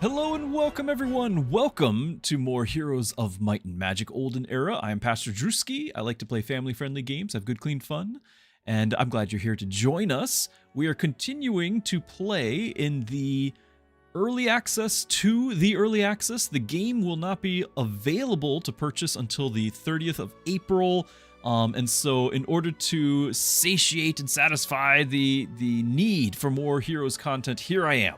Hello and welcome everyone. Welcome to more Heroes of Might and Magic Olden Era. I am Pastor Druski. I like to play family-friendly games, have good clean fun, and I'm glad you're here to join us. We are continuing to play in the early access to the early access. The game will not be available to purchase until the 30th of April. And so in order to satiate and satisfy the need for more Heroes content, here I am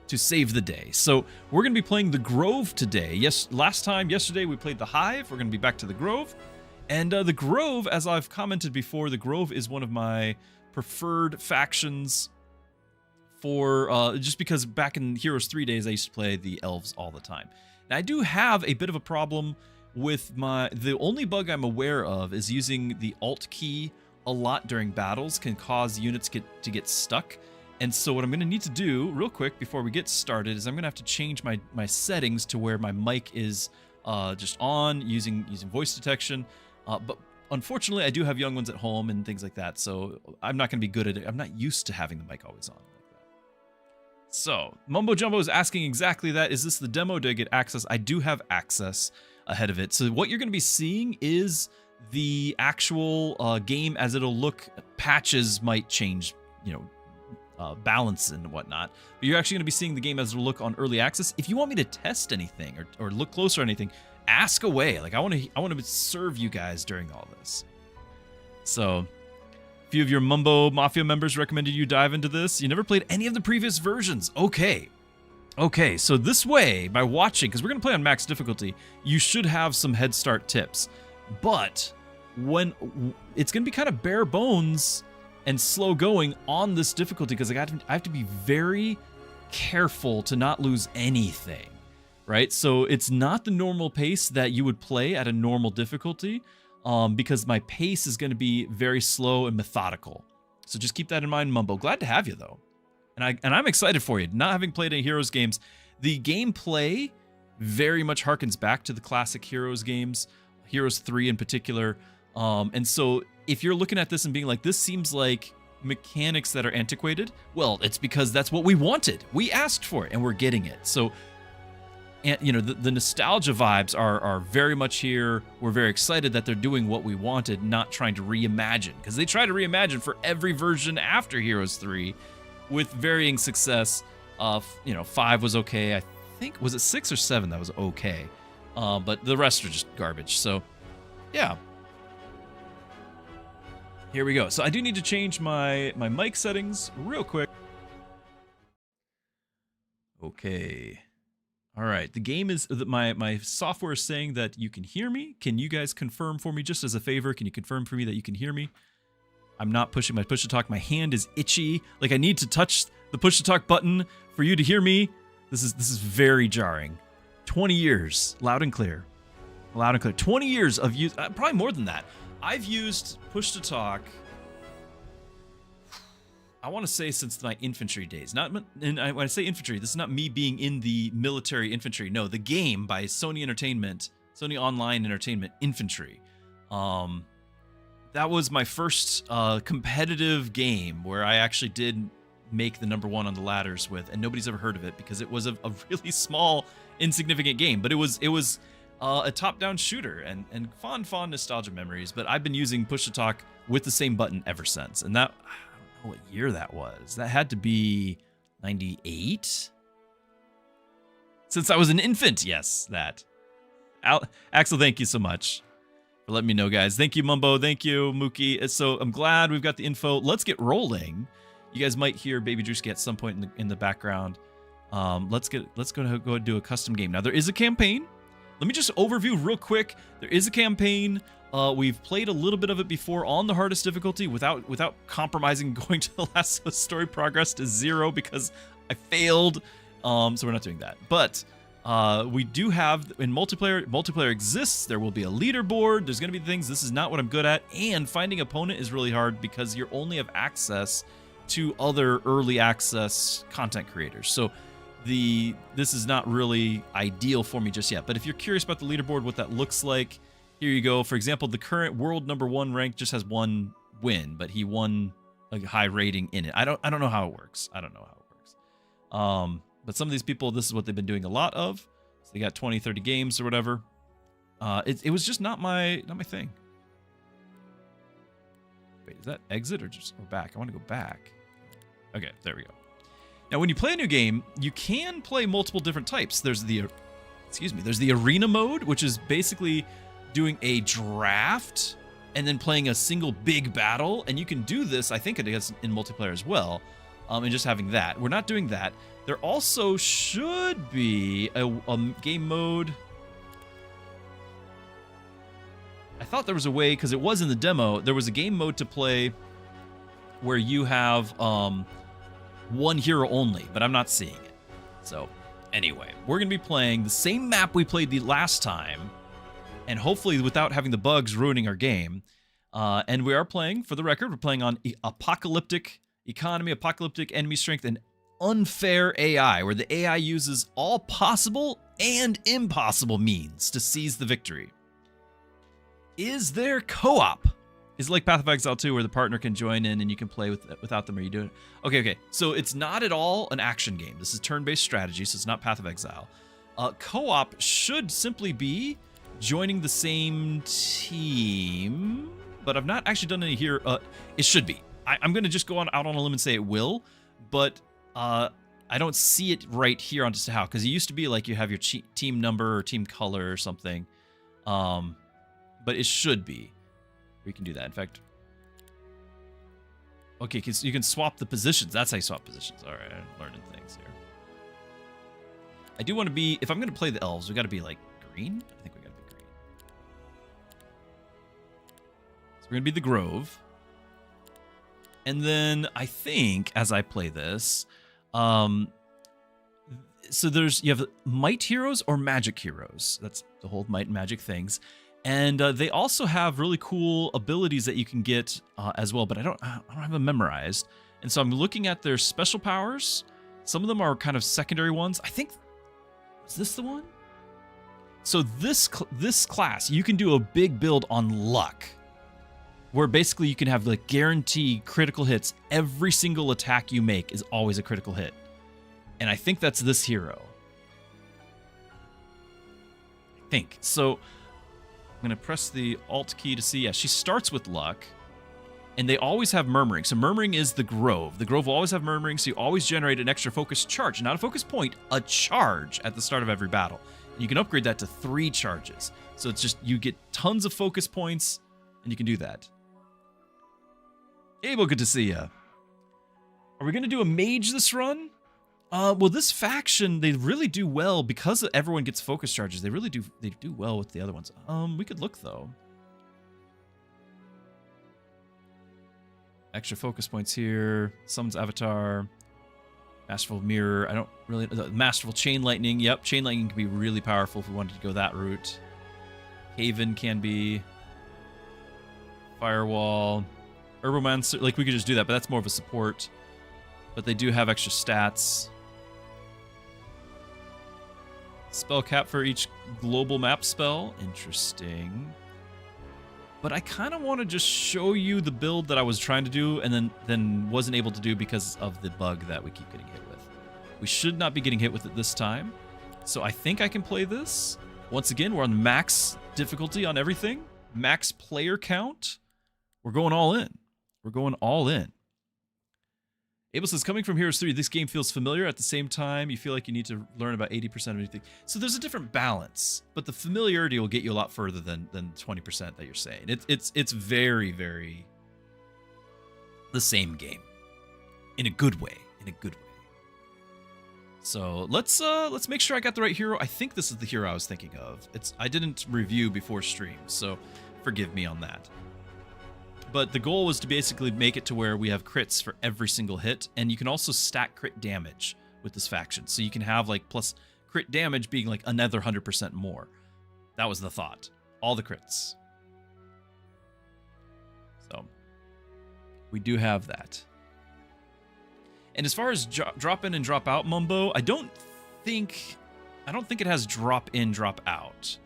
to save the day. So we're going to be playing the Grove today. Yesterday we played the Hive. We're going to be back to the Grove. And the Grove, as I've commented before, the Grove is one of my preferred factions for, just because back in Heroes 3 days, I used to play the Elves all the time. Now I do have a bit of a problem with the only bug I'm aware of is using the Alt key a lot during battles can cause units to get stuck. And so what I'm going to need to do real quick before we get started is I'm going to have to change my settings to where my mic is just on using voice detection. But unfortunately, I do have young ones at home and things like that, so I'm not going to be good at it. I'm not used to having the mic always on like that. So Mumbo Jumbo is asking exactly that. Is this the demo? Do I get access? I do have access ahead of it. So what you're going to be seeing is the actual game as it'll look. Patches might change, balance and whatnot, but you're actually going to be seeing the game as it'll look on early access. If you want me to test anything or look closer or anything, ask away. Like I want to serve you guys during all this. So a few of your Mumbo Mafia members recommended you dive into this. You never played any of the previous versions. Okay, so this way, by watching, because we're going to play on max difficulty, you should have some head start tips. But when it's going to be kind of bare bones and slow going on this difficulty, because I have to be very careful to not lose anything, right? So it's not the normal pace that you would play at a normal difficulty, because my pace is going to be very slow and methodical. So just keep that in mind, Mumbo. Glad to have you though, and I'm excited for you. Not having played any Heroes games, the gameplay very much harkens back to the classic Heroes games, Heroes 3 in particular. And so if you're looking at this and being like, this seems like mechanics that are antiquated, well, it's because that's what we wanted. We asked for it and we're getting it. So, and the nostalgia vibes are very much here. We're very excited that they're doing what we wanted, not trying to reimagine, because they try to reimagine for every version after Heroes 3 with varying success. 5 was okay. I think, was it 6 or 7 that was okay? But the rest are just garbage. So yeah. Here we go. So I do need to change my mic settings real quick. Okay. All right. The game is my software is saying that you can hear me. Can you guys confirm for me, just as a favor? Can you confirm for me that you can hear me? I'm not pushing my push to talk. My hand is itchy. Like I need to touch the push to talk button for you to hear me. This is very jarring. 20 years, loud and clear. Loud and clear. 20 years of use, probably more than that. I've used push to talk, I want to say since my infantry days. When I say infantry, this is not me being in the military infantry. No, the game by Sony Online Entertainment Infantry. That was my first competitive game where I actually did make the #1 on the ladders with, and nobody's ever heard of it because it was a really small, insignificant game. But it was a top-down shooter and fond nostalgia memories. But I've been using push to talk with the same button ever since. And that, I don't know what year that was. That had to be 98? Since I was an infant, yes, that. Axel, thank you so much for letting me know, guys. Thank you, Mumbo. Thank you, Mookie. So I'm glad we've got the info. Let's get rolling. You guys might hear Baby Druski at some point in the background. Let's go and do a custom game. Now, there is a campaign. Let me just overview real quick. There is a campaign. We've played a little bit of it before on the hardest difficulty without compromising going to the last story progress to 0 because I failed. So we're not doing that. But we do have, in multiplayer exists, there will be a leaderboard. There's going to be things. This is not what I'm good at. And finding opponent is really hard because you only have access to other early access content creators. So this is not really ideal for me just yet. But if you're curious about the leaderboard, what that looks like, here you go. For example, the current world #1 rank just has 1 win, but he won a high rating in it. I don't know how it works. But some of these people, this is what they've been doing a lot of. So they got 20, 30 games or whatever. It was just not my thing. Wait, is that exit or back? I want to go back. Okay, there we go. Now, when you play a new game, you can play multiple different types. There's the arena mode, which is basically doing a draft and then playing a single big battle. And you can do this, I think it is in multiplayer as well, and just having that. We're not doing that. There also should be a game mode. I thought there was a way, because it was in the demo, there was a game mode to play where you have one hero only, but I'm not seeing it. So anyway, we're going to be playing the same map we played the last time, and hopefully without having the bugs ruining our game. And we are playing, for the record, we're playing on apocalyptic economy, apocalyptic enemy strength, and unfair AI, where the AI uses all possible and impossible means to seize the victory. Is there co-op? Is it like Path of Exile 2 where the partner can join in and you can play without them, or you do it? Okay. So it's not at all an action game. This is turn-based strategy, so it's not Path of Exile. Co-op should simply be joining the same team, but I've not actually done any here. It should be. I'm going to just go out on a limb and say it will, but I don't see it right here on just how, because it used to be like you have your team number or team color or something. But it should be. We can do that. In fact, okay, because you can swap the positions. That's how you swap positions. All right, I'm learning things here. I do want to be, if I'm going to play the elves, we got to be like green. I think we got to be green. So we're going to be the Grove. And then I think as I play this, so you have might heroes or magic heroes. That's the whole might and magic things. And they also have really cool abilities that you can get as well, but I don't have them memorized. And so I'm looking at their special powers. Some of them are kind of secondary ones. I think, is this the one? So this class, you can do a big build on luck, where basically you can have like guaranteed critical hits. Every single attack you make is always a critical hit. And I think that's this hero. I think. So I'm going to press the Alt key to see. Yeah, she starts with luck, and they always have murmuring. So murmuring is the Grove. The Grove will always have murmuring, so you always generate an extra focus charge. Not a focus point, a charge at the start of every battle. And you can upgrade that to 3 charges. So it's just, you get tons of focus points, and you can do that. Abel, good to see ya. Are we going to do a mage this run? Well, this faction, they really do well because everyone gets focus charges. They really do. They do well with the other ones. We could look though. Extra focus points here. Someone's avatar. Masterful mirror. I don't really. Masterful chain lightning. Yep, chain lightning can be really powerful if we wanted to go that route. Haven can be. Firewall. Herbomancer. Like we could just do that, but that's more of a support. But they do have extra stats. Spell cap for each global map spell. Interesting. But I kind of want to just show you the build that I was trying to do and then wasn't able to do because of the bug that we keep getting hit with. We should not be getting hit with it this time. So I think I can play this. Once again, we're on max difficulty on everything. Max player count. We're going all in. We're going all in. Abel says, coming from Heroes 3, this game feels familiar. At the same time, you feel like you need to learn about 80% of anything. So there's a different balance, but the familiarity will get you a lot further than 20% that you're saying. It's very, very the same game. In a good way. In a good way. So let's make sure I got the right hero. I think this is the hero I was thinking of. I didn't review before stream, so forgive me on that. But the goal was to basically make it to where we have crits for every single hit, and you can also stack crit damage with this faction. So you can have like plus crit damage being like another 100% more. That was the thought. All the crits. So we do have that. And as far as drop in and drop out, Mumbo, I don't think it has drop in, drop out.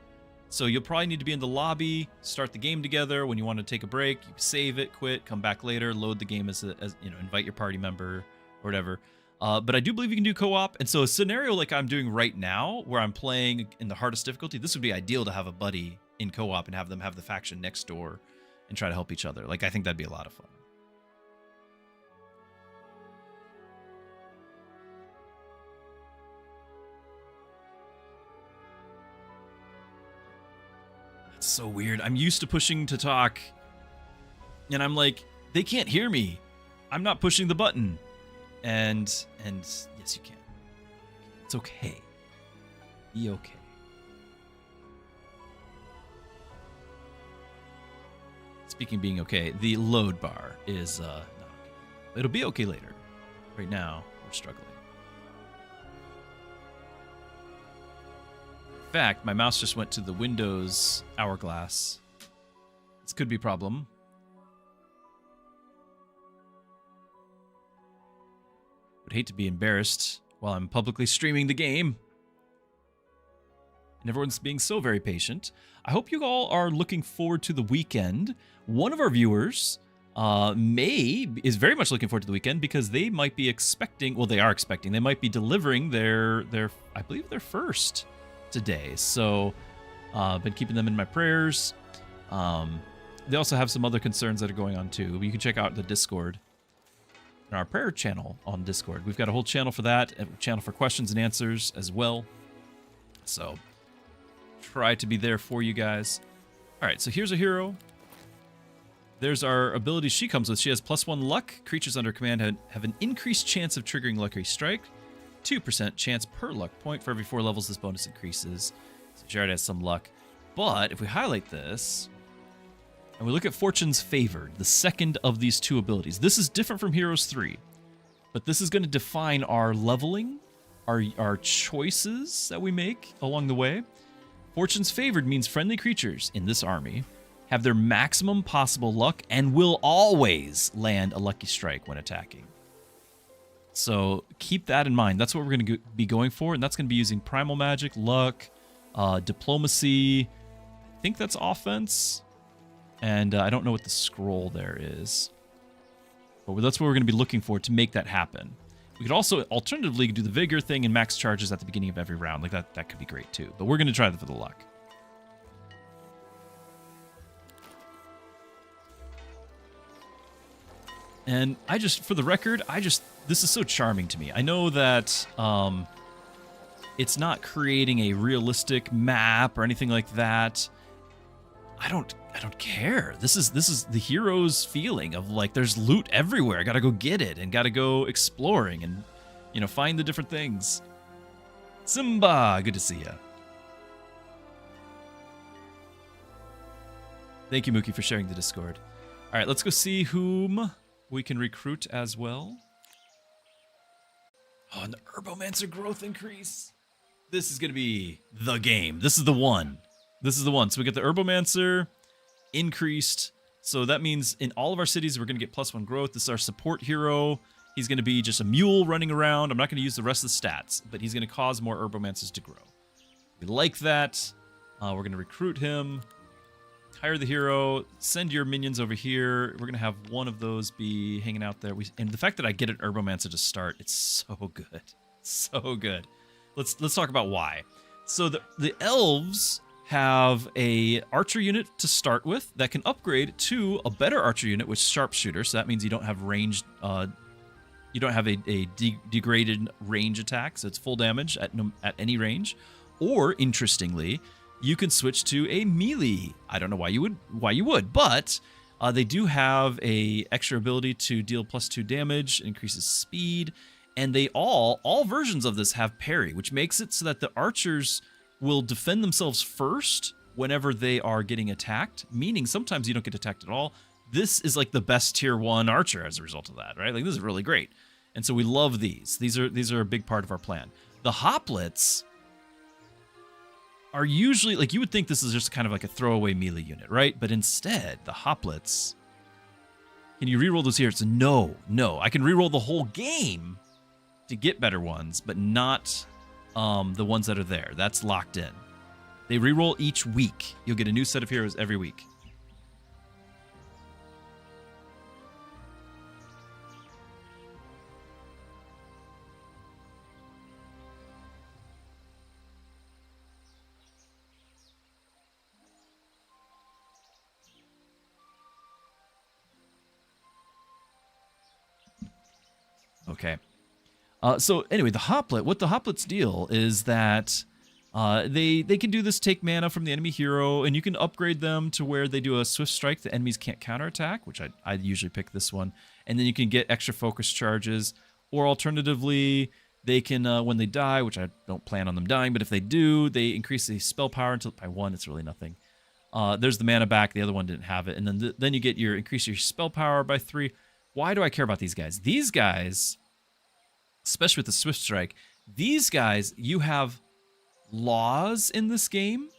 So you'll probably need to be in the lobby, start the game together. When you want to take a break, you save it, quit, come back later, load the game as invite your party member or whatever. But I do believe you can do co-op. And so a scenario like I'm doing right now, where I'm playing in the hardest difficulty, this would be ideal to have a buddy in co-op and have them have the faction next door and try to help each other. Like, I think that'd be a lot of fun. That's so weird. I'm used to pushing to talk, and I'm like, they can't hear me. I'm not pushing the button. And yes, you can. It's okay. Be okay. Speaking of being okay, the load bar is not okay. It'll be okay later. Right now, we're struggling. In fact, my mouse just went to the Windows hourglass. This could be a problem. Would hate to be embarrassed while I'm publicly streaming the game. And everyone's being so very patient. I hope you all are looking forward to the weekend. One of our viewers is very much looking forward to the weekend because they might be expecting, well, they are expecting, they might be delivering their I believe their first today. So been keeping them in my prayers. They also have some other concerns that are going on too. You can check out the Discord. In our prayer channel on Discord. We've got a whole channel for that, a channel for questions and answers as well. So try to be there for you guys. All right, so here's a hero. There's our ability she comes with. She has +1 luck. Creatures under command have an increased chance of triggering Lucky Strike. 2% chance per luck point. For every 4 levels, this bonus increases. So she already has some luck. But if we highlight this, and we look at Fortune's Favored, the second of these 2 abilities. This is different from Heroes 3, but this is going to define our leveling, our choices that we make along the way. Fortune's Favored means friendly creatures in this army have their maximum possible luck and will always land a Lucky Strike when attacking. So keep that in mind. That's what we're going to be going for, and that's going to be using Primal Magic, Luck, Diplomacy. I think that's offense. And I don't know what the scroll there is. But that's what we're going to be looking for to make that happen. We could also alternatively do the Vigor thing and max charges at the beginning of every round. Like that could be great too. But we're going to try that for the luck. And for the record, this is so charming to me. I know that it's not creating a realistic map or anything like that. I don't care. This is the hero's feeling of like there's loot everywhere. I gotta go get it and gotta go exploring and find the different things. Simba, good to see ya. Thank you, Mookie, for sharing the Discord. All right, let's go see whom we can recruit as well. Oh, and the Herbomancer growth increase. This is gonna be the game. This is the one. This is the one. So we get the Herbomancer increased. So that means in all of our cities, we're going to get +1 growth. This is our support hero. He's going to be just a mule running around. I'm not going to use the rest of the stats, but he's going to cause more Herbomancers to grow. We like that. We're going to recruit him. Hire the hero. Send your minions over here. We're going to have one of those be hanging out there. And the fact that I get an Herbomancer to start, it's so good. So good. Let's talk about why. So the elves have a archer unit to start with that can upgrade to a better archer unit with sharpshooter. So that means you don't have ranged, you don't have a degraded range attack. So it's full damage at any range. Or interestingly, you can switch to a melee. I don't know why you would, but they do have a extra ability to deal +2 damage, increases speed, and they all versions of this have parry, which makes it so that the archers will defend themselves first whenever they are getting attacked, meaning sometimes you don't get attacked at all. This is like the best tier 1 archer as a result of that, right? Like, this is really great. And so we love these. These are a big part of our plan. The hoplets are usually, like, you would think this is just kind of like a throwaway melee unit, right? But instead, the hoplets, can you reroll those here? It's no. I can reroll the whole game to get better ones, but not the ones that are there. That's locked in. They reroll each week. You'll get a new set of heroes every week. Okay. So anyway, the hoplet. What the hoplets deal is that they can do this, take mana from the enemy hero, and you can upgrade them to where they do a swift strike. The enemies can't counterattack, which I usually pick this one, and then you can get extra focus charges. Or alternatively, they can when they die, which I don't plan on them dying, but if they do, they increase the spell power until by 1. It's really nothing. There's the mana back. The other one didn't have it, and then you get your increase your spell power by 3. Why do I care about these guys? These guys, especially with the Swift Strike, these guys, you have laws in this game,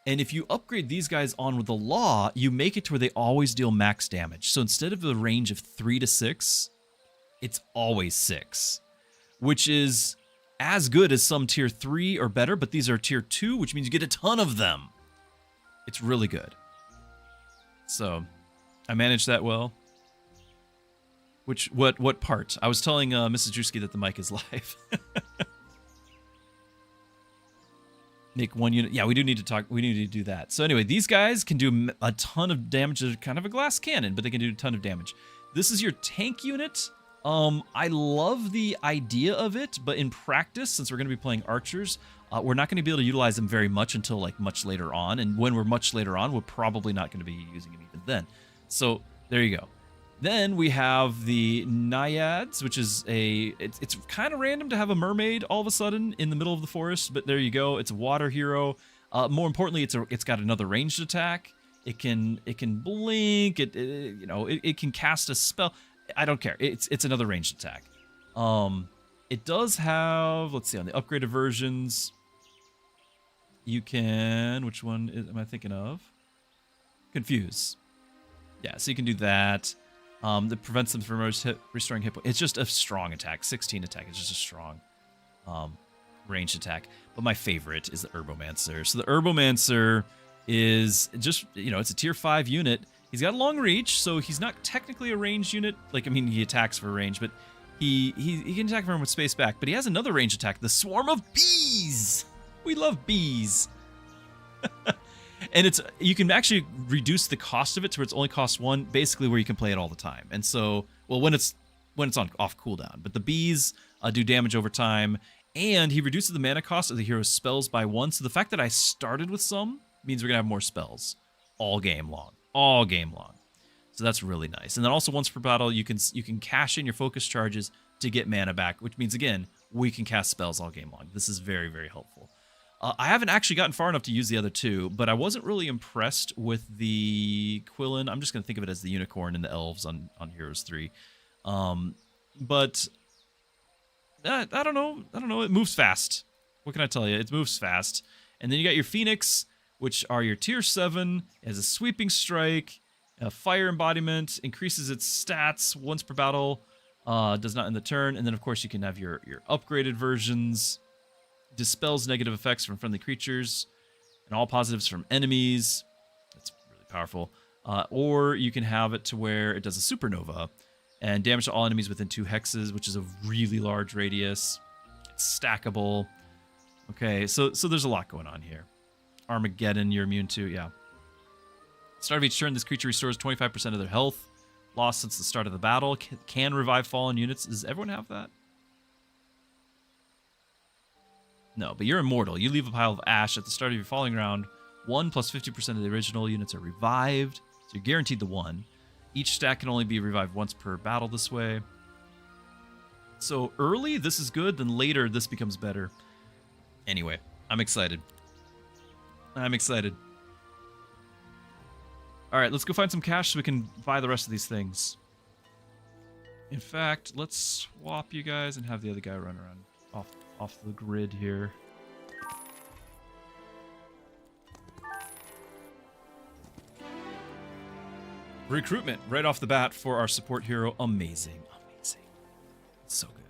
and if you upgrade these guys on with the law, you make it to where they always deal max damage. So instead of the range of 3 to 6, it's always 6, which is as good as some tier 3 or better, but these are tier 2, which means you get a ton of them. It's really good. So I managed that well. What part? I was telling Mrs. Druski that the mic is live. Make 1 unit. Yeah, we do need to talk. We need to do that. So anyway, these guys can do a ton of damage. They're kind of a glass cannon, but they can do a ton of damage. This is your tank unit. I love the idea of it, but in practice, since we're going to be playing archers, we're not going to be able to utilize them very much until like much later on. And when we're much later on, we're probably not going to be using them even then. So there you go. Then we have the Naiads, which is it's kind of random to have a mermaid all of a sudden in the middle of the forest, but there you go. It's a water hero. More importantly, it's got another ranged attack. It can blink. It can cast a spell. I don't care. It's another ranged attack. It does have, let's see, on the upgraded versions, you can, which one am I thinking of? Confuse. Yeah, so you can do that. That prevents them from restoring hit points. It's just a strong attack. 16 attack. It's just a strong ranged attack. But my favorite is the Herbomancer. So the Herbomancer is just, it's a tier 5 unit. He's got a long reach, so he's not technically a ranged unit. Like, I mean, he attacks for range, but he can attack from him with space back. But he has another ranged attack, the Swarm of Bees. We love bees. And you can actually reduce the cost of it to where it's only costs 1, basically where you can play it all the time. And so, well, when it's on off cooldown. But the bees do damage over time, and he reduces the mana cost of the hero's spells by 1. So the fact that I started with some means we're gonna have more spells all game long. So that's really nice. And then also once per battle, you can cash in your focus charges to get mana back, which means again we can cast spells all game long. This is very, very helpful. I haven't actually gotten far enough to use the other two, but I wasn't really impressed with the Quillen. I'm just going to think of it as the unicorn and the elves on Heroes 3. But I don't know. It moves fast. What can I tell you? It moves fast. And then you got your Phoenix, which are your tier 7. It has a sweeping strike, a fire embodiment, increases its stats once per battle, does not end the turn. And then, of course, you can have your upgraded versions. Dispels negative effects from friendly creatures and all positives from enemies. That's really powerful. Or you can have it to where it does a supernova and damage to all enemies within 2 hexes, which is a really large radius. It's stackable. Okay, so there's a lot going on here. Armageddon, you're immune to, yeah. Start of each turn, this creature restores 25% of their health lost since the start of the battle. Can revive fallen units. Does everyone have that? No, but you're immortal. You leave a pile of ash at the start of your falling round. 1 plus 50% of the original units are revived. So you're guaranteed the 1. Each stack can only be revived once per battle this way. So early, this is good. Then later, this becomes better. Anyway, I'm excited. All right, let's go find some cash so we can buy the rest of these things. In fact, let's swap you guys and have the other guy run around off the grid here. Recruitment right off the bat for our support hero. Amazing. So good.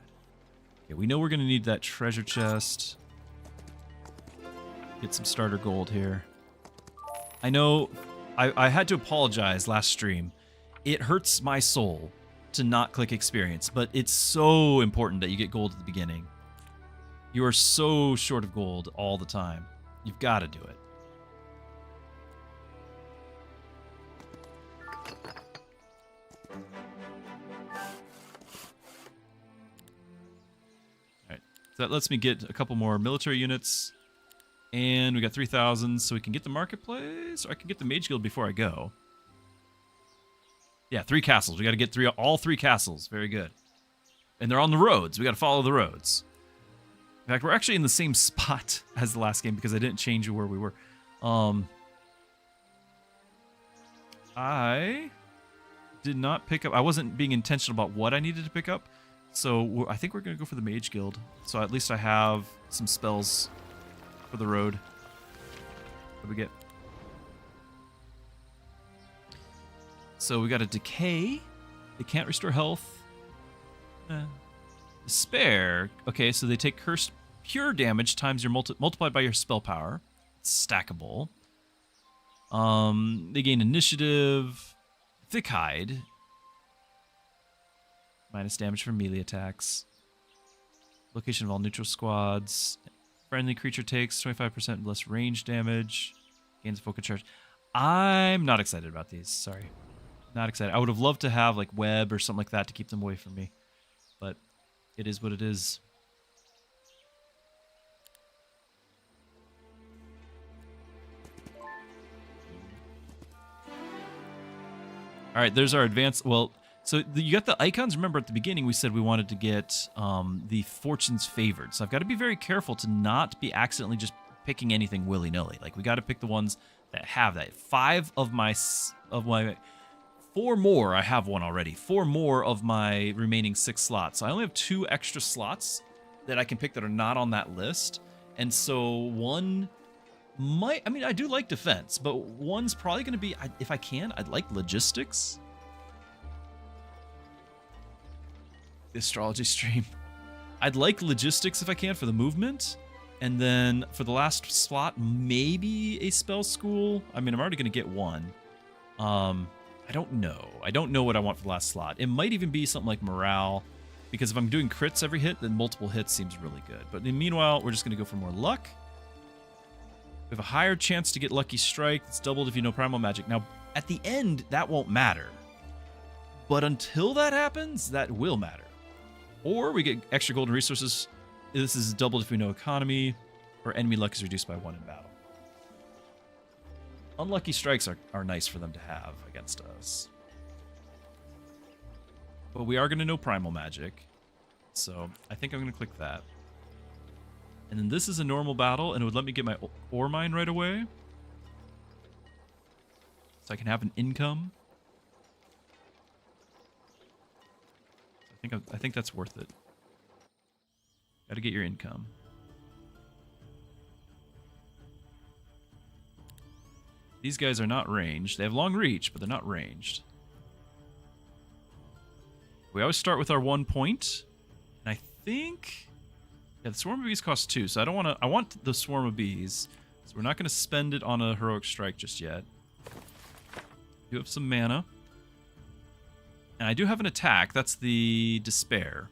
Okay, we know we're going to need that treasure chest. Get some starter gold here. I know I had to apologize last stream. It hurts my soul to not click experience, but it's so important that you get gold at the beginning. You are so short of gold all the time. You've got to do it. So that lets me get a couple more military units. And we got 3,000, so we can get the marketplace, or I can get the Mage Guild before I go. Yeah, 3 castles. We got to get all 3 castles. Very good. And they're on the roads. We got to follow the roads. In fact, we're actually in the same spot as the last game because I didn't change where we were. I did not pick up... I wasn't being intentional about what I needed to pick up. So I think we're going to go for the Mage Guild. So at least I have some spells for the road. What do we get? So we got a Decay. They can't restore health. Despair. Okay, so they take cursed pure damage times your multiplied by your spell power. It's stackable. They gain initiative. Thick Hide. Minus damage from melee attacks. Location of all neutral squads. Friendly creature takes 25% less range damage. Gains focus charge. I'm not excited about these. Sorry. Not excited. I would have loved to have like web or something like that to keep them away from me. But it is what it is. All right, there's our advance. Well, so you got the icons. Remember at the beginning we said we wanted to get the fortunes favored. So I've got to be very careful to not be accidentally just picking anything willy-nilly. Like we got to pick the ones that have that. 4 more. I have one already. 4 more of my remaining 6 slots. So I only have 2 extra slots that I can pick that are not on that list. And so one might... I mean, I do like defense, but one's probably going to be... if I can, I'd like logistics. The astrology stream. I'd like logistics if I can for the movement. And then for the last slot, maybe a spell school. I mean, I'm already going to get one. I don't know. I don't know what I want for the last slot. It might even be something like morale, because if I'm doing crits every hit, then multiple hits seems really good. But meanwhile, we're just going to go for more luck. We have a higher chance to get Lucky Strike. It's doubled if you know Primal Magic. Now, at the end, that won't matter. But until that happens, that will matter. Or we get extra golden resources. This is doubled if we know Economy, or enemy luck is reduced by 1 in battle. Unlucky strikes are nice for them to have against us. But we are going to know Primal Magic. So I think I'm going to click that. And then this is a normal battle, and it would let me get my ore mine right away. So I can have an income. I think that's worth it. Gotta get your income. These guys are not ranged. They have long reach, but they're not ranged. We always start with our 1 point. And I think... yeah, the Swarm of Bees costs 2, so I don't want to... I want the Swarm of Bees. So we're not going to spend it on a Heroic Strike just yet. We do have some mana. And I do have an attack. That's the Despair.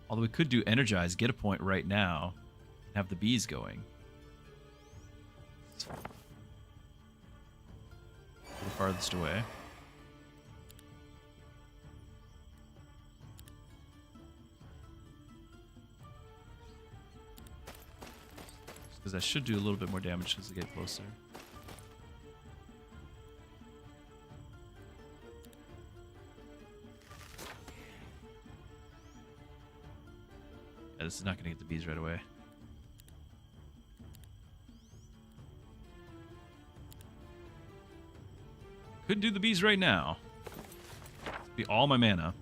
Although we could do Energize, get a point right now, and have the bees going. The farthest away. Because that should do a little bit more damage as they get closer. Yeah, this is not going to get the bees right away. Could do the bees right now. Be all my mana.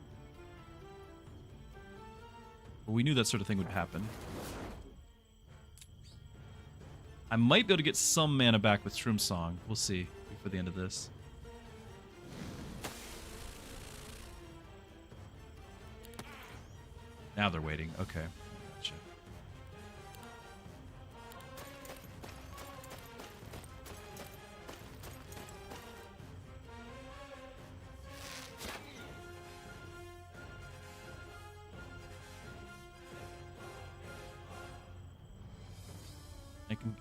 But we knew that sort of thing would happen. I might be able to get some mana back with Shroom Song. We'll see before the end of this. Now they're waiting. Okay. Gotcha.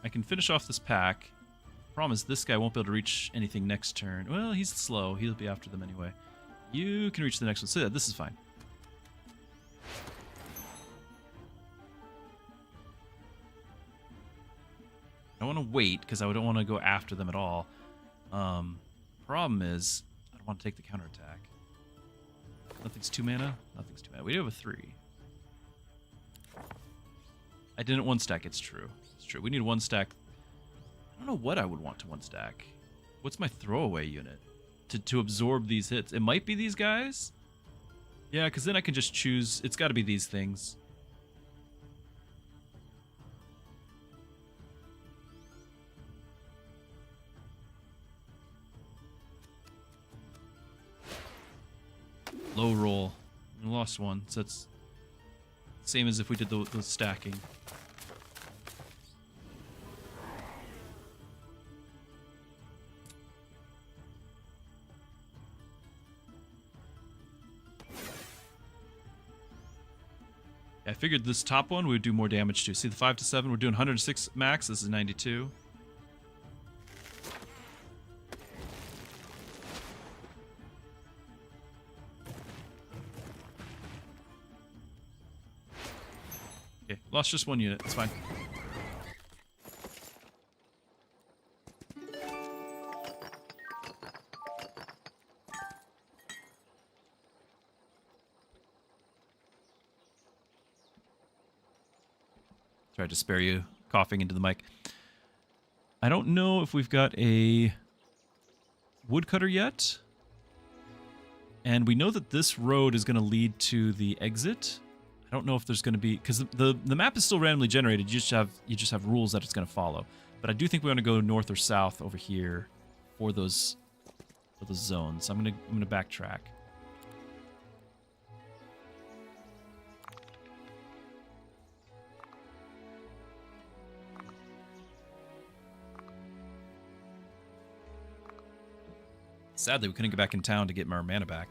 I can finish off this pack. Problem is this guy won't be able to reach anything next turn. Well, he's slow. He'll be after them anyway. You can reach the next one. So yeah, this is fine. want to wait because I don't want to go after them at all. Problem is, I don't want to take the counterattack. Nothing's 2 mana? Nothing's 2 mana. We do have a 3. I didn't 1-stack, it's true. It's true. We need 1-stack. I don't know what I would want to 1-stack. What's my throwaway unit? To absorb these hits. It might be these guys? Yeah, because then I can just choose. It's got to be these things. Low roll. We lost one, so that's same as if we did the stacking. I figured this top one we would do more damage to. See the 5 to 7, we're doing 106 max. This is 92. Okay, lost just 1 unit. It's fine. Tried to spare you coughing into the mic. I don't know if we've got a woodcutter yet. And we know that this road is going to lead to the exit. I don't know if there's going to be, because the map is still randomly generated. You just have rules that it's going to follow. But I do think we want to go north or south over here for those zones. I'm gonna backtrack. Sadly, we couldn't get back in town to get our mana back.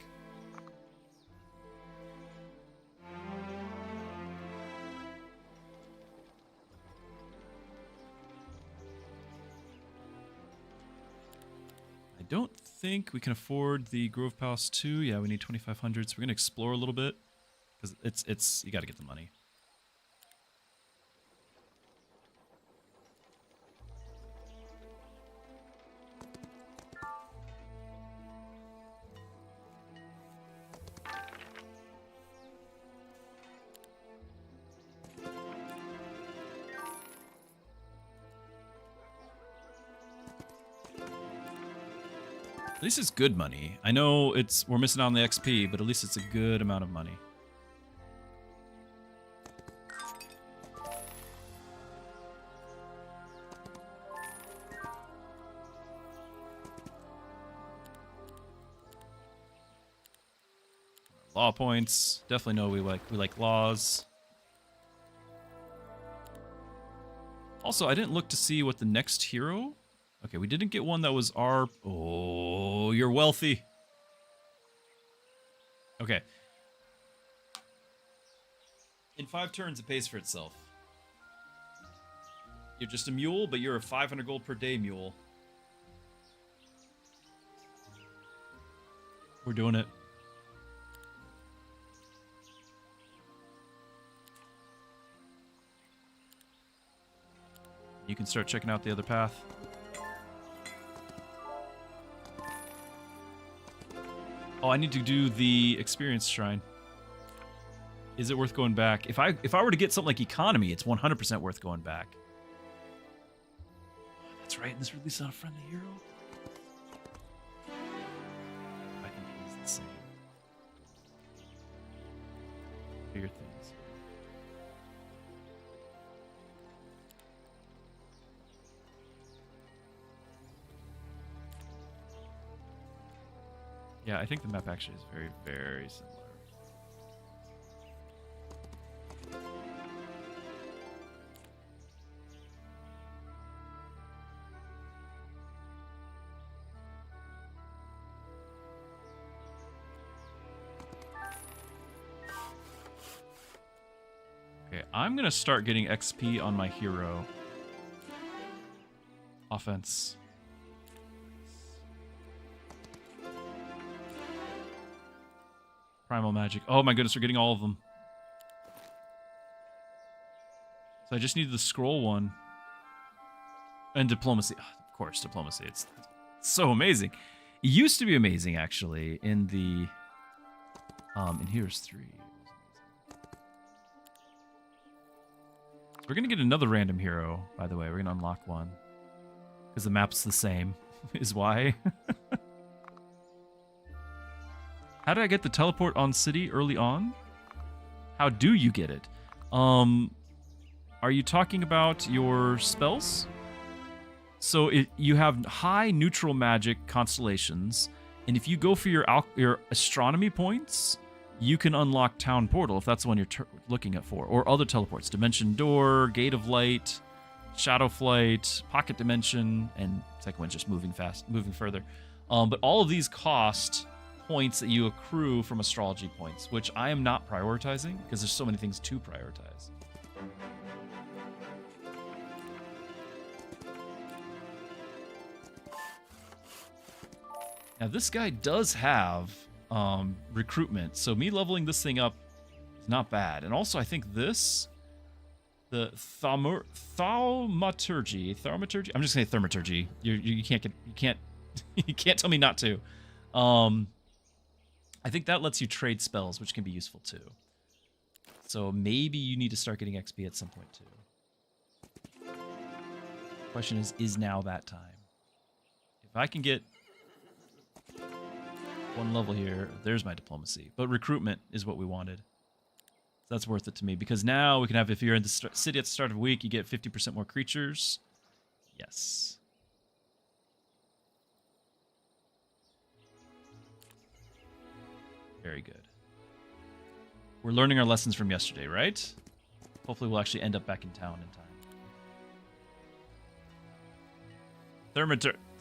I don't think we can afford the Grove Palace 2. Yeah, we need 2,500, so we're going to explore a little bit. Because it's you got to get the money. At least it's good money. I know we're missing out on the XP, but at least it's a good amount of money. Law points. Definitely know we like laws. Also, I didn't look to see what the next hero. Okay, we didn't get one that was our... Oh, you're wealthy. Okay. In 5 turns, it pays for itself. You're just a mule, but you're a 500 gold per day mule. We're doing it. You can start checking out the other path. Oh, I need to do the experience shrine. Is it worth going back? If I were to get something like economy, it's 100% worth going back. That's right, and this release on a friendly hero. I think he's the same. Bigger things. Yeah, I think the map actually is very, very similar. Okay, I'm gonna start getting XP on my hero. Offense. Primal magic. Oh my goodness, we're getting all of them. So I just need the scroll one. And diplomacy. Oh, of course, diplomacy. It's so amazing. It used to be amazing, actually, in the... in Heroes 3. So we're going to get another random hero, by the way. We're going to unlock one. Because the map's the same, is why. How did I get the teleport on city early on? How do you get it? Are you talking about your spells? So you have high neutral magic constellations, and if you go for your astronomy points, you can unlock Town Portal if that's the one you're looking at for, or other teleports: Dimension Door, Gate of Light, Shadow Flight, Pocket Dimension, and the second one's just moving further. But all of these cost points that you accrue from astrology points, which I am not prioritizing because there's so many things to prioritize. Now this guy does have recruitment, so me leveling this thing up is not bad. And also I think this, the thaumaturgy, I'm just gonna say thaumaturgy. You can't you can't tell me not to. I think that lets you trade spells, which can be useful too. So maybe you need to start getting XP at some point too. Question is now that time? If I can get one level here, there's my diplomacy. But recruitment is what we wanted. So that's worth it to me, because now we can have, if you're in the city at the start of the week, you get 50% more creatures. Yes. Very good. We're learning our lessons from yesterday, right? Hopefully we'll actually end up back in town in time.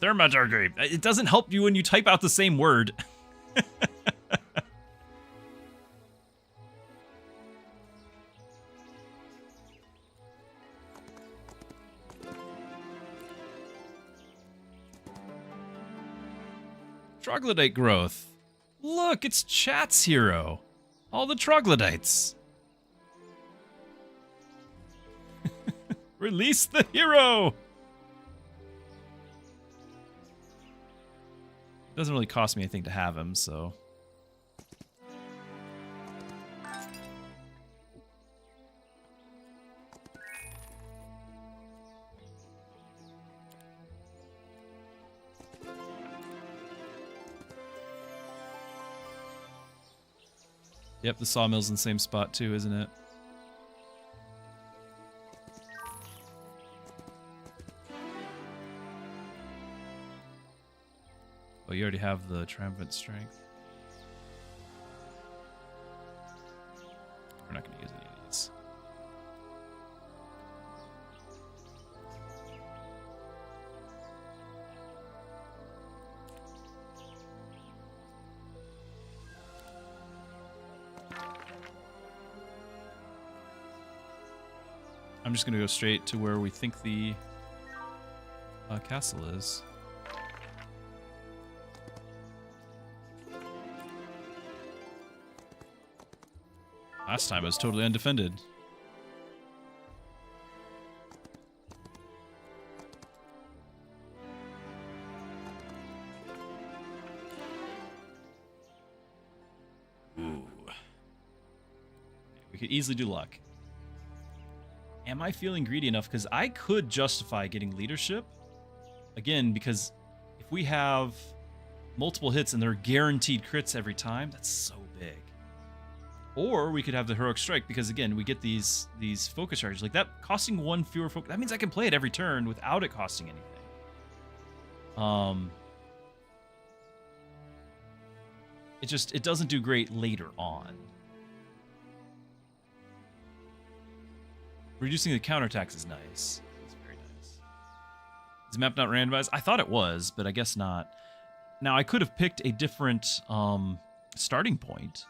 Thaumaturgy. It doesn't help you when you type out the same word. Troglodyte growth. Look, it's Chat's hero. All the troglodytes. Release the hero. Doesn't really cost me anything to have him, so. Yep, the sawmill's in the same spot too, isn't it? Oh, you already have the triumphant strength. We're not going to use any of these. I'm just going to go straight to where we think the castle is. Last time it was totally undefended. Ooh. We could easily do luck. Am I feeling greedy enough? Because I could justify getting leadership. Again, because if we have multiple hits and they're guaranteed crits every time, that's so big. Or we could have the heroic strike, because again, we get these focus charges. Like that costing one fewer focus. That means I can play it every turn without it costing anything. It doesn't do great later on. Reducing the counterattacks is nice. It's very nice. Is the map not randomized? I thought it was, but I guess not. Now, I could have picked a different starting point.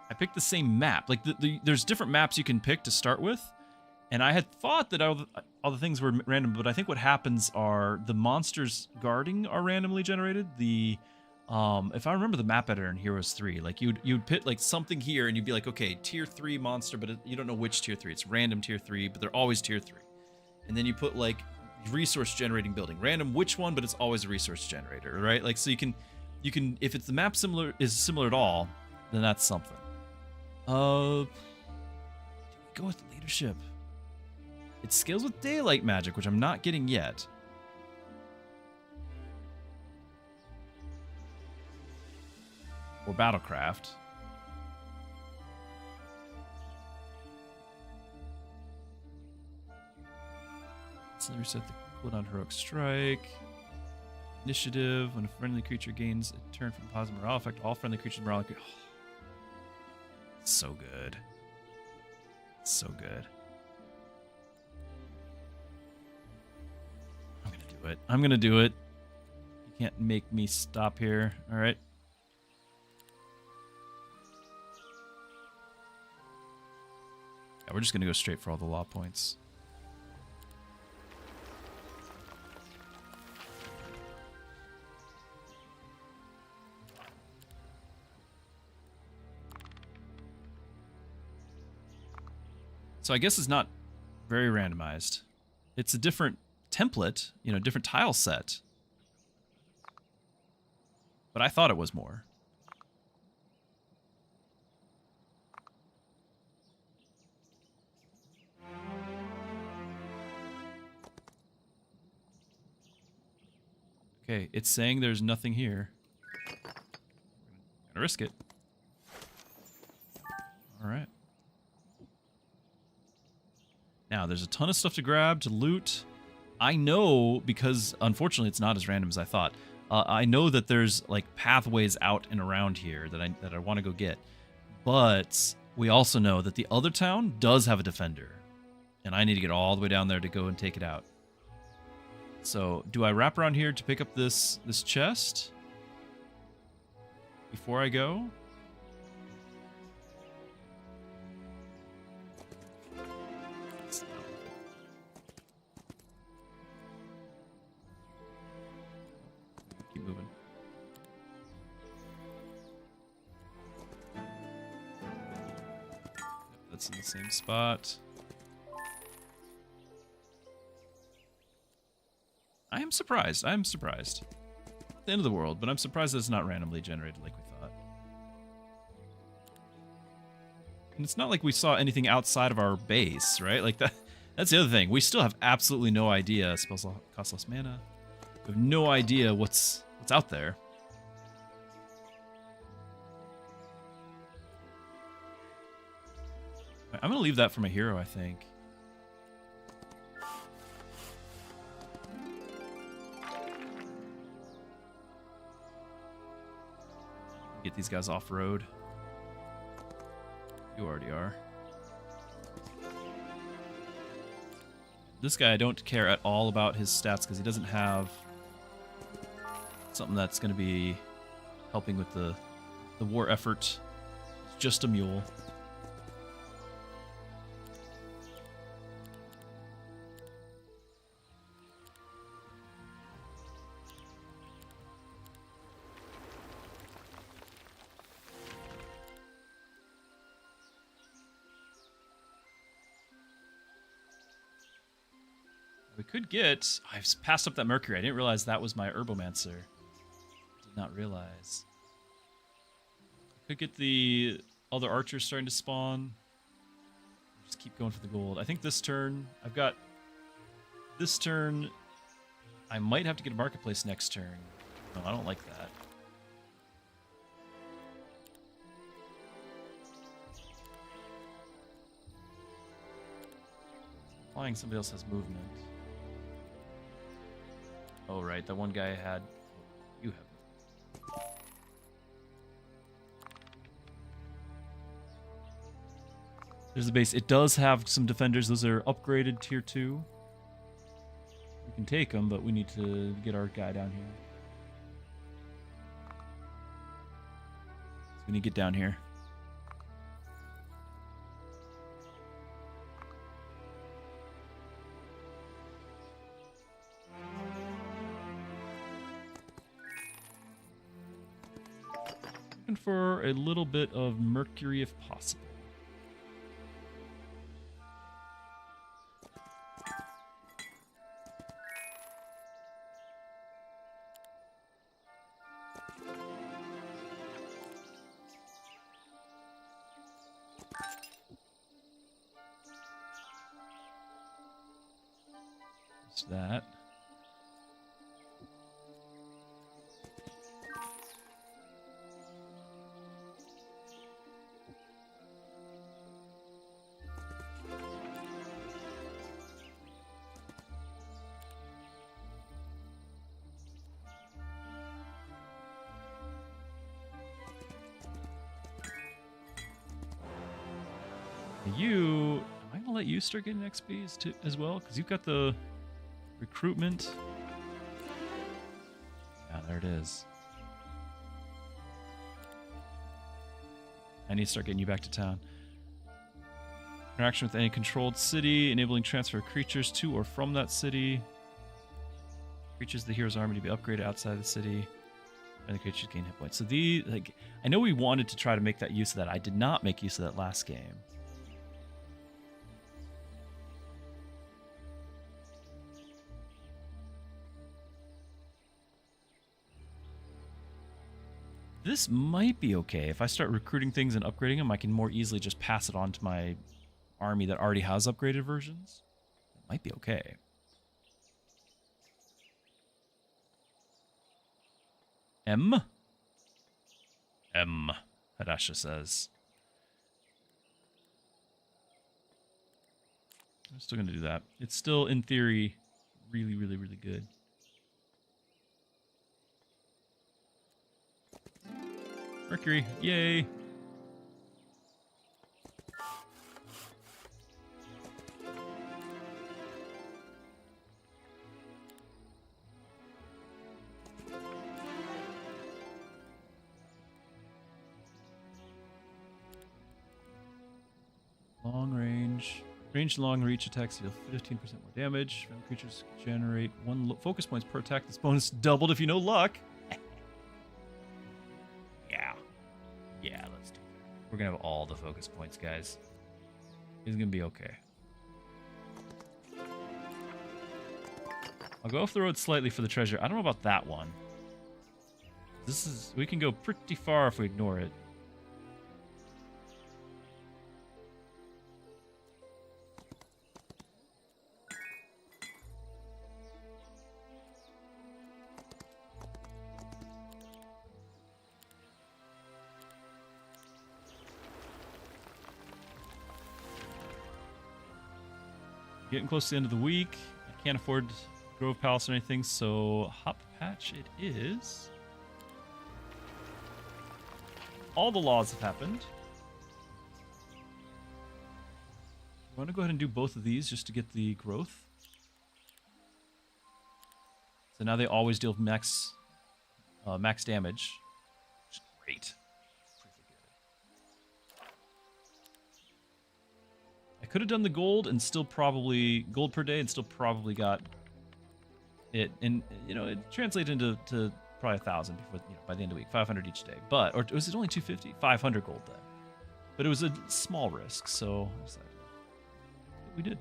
I picked the same map. Like, there's different maps you can pick to start with. And I had thought that all the things were random, but I think what happens are the monsters guarding are randomly generated. If I remember the map editor in Heroes 3, like you'd pit like something here and you'd be like, okay, tier 3 monster, but you don't know which tier 3. It's random tier 3, but they're always tier 3. And then you put like resource generating building. Random which one, but it's always a resource generator, right? Like, so you can if it's the map is similar at all, then that's something. Go with leadership. It scales with daylight magic, which I'm not getting yet. Or battlecraft. Let's reset the cooldown heroic strike. Initiative. When a friendly creature gains a turn from positive morale effect, all friendly creatures morale. Oh, so good. So good. I'm gonna do it. I'm gonna do it. You can't make me stop here. All right. Yeah, we're just gonna go straight for all the law points. So I guess it's not very randomized. It's a different template, you know, different tile set. But I thought it was more. Okay, it's saying there's nothing here. Gonna risk it. All right. Now, there's a ton of stuff to grab, to loot. I know, because unfortunately it's not as random as I thought. I know that there's like pathways out and around here that I want to go get. But we also know that the other town does have a defender. And I need to get all the way down there to go and take it out. So, do I wrap around here to pick up this chest before I go? Keep moving. That's in the same spot. I am surprised. I am surprised. Not the end of the world, but I'm surprised that it's not randomly generated like we thought. And it's not like we saw anything outside of our base, right? Like that's the other thing. We still have absolutely no idea. Spells cost less mana. We have no idea what's out there. I'm gonna leave that for my hero, I think. Get these guys off road. You already are. This guy, I don't care at all about his stats because he doesn't have something that's going to be helping with the war effort. It's just a mule. We could get... I've passed up that Mercury. I didn't realize that was my Herbomancer. Did not realize. Could get the other archers starting to spawn. Just keep going for the gold. I think this turn... I've got... This turn... I might have to get a marketplace next turn. No, I don't like that. Flying, somebody else has movement. Oh, right. That one guy had... You have... There's the base. It does have some defenders. Those are upgraded tier 2. We can take them, but we need to get our guy down here. So we need to get down here. For a little bit of Mercury if possible. Just that. You, am I gonna let you start getting XP as well? Because you've got the recruitment. Yeah, there it is. I need to start getting you back to town. Interaction with any controlled city, enabling transfer of creatures to or from that city. Creatures of the hero's army to be upgraded outside the city. And the creatures gain hit points. So I know we wanted to try to make that use of that. I did not make use of that last game. This might be okay. If I start recruiting things and upgrading them, I can more easily just pass it on to my army that already has upgraded versions. It might be okay. M, Hadasha says. I'm still going to do that. It's still, in theory, really, really, really good. Mercury, yay! Long range. Range long reach attacks deal 15% more damage. Friendly creatures generate 1 focus points per attack. This bonus doubled if you know luck. Yeah, let's do it. We're gonna have all the focus points, guys. It's gonna be okay. I'll go off the road slightly for the treasure. I don't know about that one. We can go pretty far if we ignore it. Getting close to the end of the week. I can't afford Grove Palace or anything, so Hop Patch it is. All the laws have happened. I want to go ahead and do both of these just to get the growth. So now they always deal max damage, which is great. Could have done the gold and still probably gold per day and still probably got it, and it translated into probably 1,000 before by the end of the week, 500 each day. But or was it only 250? 500 gold then. But it was a small risk, so I decided what we did.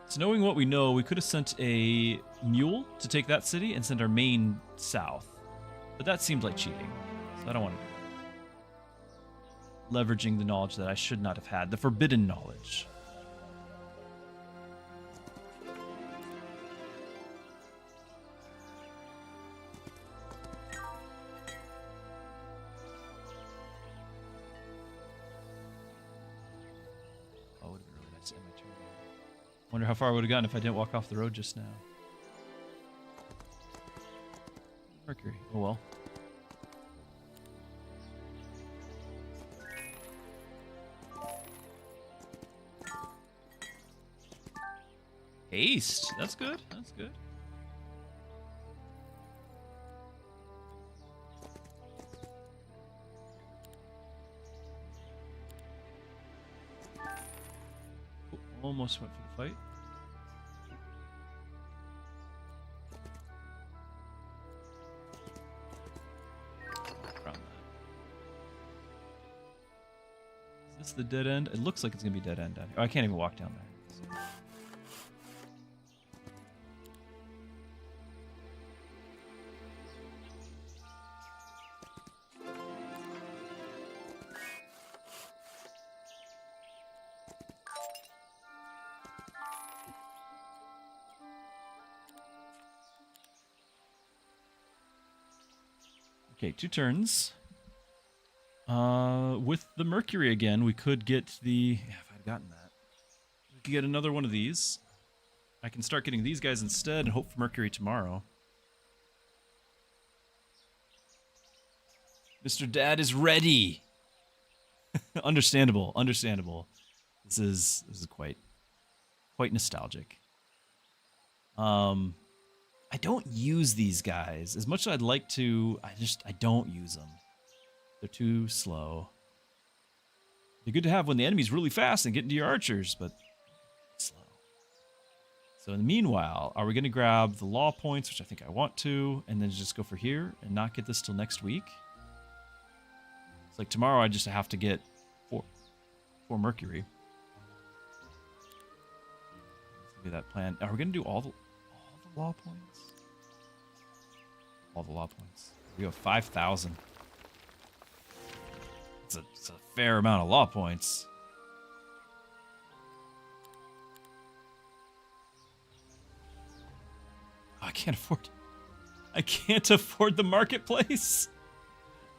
So knowing what we know, we could have sent a mule to take that city and send our main south, but that seemed like cheating, so I don't want to do that. Leveraging the knowledge that I should not have had. The forbidden knowledge. Oh, it would have been really nice to end my turn. Wonder how far I would have gotten if I didn't walk off the road just now. Mercury. Oh well. Haste. That's good. That's good. Almost went for the fight. Around that. Is this the dead end? It looks like it's gonna be dead end down here. Oh, I can't even walk down there. Okay, 2 turns. With the Mercury again, we could get the... Yeah, if I'd gotten that. We could get another one of these. I can start getting these guys instead and hope for Mercury tomorrow. Mr. Dad is ready! Understandable, understandable. This is quite nostalgic. I don't use these guys. As much as I'd like to, I don't use them. They're too slow. They're good to have when the enemy's really fast and get into your archers, but slow. So in the meanwhile, are we going to grab the law points, which I think I want to, and then just go for here and not get this till next week? It's like tomorrow I just have to get 4 Mercury. Let's do that plan. Are we going to do all the law points? All the law points. We have 5,000. It's a fair amount of law points. Oh, I can't afford the marketplace.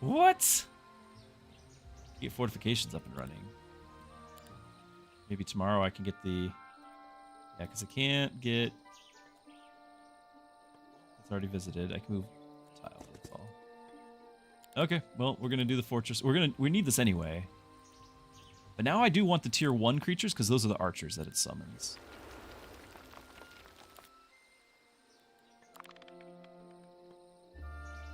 What? Get fortifications up and running. Maybe tomorrow I can get the... Yeah, because I can't get... It's already visited. I can move tile, that's all. Okay, well, we're gonna do the fortress. We need this anyway. But now I do want the tier 1 creatures, because those are the archers that it summons.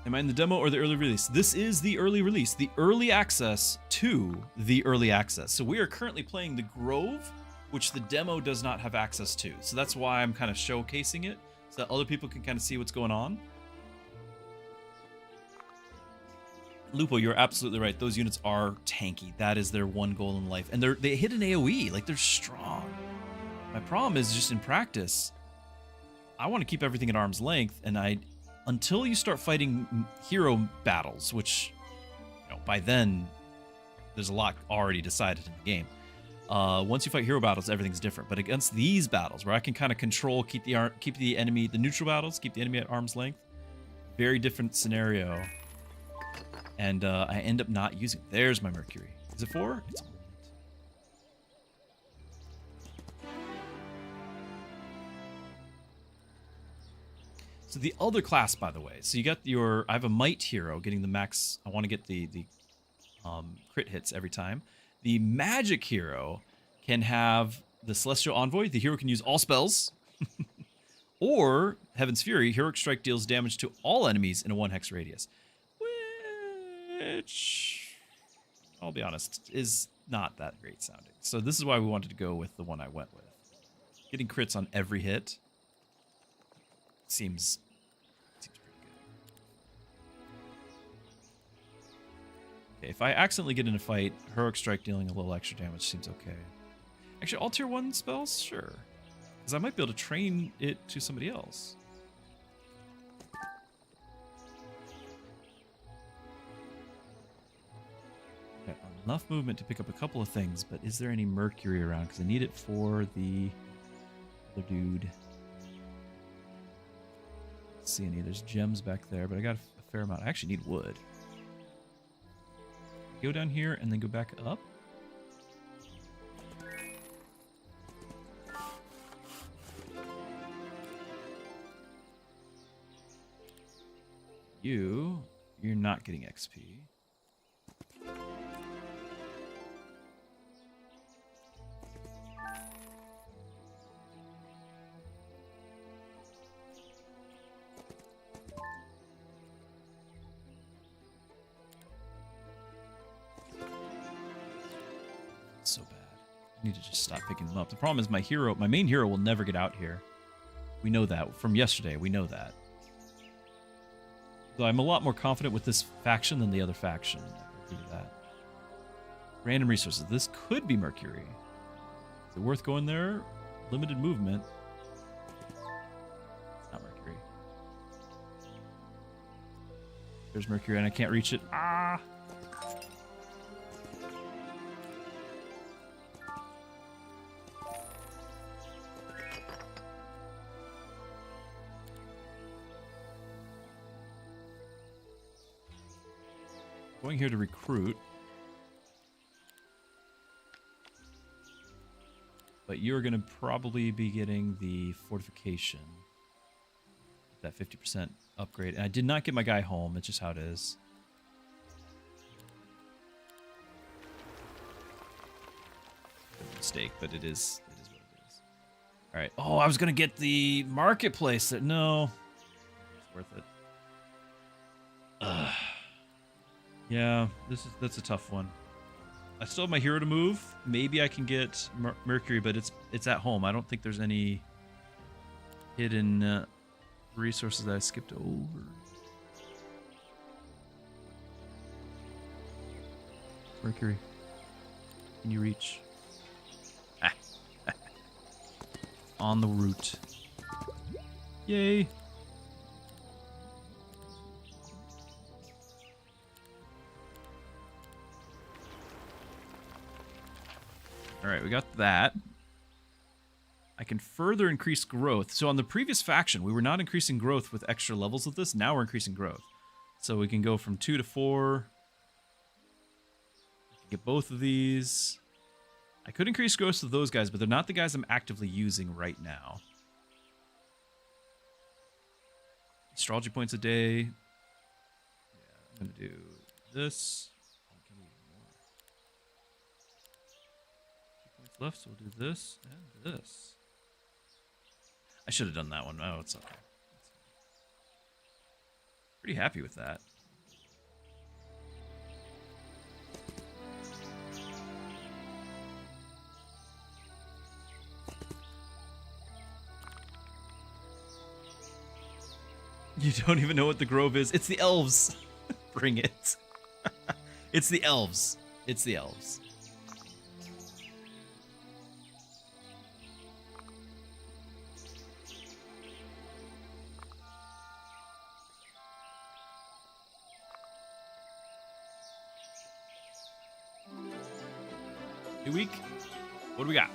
Am I in the demo or the early release? This is the early release, the early access to the early access. So we are currently playing the Grove, which the demo does not have access to. So that's why I'm kind of showcasing it, so that other people can kind of see what's going on. Lupo, you're absolutely right. Those units are tanky. That is their one goal in life. And they hit an AoE. Like, they're strong. My problem is just in practice, I want to keep everything at arm's length, and until you start fighting hero battles, which, by then, there's a lot already decided in the game. Once you fight hero battles, everything's different. But against these battles, where I can kind of control, keep the enemy, the neutral battles, keep the enemy at arm's length, very different scenario. And I end up not using it. There's my Mercury. Is it 4? It's a moment. So the other class, by the way. So you got I have a Might hero getting the max. I want to get the crit hits every time. The Magic hero can have the Celestial Envoy. The hero can use all spells. Or Heaven's Fury. Heroic Strike deals damage to all enemies in a 1 hex radius. Which, I'll be honest, is not that great sounding. So this is why we wanted to go with the one I went with. Getting crits on every hit seems pretty good. Okay, if I accidentally get in a fight, Heroic Strike dealing a little extra damage seems okay. Actually, all tier 1 spells? Sure. Because I might be able to train it to somebody else. Enough movement to pick up a couple of things, but is there any Mercury around? Because I need it for the other dude. Let's see any. There's gems back there, but I got a fair amount. I actually need wood. Go down here and then go back up. You're not getting XP. So bad. I need to just stop picking them up. The problem is my main hero will never get out here. We know that. From yesterday, we know that. So I'm a lot more confident with this faction than the other faction. I'll do that. Random resources. This could be Mercury. Is it worth going there? Limited movement. It's not Mercury. There's Mercury and I can't reach it. Ah! Going here to recruit. But you're going to probably be getting the fortification. That 50% upgrade. And I did not get my guy home. It's just how it is. Mistake, but it is what it is. All right. Oh, I was going to get the marketplace. No. It's worth it. Yeah, that's a tough one. I still have my hero to move. Maybe I can get Mercury, but it's at home. I don't think there's any hidden resources that I skipped over. Mercury, can you reach? On the route. Yay! Alright, we got that. I can further increase growth. So on the previous faction, we were not increasing growth with extra levels with this. Now we're increasing growth. So we can go from 2 to 4. Get both of these. I could increase growth with those guys, but they're not the guys I'm actively using right now. Astrology points a day. Yeah, I'm going to do this. Left, so we'll do this and this. I should have done that one. Oh, it's okay. Pretty happy with that. You don't even know what the grove is. It's the elves. Bring it. It's the elves. It's the elves. New week. What do we got?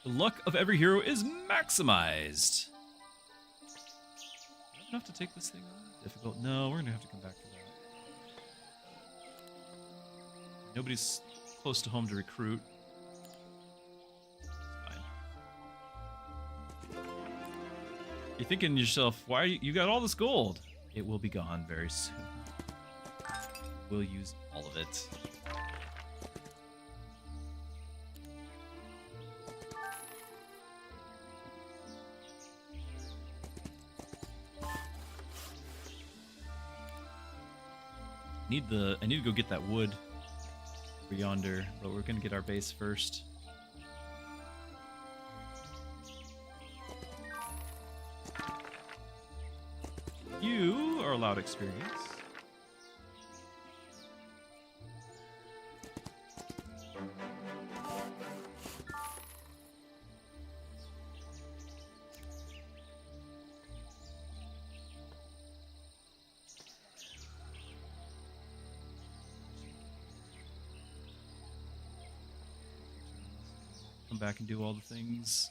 The luck of every hero is maximized. Do I have enough to take this thing on? Difficult. No, we're gonna have to come back to that. Nobody's close to home to recruit. Fine. You're thinking to yourself, why you got all this gold? It will be gone very soon. We'll use all of it. I need to go get that wood over yonder, but we're gonna get our base first. You are allowed experience. Come back and do all the things.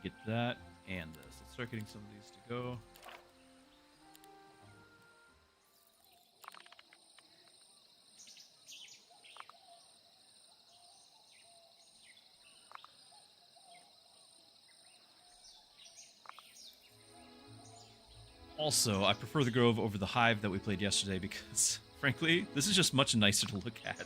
Get that and this. Let's start getting some of these to go. Also, I prefer the Grove over the Hive that we played yesterday because, frankly, this is just much nicer to look at.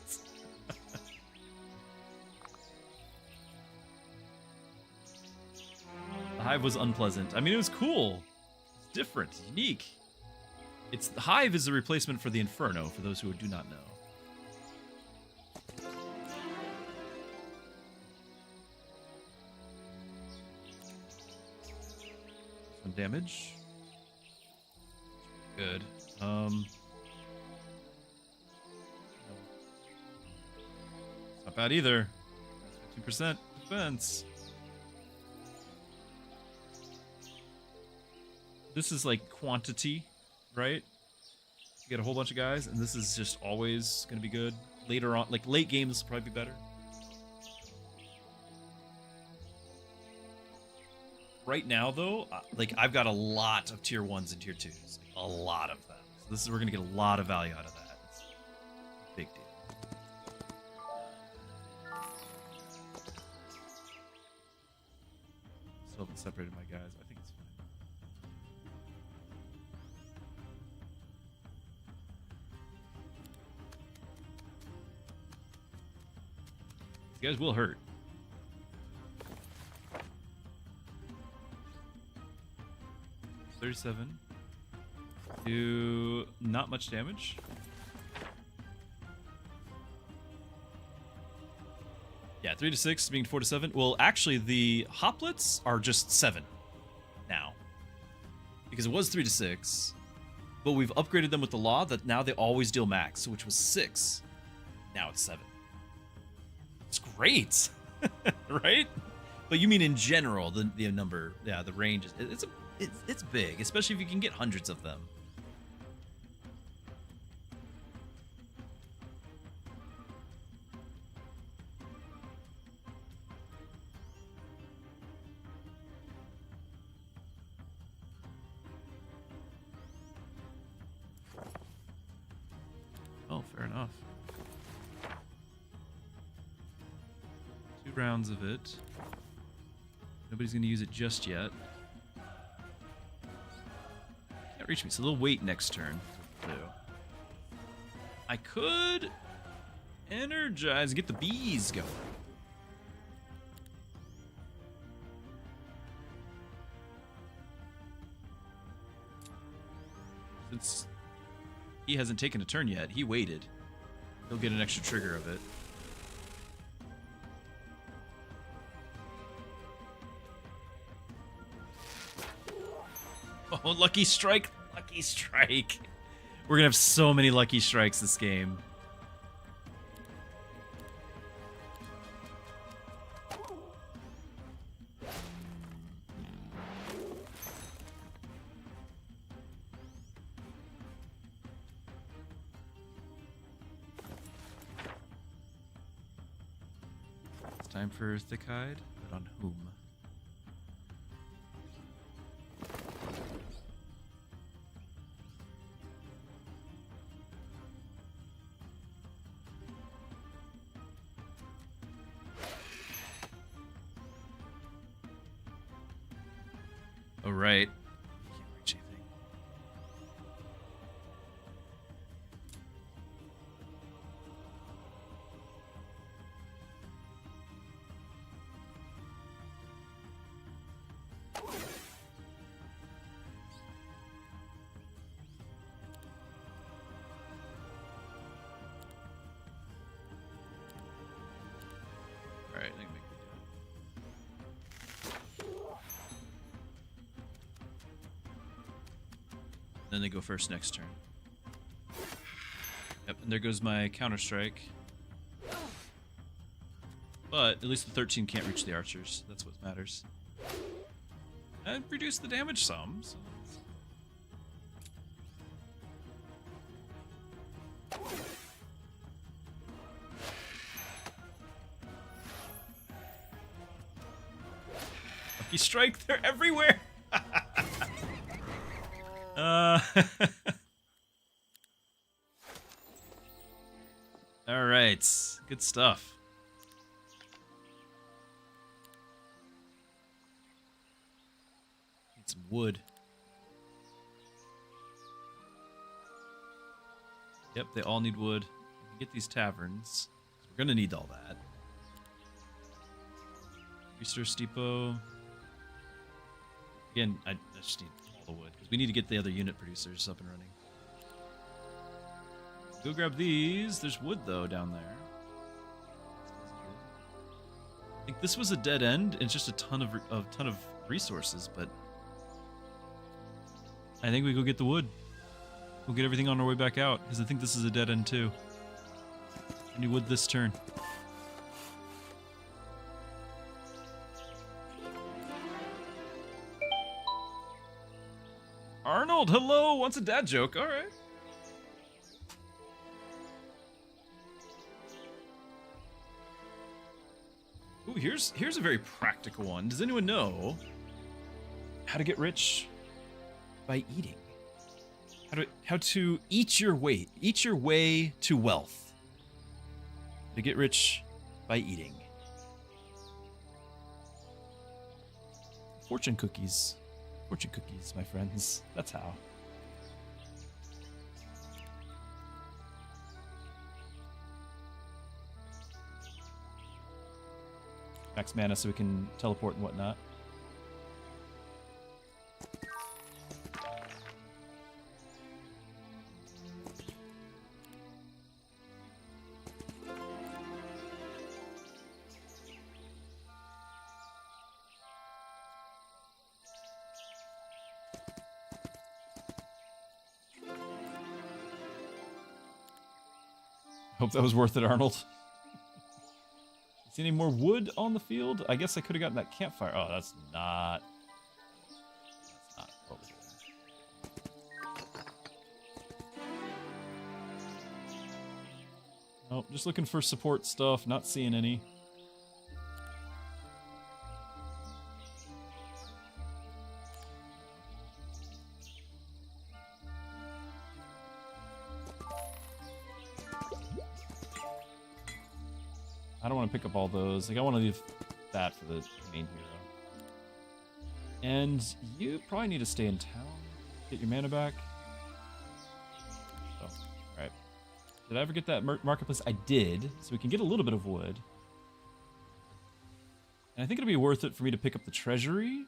The Hive was unpleasant. I mean, it was cool. It's different, unique. The Hive is a replacement for the Inferno, for those who do not know. Some damage. Good. Not bad either. 15% defense. This is like quantity, right? You get a whole bunch of guys, and this is just always going to be good. Later on, like late games, will probably be better. Right now, though, like I've got a lot of tier 1s and tier 2s. Like, a lot of them. So this is, we're going to get a lot of value out of that. It's a big deal. Still haven't separated my guys. I think it's fine. These guys will hurt. $37. Do not much damage. Yeah, 3 to 6 being 4 to 7. Well, actually, the hoplets are just 7 now. Because it was 3 to 6. But we've upgraded them with the law that now they always deal max, which was 6. Now it's 7. It's great. Right? But you mean in general, the number, yeah, the range, it's big, especially if you can get hundreds of them. Oh, fair enough. 2 rounds of it. Nobody's going to use it just yet. Can't reach me, so they'll wait next turn. I could energize and get the bees going. Since he hasn't taken a turn yet, he waited. He'll get an extra trigger of it. Oh, lucky strike! Lucky strike! We're gonna have so many lucky strikes this game. It's time for Thick Hide, but on whom? Oh, right. Can't reach anything. All right, I think then they go first next turn. Yep, and there goes my counter-strike. But at least the 13 can't reach the archers. That's what matters. And reduce the damage some. So. Lucky strike, they're everywhere! All right, good stuff. Need some wood. Yep, they all need wood. We can get these taverns. We're gonna need all that. Resource depot. Again, I just need all the wood because we need to get the other unit producers up and running. Go grab these. There's wood though down there. I think this was a dead end. It's just a ton of resources, but I think we go get the wood. We'll get everything on our way back out, because I think this is a dead end too. Any wood this turn. Arnold, hello! Wants a dad joke, alright. Ooh, here's a very practical one. Does anyone know how to get rich by eating? How to eat your way to wealth. To get rich by eating. Fortune cookies. Fortune cookies, my friends. That's how. Max mana so we can teleport and whatnot. Hope that was worth it, Arnold. See any more wood on the field? I guess I could have gotten that campfire. Oh, that's not what we're doing. Oh, just looking for support stuff, not seeing any. I don't want to pick up all those. Like, I want to leave that for the main hero. And you probably need to stay in town. Get your mana back. Oh, alright. Did I ever get that marketplace? I did. So we can get a little bit of wood. And I think it'll be worth it for me to pick up the treasury.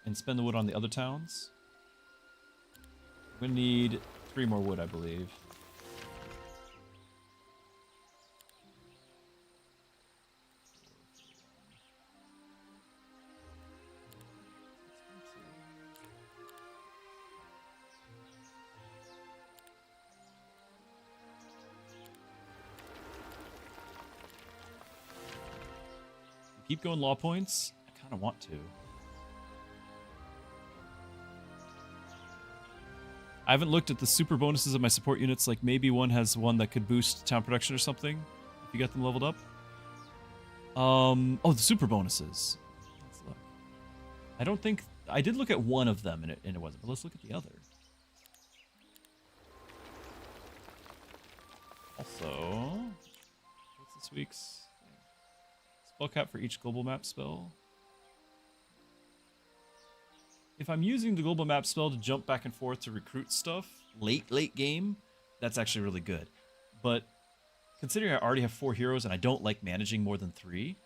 And spend the wood on the other towns. I'm going to need 3 more wood, I believe. Keep going law points? I kind of want to. I haven't looked at the super bonuses of my support units. Like, maybe one has one that could boost town production or something, if you get them leveled up. Oh, the super bonuses. Let's look. I don't think... I did look at one of them, and it wasn't. But let's look at the other. Also... What's this week's... Spell cap for each global map spell. If I'm using the global map spell to jump back and forth to recruit stuff late game, that's actually really good. But considering I already have 4 heroes and I don't like managing more than 3,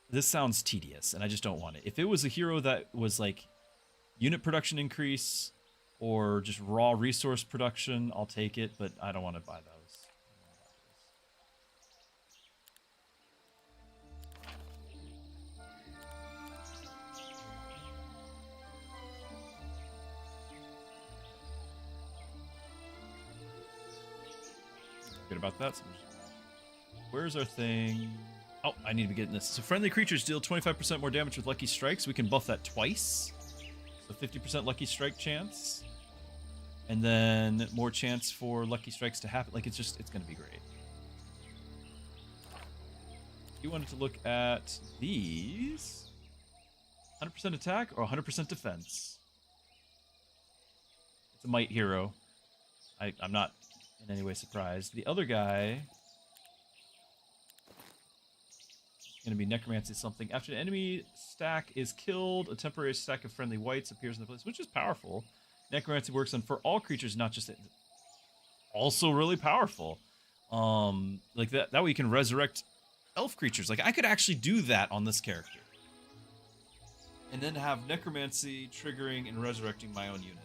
this sounds tedious and I just don't want it. If it was a hero that was like unit production increase or just raw resource production, I'll take it, but I don't want to buy those. Good about that. So where's our thing? Oh, I need to be getting this. So friendly creatures deal 25% more damage with lucky strikes. We can buff that twice. So 50% lucky strike chance. And then more chance for lucky strikes to happen. Like, it's going to be great. You wanted to look at these. 100% attack or 100% defense? It's a might hero. I'm not in any way surprised. The other guy is going to be necromancy something. After an enemy stack is killed, a temporary stack of friendly whites appears in the place, which is powerful. Necromancy works on for all creatures, not just also really powerful. Like that way you can resurrect elf creatures. Like, I could actually do that on this character. And then have necromancy triggering and resurrecting my own units.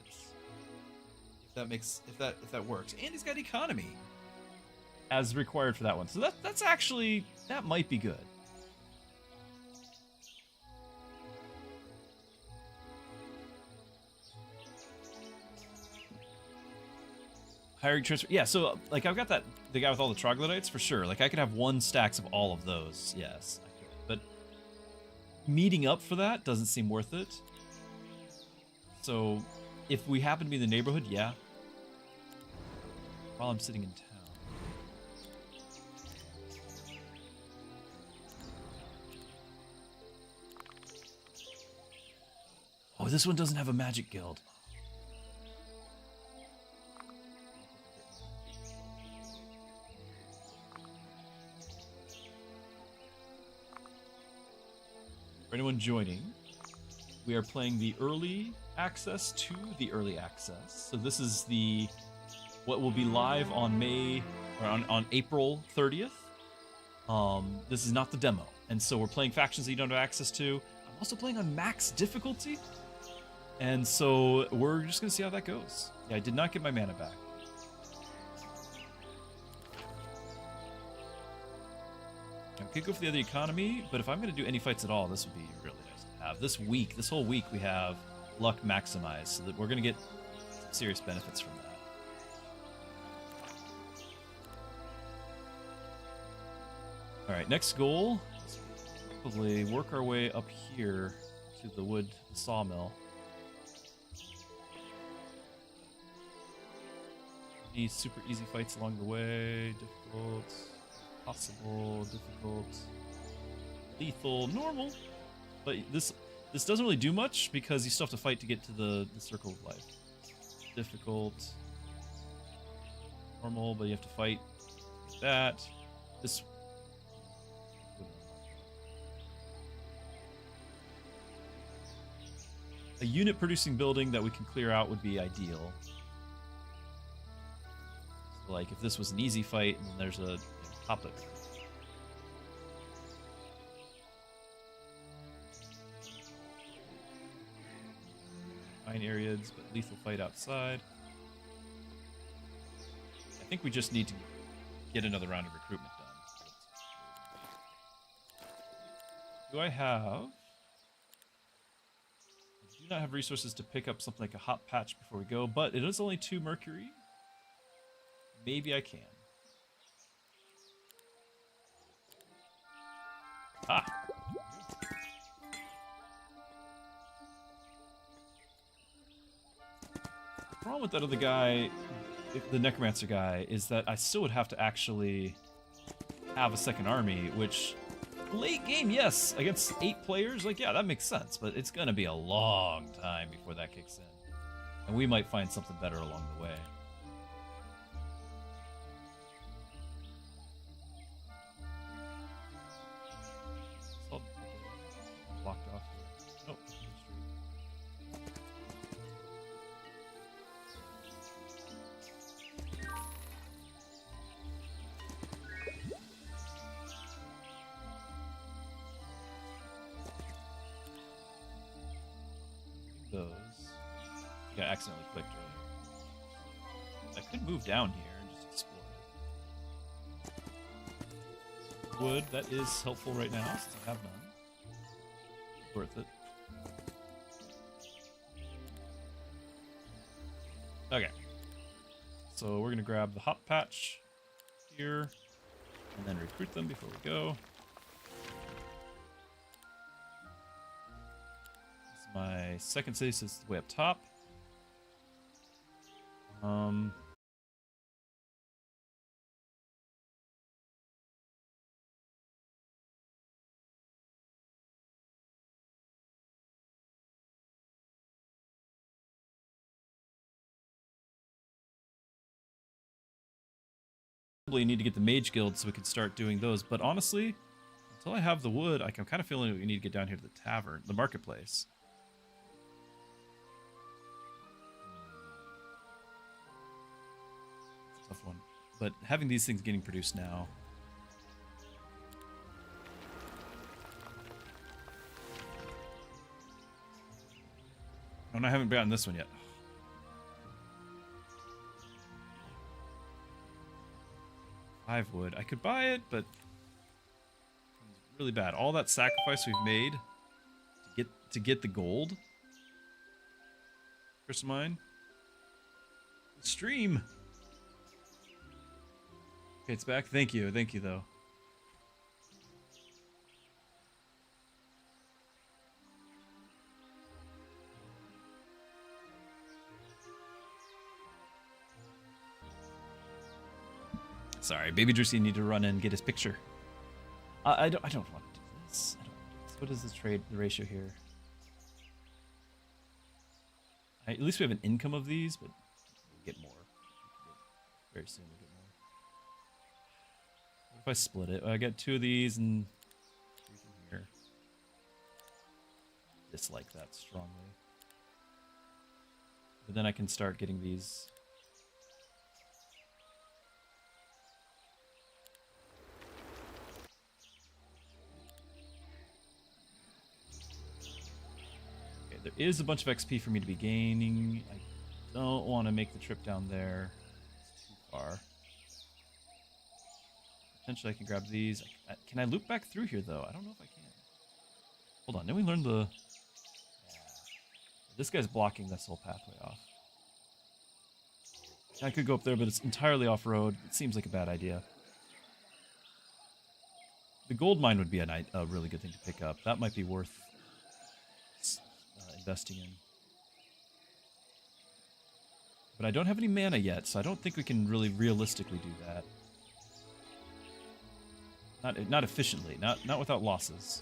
If that works. And he's got economy as required for that one. So that might be good. Hiring transfer. Yeah, so like I've got the guy with all the troglodytes for sure. Like I could have 1 stacks of all of those. Yes, I could. But meeting up for that doesn't seem worth it. So if we happen to be in the neighborhood, yeah. While I'm sitting in town. Oh, this one doesn't have a magic guild. For anyone joining, we are playing the early access to the early access. So this is the what will be live on on April 30th. This is not the demo, and so we're playing factions that you don't have access to. I'm also playing on max difficulty, and so we're just gonna see how that goes. Yeah, I did not get my mana back. I could go for the other economy, but if I'm going to do any fights at all, this would be really nice to have. This whole week, we have luck maximized, so that we're going to get some serious benefits from that. All right, next goal is probably work our way up here to the wood sawmill. Any super easy fights along the way? Difficult. Possible, difficult, lethal, normal. But this doesn't really do much because you still have to fight to get to the circle of life. Difficult, normal, but you have to fight like that. This a unit producing building that we can clear out would be ideal. So like if this was an easy fight and there's a top it. Fine areas, but lethal fight outside. I think we just need to get another round of recruitment done. Do I have... I do not have resources to pick up something like a hot patch before we go, but it is only 2 mercury. Maybe I can. Ah. The problem with that other guy, the necromancer guy, is that I still would have to actually have a second army, which late game, yes, against 8 players, like yeah, that makes sense, but it's gonna be a long time before that kicks in. And we might find something better along the way. Blocked off. Oh, those. I think I accidentally clicked earlier. I could move down here and just explore. Wood, that is helpful right now since I have none. Worth it. Okay. So we're gonna grab the hot patch here and then recruit them before we go. This is my second city, so it's way up top. Need to get the mage guild so we can start doing those, but honestly, until I have the wood, I'm kind of feeling we need to get down here to the tavern, the marketplace. Tough one, but having these things getting produced now. Oh, and I haven't gotten this one yet. 5 wood. I could buy it, but it's really bad. All that sacrifice we've made to get the gold. Chris mine. Stream. Okay, it's back. Thank you though. Sorry, Baby Druski need to run and get his picture. I don't want to do this. I don't want to do this. What is the ratio here? At least we have an income of these, but we'll get more. Very soon we'll get more. What if I split it? I get 2 of these and 3 from here. Dislike that strongly. But then I can start getting these. There is a bunch of XP for me to be gaining. I don't want to make the trip down there. It's too far. Potentially I can grab these. Can I loop back through here, though? I don't know if I can. Hold on. Didn't we learn the... Yeah. This guy's blocking this whole pathway off. I could go up there, but it's entirely off-road. It seems like a bad idea. The gold mine would be a really good thing to pick up. That might be worth... investing in. But I don't have any mana yet, so I don't think we can really realistically do that. Not efficiently, not without losses.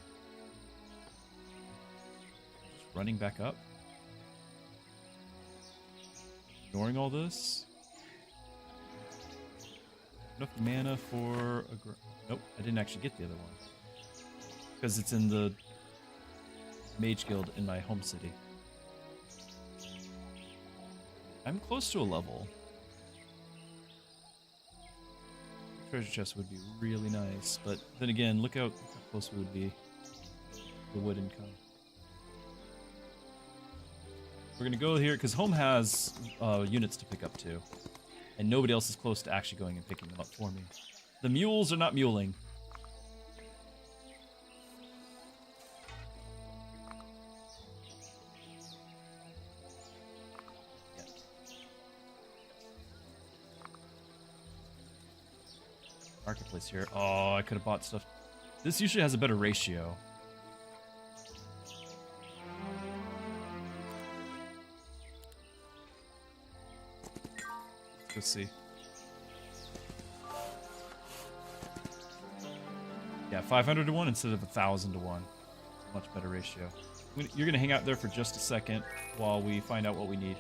Just running back up. Ignoring all this. Enough mana for a... Nope, I didn't actually get the other one. Because it's in the Mage Guild in my home city. I'm close to a level. Treasure chest would be really nice, but then again, look how close we would be. The wood income. We're gonna go here because home has units to pick up too, and nobody else is close to actually going and picking them up for me. The mules are not muling. Marketplace here. Oh, I could have bought stuff. This usually has a better ratio. Let's go see. Yeah, 500 to 1 instead of 1,000 to 1. Much better ratio. You're going to hang out there for just a second while we find out what we need.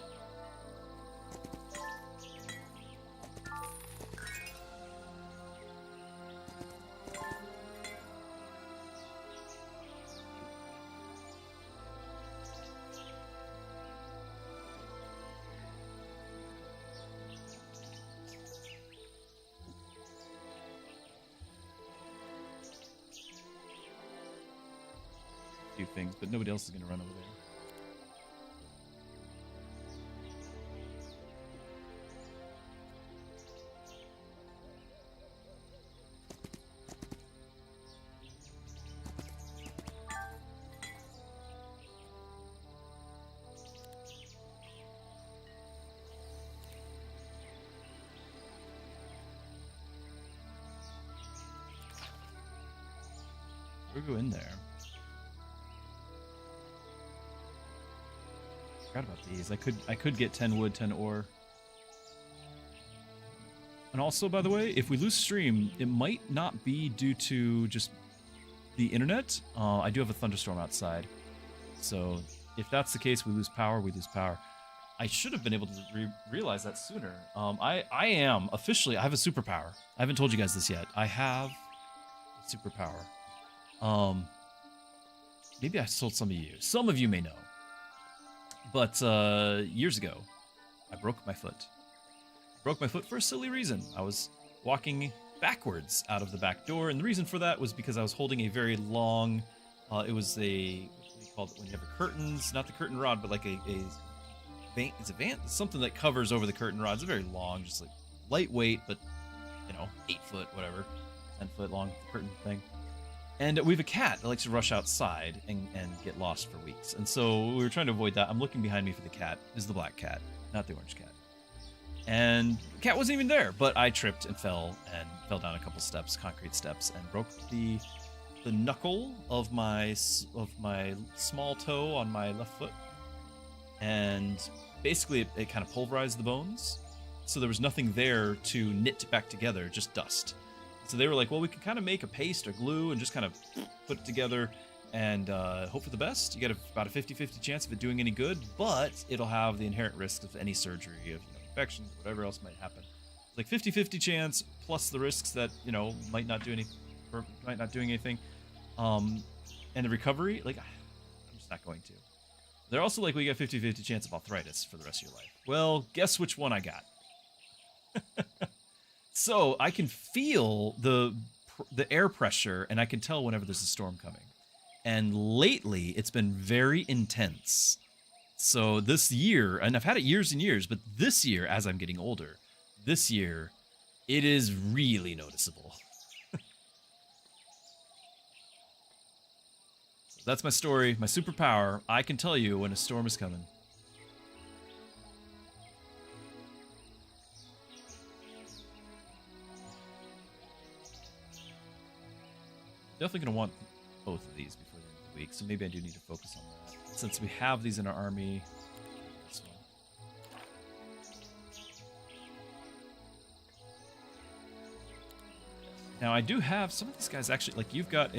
Things, but nobody else is going to run over there. We'll go in there. Forgot about these. I could get 10 wood, 10 ore. And also, by the way, if we lose stream, it might not be due to just the internet. I do have a thunderstorm outside. So if that's the case, we lose power, we lose power. I should have been able to realize that sooner. I am officially, I have a superpower. I haven't told you guys this yet. I have a superpower. Maybe I told some of you. Some of you may know. But years ago, I broke my foot. Broke my foot for a silly reason. I was walking backwards out of the back door, and the reason for that was because I was holding a very long, it was a, what do you call it when you have a curtains, not the curtain rod, but like a vant, it's a vant? It's something that covers over the curtain rod. It's very long, just like lightweight, but, you know, 8 foot, whatever, 10 foot long curtain thing. And we have a cat that likes to rush outside and get lost for weeks. And so we were trying to avoid that. I'm looking behind me for the cat. This is the black cat, not the orange cat. And the cat wasn't even there, but I tripped and fell down a couple steps, concrete steps, and broke the knuckle of my small toe on my left foot. And basically it kind of pulverized the bones. So there was nothing there to knit back together, just dust. So they were like, well, we can kind of make a paste or glue and just kind of put it together and hope for the best. You got about a 50-50 chance of it doing any good, but it'll have the inherent risk of any surgery, of infections, whatever else might happen. Like 50-50 chance plus the risks that, might not doing anything. And the recovery, like, I'm just not going to. They're also like, we got 50-50 chance of arthritis for the rest of your life. Well, guess which one I got. So I can feel the air pressure, and I can tell whenever there's a storm coming. And lately, it's been very intense. So this year, and I've had it years and years, but this year, as I'm getting older, this year, it is really noticeable. So that's my story, my superpower. I can tell you when a storm is coming. Definitely going to want both of these before the end of the week, so maybe I do need to focus on that. Since we have these in our army, this one. Now I do have some of these guys actually, like you've got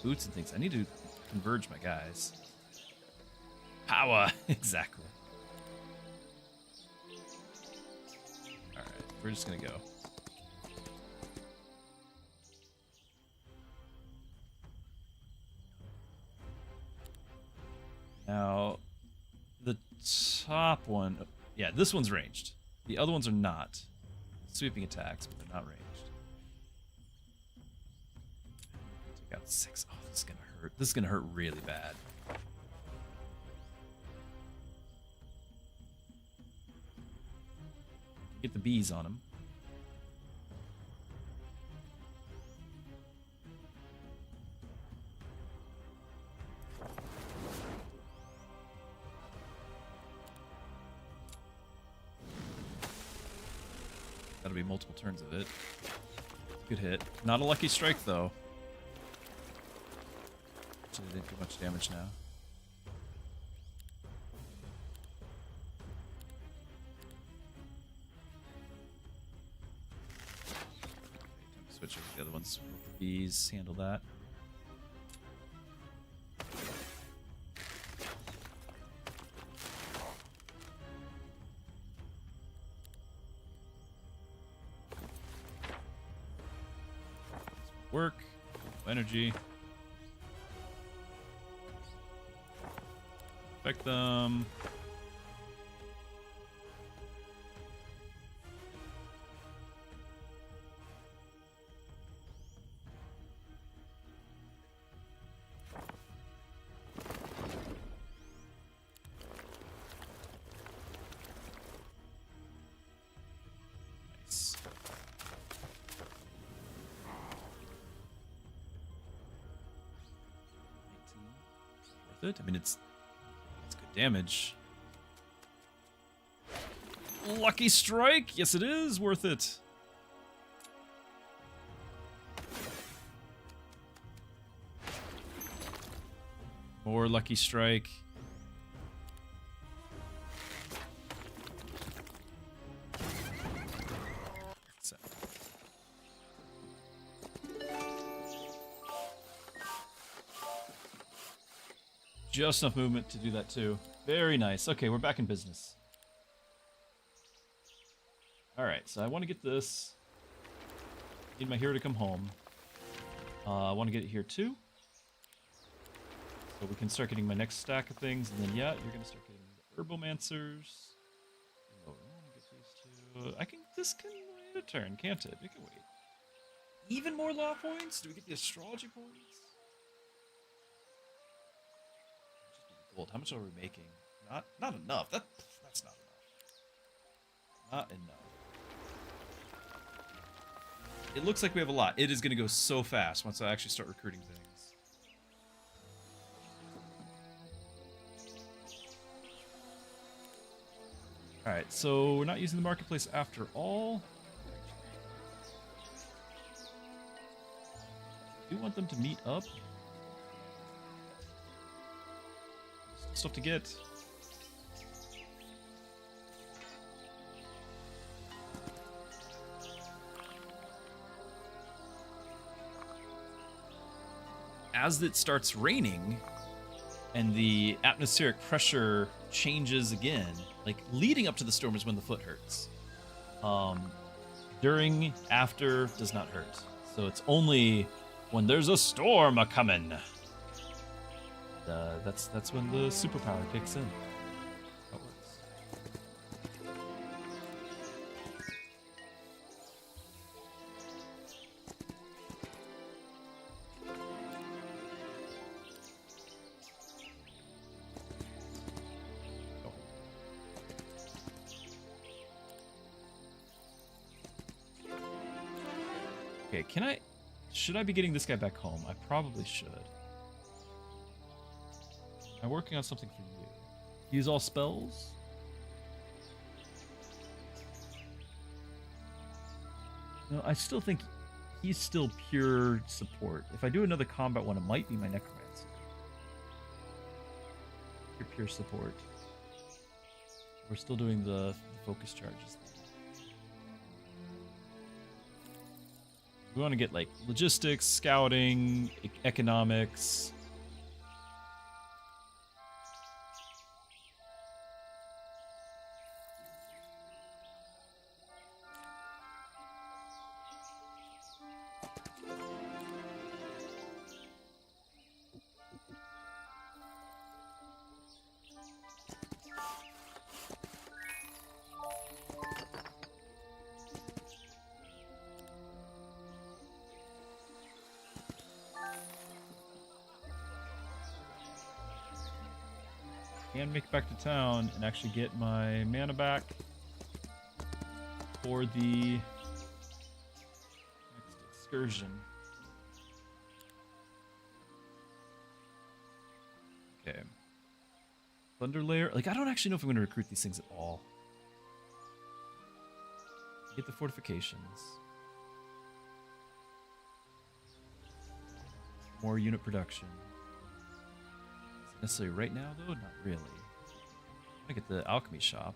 boots and things. I need to converge my guys. Power, exactly. All right, we're just gonna go. Now, the top one, yeah, this one's ranged. The other ones are not. Sweeping attacks, but they're not ranged. Take out 6. Oh, this is gonna hurt. This is gonna hurt really bad. Get the bees on him. That'll be multiple turns of it. Good hit. Not a lucky strike, though. Actually, didn't do much damage now. Switch over to the other ones. The bees handle that. Work, energy. Affect them. Nice. Worth it. I mean, it's good damage. Lucky strike. Yes, it is worth it. More lucky strike. Just enough movement to do that too. Very nice. Okay, we're back in business. Alright, so I want to get this. Need my hero to come home. I want to get it here too. So we can start getting my next stack of things, and then yeah, you're gonna start getting the herbomancers. Oh, I want to get these two. This can wait a turn, can't it? It can wait. Even more law points? Do we get the astrology points? Gold. How much are we making? Not enough. That's not enough. Not enough. It looks like we have a lot. It is going to go so fast once I actually start recruiting things. Alright, so we're not using the marketplace after all. Do you want them to meet up? Stuff to get. As it starts raining and the atmospheric pressure changes again, like leading up to the storm is when the foot hurts. During, after does not hurt. So it's only when there's a storm a-coming. That's when the superpower kicks in. That works. Okay, should I be getting this guy back home? I probably should. I'm working on something for you. Use all spells? No, I still think he's still pure support. If I do another combat one, it might be my necromancer. Pure support. We're still doing the focus charges. We want to get like logistics, scouting, economics. And make it back to town and actually get my mana back for the next excursion. Okay. Thunder Lair. Like, I don't actually know if I'm going to recruit these things at all. Get the fortifications. More unit production. Necessarily right now, though? Not really. I get the alchemy shop.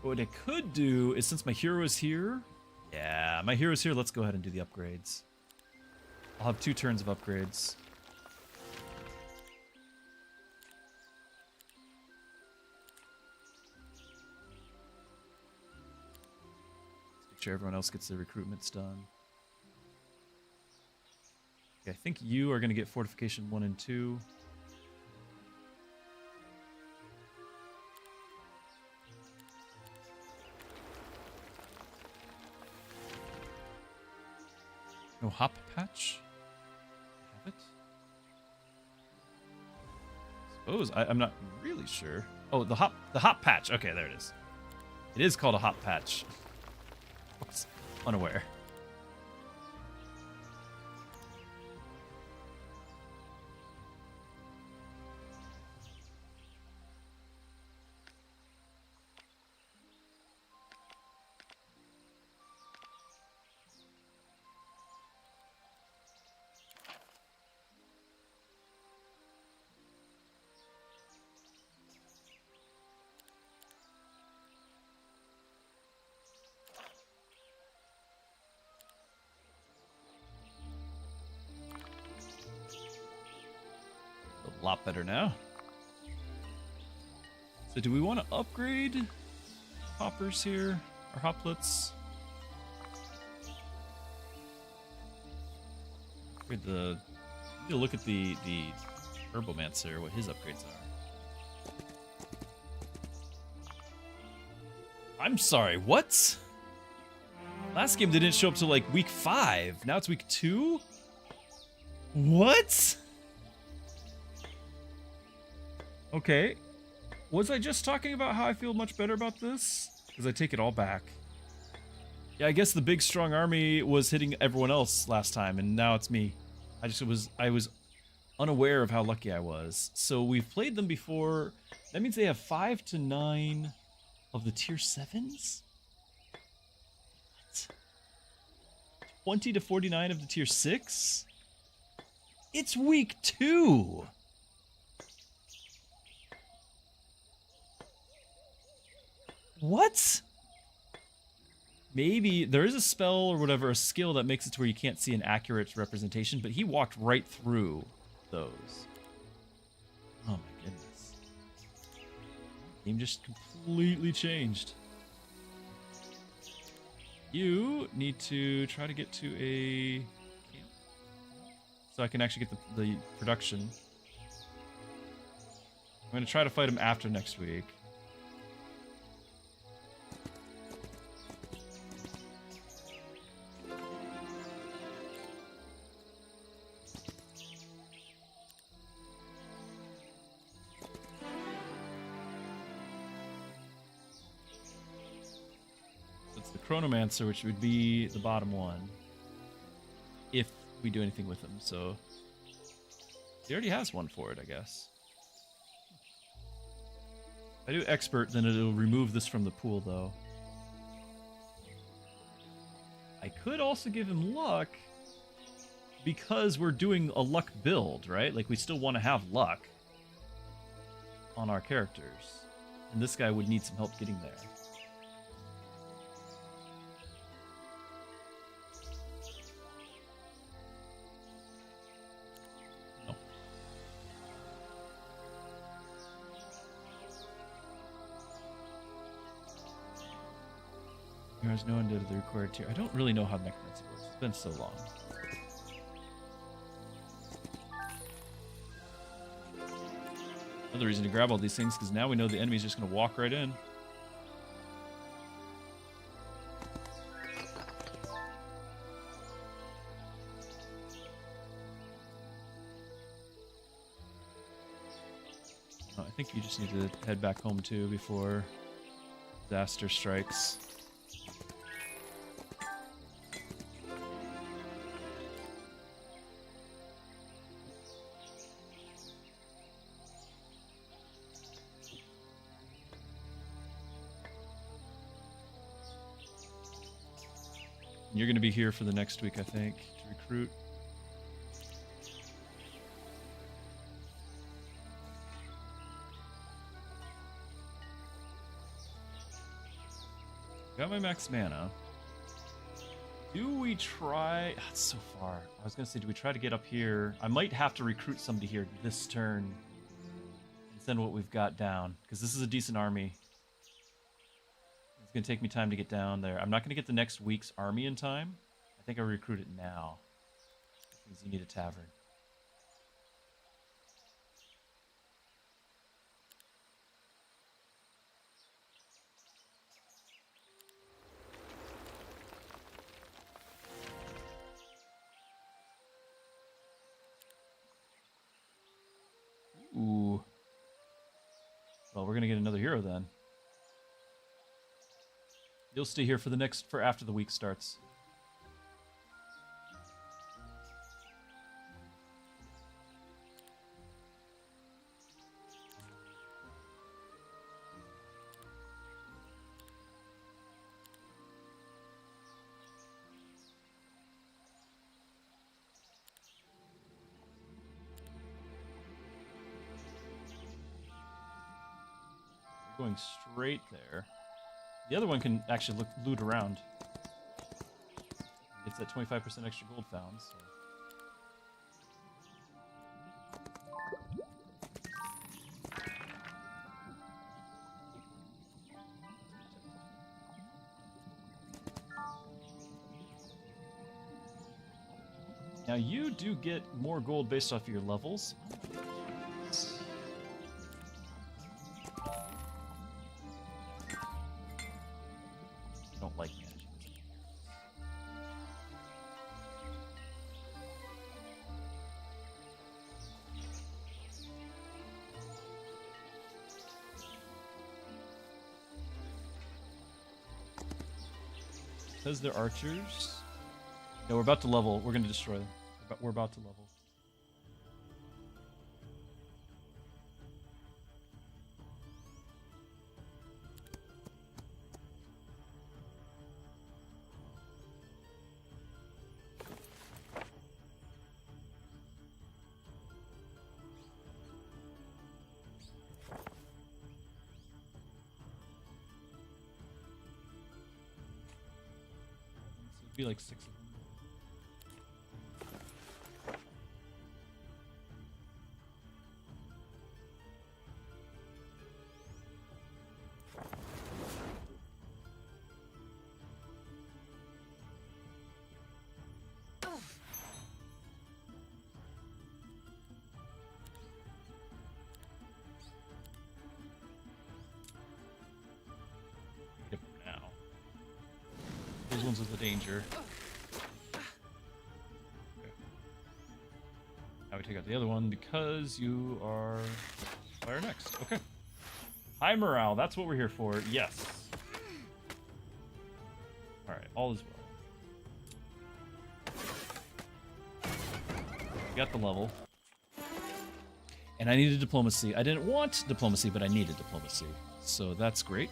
What I could do is, since my hero is here... Yeah, my hero's here. Let's go ahead and do the upgrades. I'll have 2 turns of upgrades. Let's make sure everyone else gets their recruitments done. Okay, I think you are going to get fortification 1 and 2. No hop patch? Have it? Suppose I'm not really sure. Oh, the hop patch. Okay, there it is. It is called a hop patch. I was unaware. A lot better now. So do we want to upgrade hoppers here? Or hoplets? Upgrade the... Need to look at the Herbomancer, what his upgrades are. I'm sorry, what? Last game they didn't show up till like week 5. Now it's week 2? What? Okay. Was I just talking about how I feel much better about this? Because I take it all back. Yeah, I guess the big strong army was hitting everyone else last time, and now it's me. I was unaware of how lucky I was. So we've played them before. That means they have 5 to 9 of the tier 7s? What? 20 to 49 of the tier 6? It's week 2! What? Maybe there is a spell or whatever, a skill that makes it to where you can't see an accurate representation, but he walked right through those. Oh my goodness. Game just completely changed. You need to try to get to a camp so I can actually get the production. I'm going to try to fight him after next week. Chronomancer, which would be the bottom one if we do anything with him. So he already has one for it, I guess. If I do expert, then it'll remove this from the pool, though. I could also give him luck because we're doing a luck build, right? Like, we still want to have luck on our characters, and this guy would need some help getting there. There's no one did the required tier. I don't really know how necromancy works. It's been so long. Another reason to grab all these things, because now we know the enemy's just going to walk right in. Oh, I think you just need to head back home too before disaster strikes. You're going to be here for the next week, I think, to recruit. Got my max mana. Do we try... Oh, it's so far. I was going to say, do we try to get up here? I might have to recruit somebody here this turn and send what we've got down, because this is a decent army. It's going to take me time to get down there. I'm not going to get the next week's army in time. I think I'll recruit it now, because you need a tavern. Ooh. Well, we're going to get another hero then. You'll stay here for after the week starts. You're going straight there. The other one can actually loot around. It's that 25% extra gold found. So. Now you do get more gold based off of your levels. Says they're archers. No, we're about to level. We're going to destroy them. We're about to level. Be like 6 of them. Those ones are the danger. Okay. Now we take out the other one because you are fire next. Okay. High morale, that's what we're here for. Yes. Alright, all is well. We got the level. And I needed diplomacy. I didn't want diplomacy, but I needed diplomacy. So that's great.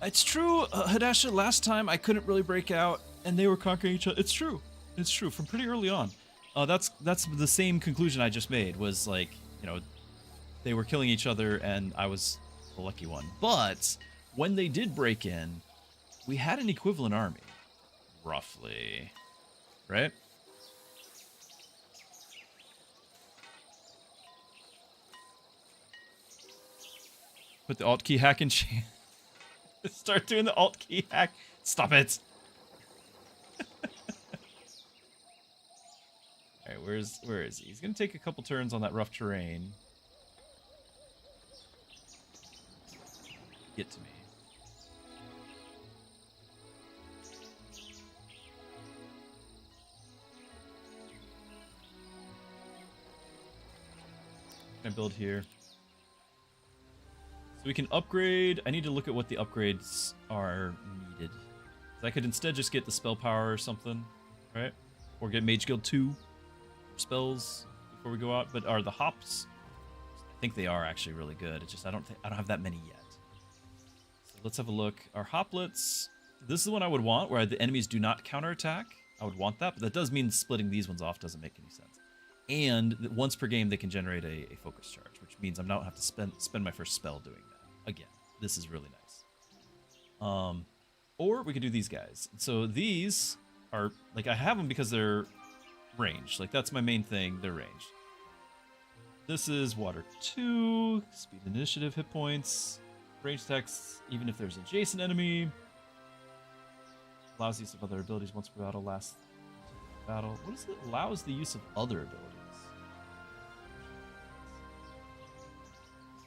It's true, Hadasha, last time I couldn't really break out and they were conquering each other. It's true. It's true, from pretty early on. That's the same conclusion I just made, was like, you know, they were killing each other and I was the lucky one. But when they did break in, we had an equivalent army, roughly, right? Put the alt key hack in chain. Start doing the alt key hack. Stop it. Alright, where is he? He's gonna take a couple turns on that rough terrain. Get to me. Can I build here? So we can upgrade. I need to look at what the upgrades are needed. I could instead just get the spell power or something, right? Or get Mage Guild 2 spells before we go out. But are the hops? I think they are actually really good. It's just I don't have that many yet. So let's have a look. Our hoplets. This is the one I would want, where the enemies do not counterattack. I would want that, but that does mean splitting these ones off doesn't make any sense. And once per game, they can generate a focus charge, which means I don't have to spend my first spell doing that. Again, this is really nice. Or we could do these guys. So these are, like, I have them because they're ranged. Like, that's my main thing. They're ranged. This is Water 2, Speed Initiative, hit points, range attacks, even if there's adjacent enemy. Allows use of other abilities once per battle, lasts battle. What is it? Allows the use of other abilities.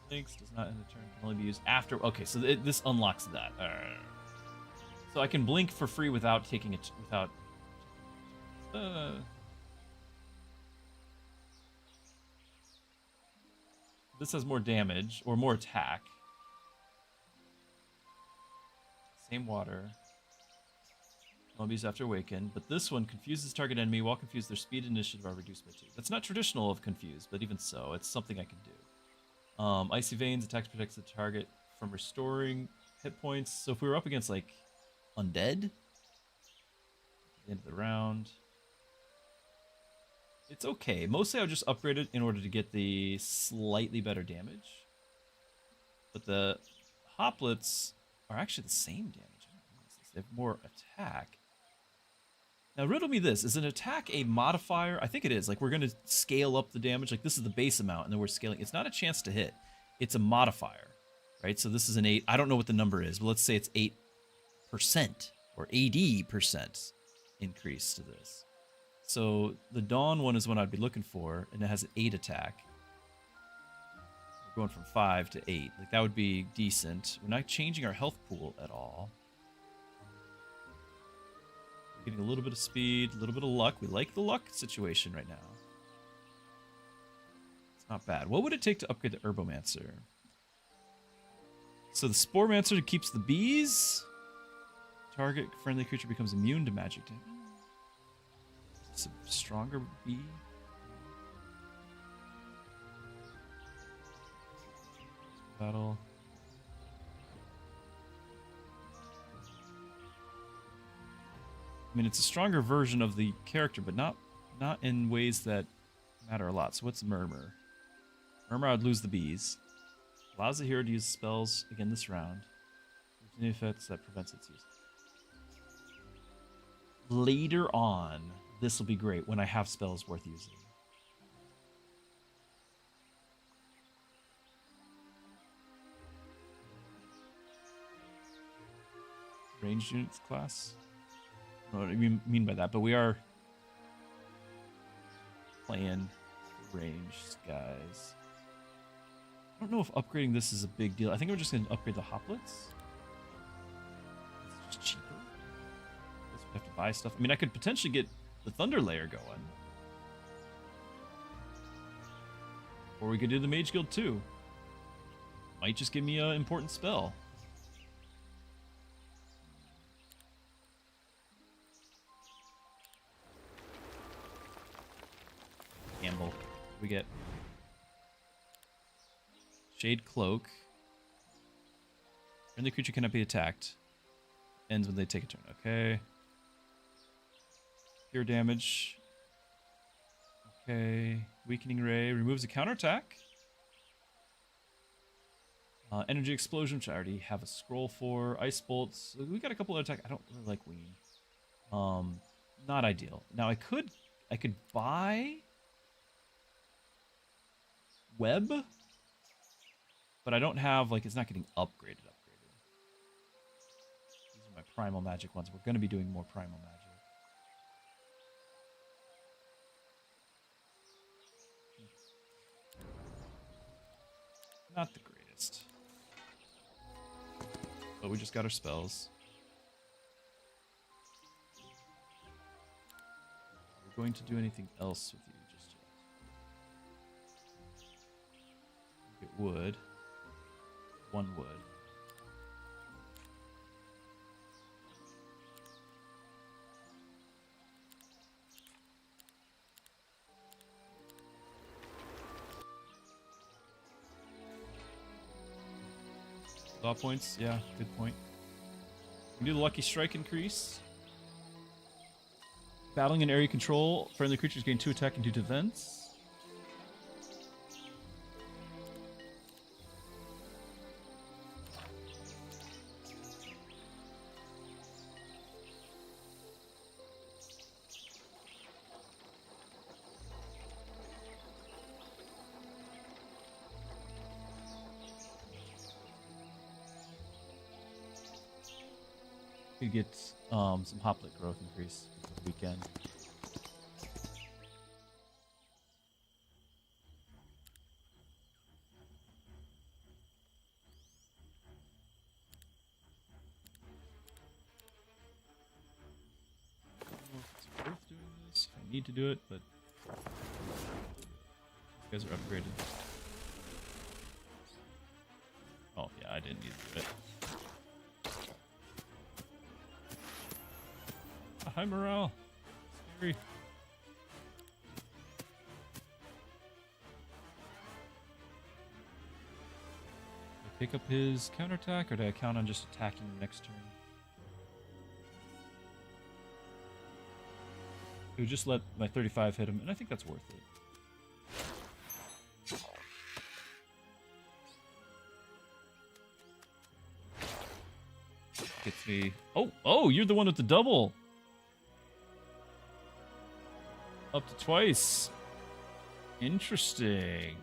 Thanks, does not end the turn, can only be used after. Okay, so this unlocks that. So I can blink for free without taking it, without. This has more damage, or more attack. Same water. Zombies after awaken, but this one confuses target enemy. While confused, their speed and initiative are reduced by 2. That's not traditional of confused, but even so, it's something I can do. Icy Veins attacks protects the target from restoring hit points. So if we were up against, like, undead, at the end of the round, it's okay. Mostly I would just upgrade it in order to get the slightly better damage. But the hoplets are actually the same damage. I don't realize this. They have more attack. Now, riddle me this. Is an attack a modifier? I think it is. Like, we're going to scale up the damage. Like, this is the base amount, and then we're scaling. It's not a chance to hit. It's a modifier, right? So this is an 8. I don't know what the number is, but let's say it's 8% or 80% increase to this. So the Dawn one is one I'd be looking for, and it has an 8 attack. We're going from 5 to 8. Like, that would be decent. We're not changing our health pool at all. Getting a little bit of speed, a little bit of luck. We like the luck situation right now. It's not bad. What would it take to upgrade the Herbomancer? So the Sporemancer keeps the bees. Target friendly creature becomes immune to magic damage. It's a stronger bee. Battle. I mean, it's a stronger version of the character, but not not in ways that matter a lot. So what's Murmur? Murmur, I'd lose the bees. Allows the hero to use spells again this round. Any effects that prevents its use. Later on, this will be great when I have spells worth using. Ranged units class? I don't know what you mean by that, but we are playing ranged guys. I don't know if upgrading this is a big deal. I think we're just going to upgrade the hoplets. It's just cheaper. I guess we have to buy stuff. I mean, I could potentially get the Thunder Layer going. Or we could do the Mage Guild too. Might just give me an important spell. Gamble. We get Shade Cloak. Friendly creature cannot be attacked. Ends when they take a turn. Okay. Pure damage. Okay. Weakening Ray. Removes a counterattack. Energy Explosion, which I already have a scroll for. Ice Bolts. We got a couple of attacks. I don't really like Ween. Not ideal. Now I could buy Web, but I don't have, like, it's not getting upgraded. These are my Primal Magic ones. We're going to be doing more Primal Magic. Not the greatest. But we just got our spells. Are we going to do anything else with you just yet? It would. One would. Thought points, yeah, good point. We can do the Lucky Strike increase. Battling an area control, friendly creatures gain 2 attack and 2 defense. Could get some hoplet growth increase this weekend. I don't know if it's worth doing this, if I need to do it, but you guys are upgraded. Oh yeah, I didn't need to do it. High morale. Scary. Did I pick up his counterattack, or did I count on just attacking next turn? It would just let my 35 hit him, and I think that's worth it. Gets me. Oh, you're the one with the double. Up to twice. Interesting.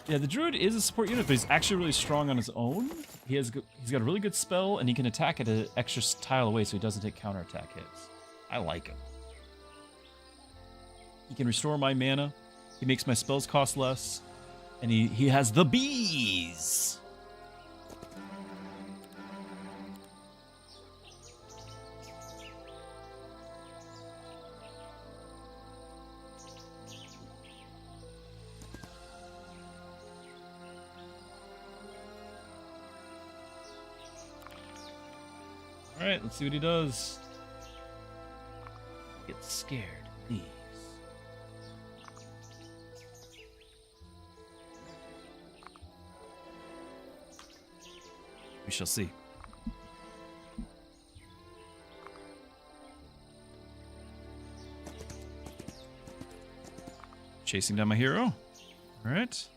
Yeah, the Druid is a support unit, but he's actually really strong on his own. He's got a really good spell, and he can attack at an extra tile away, so he doesn't take counterattack hits. I like him. He can restore my mana. He makes my spells cost less. And he has the bees. All right, let's see what he does. Get scared, please. We shall see. Chasing down my hero. All right.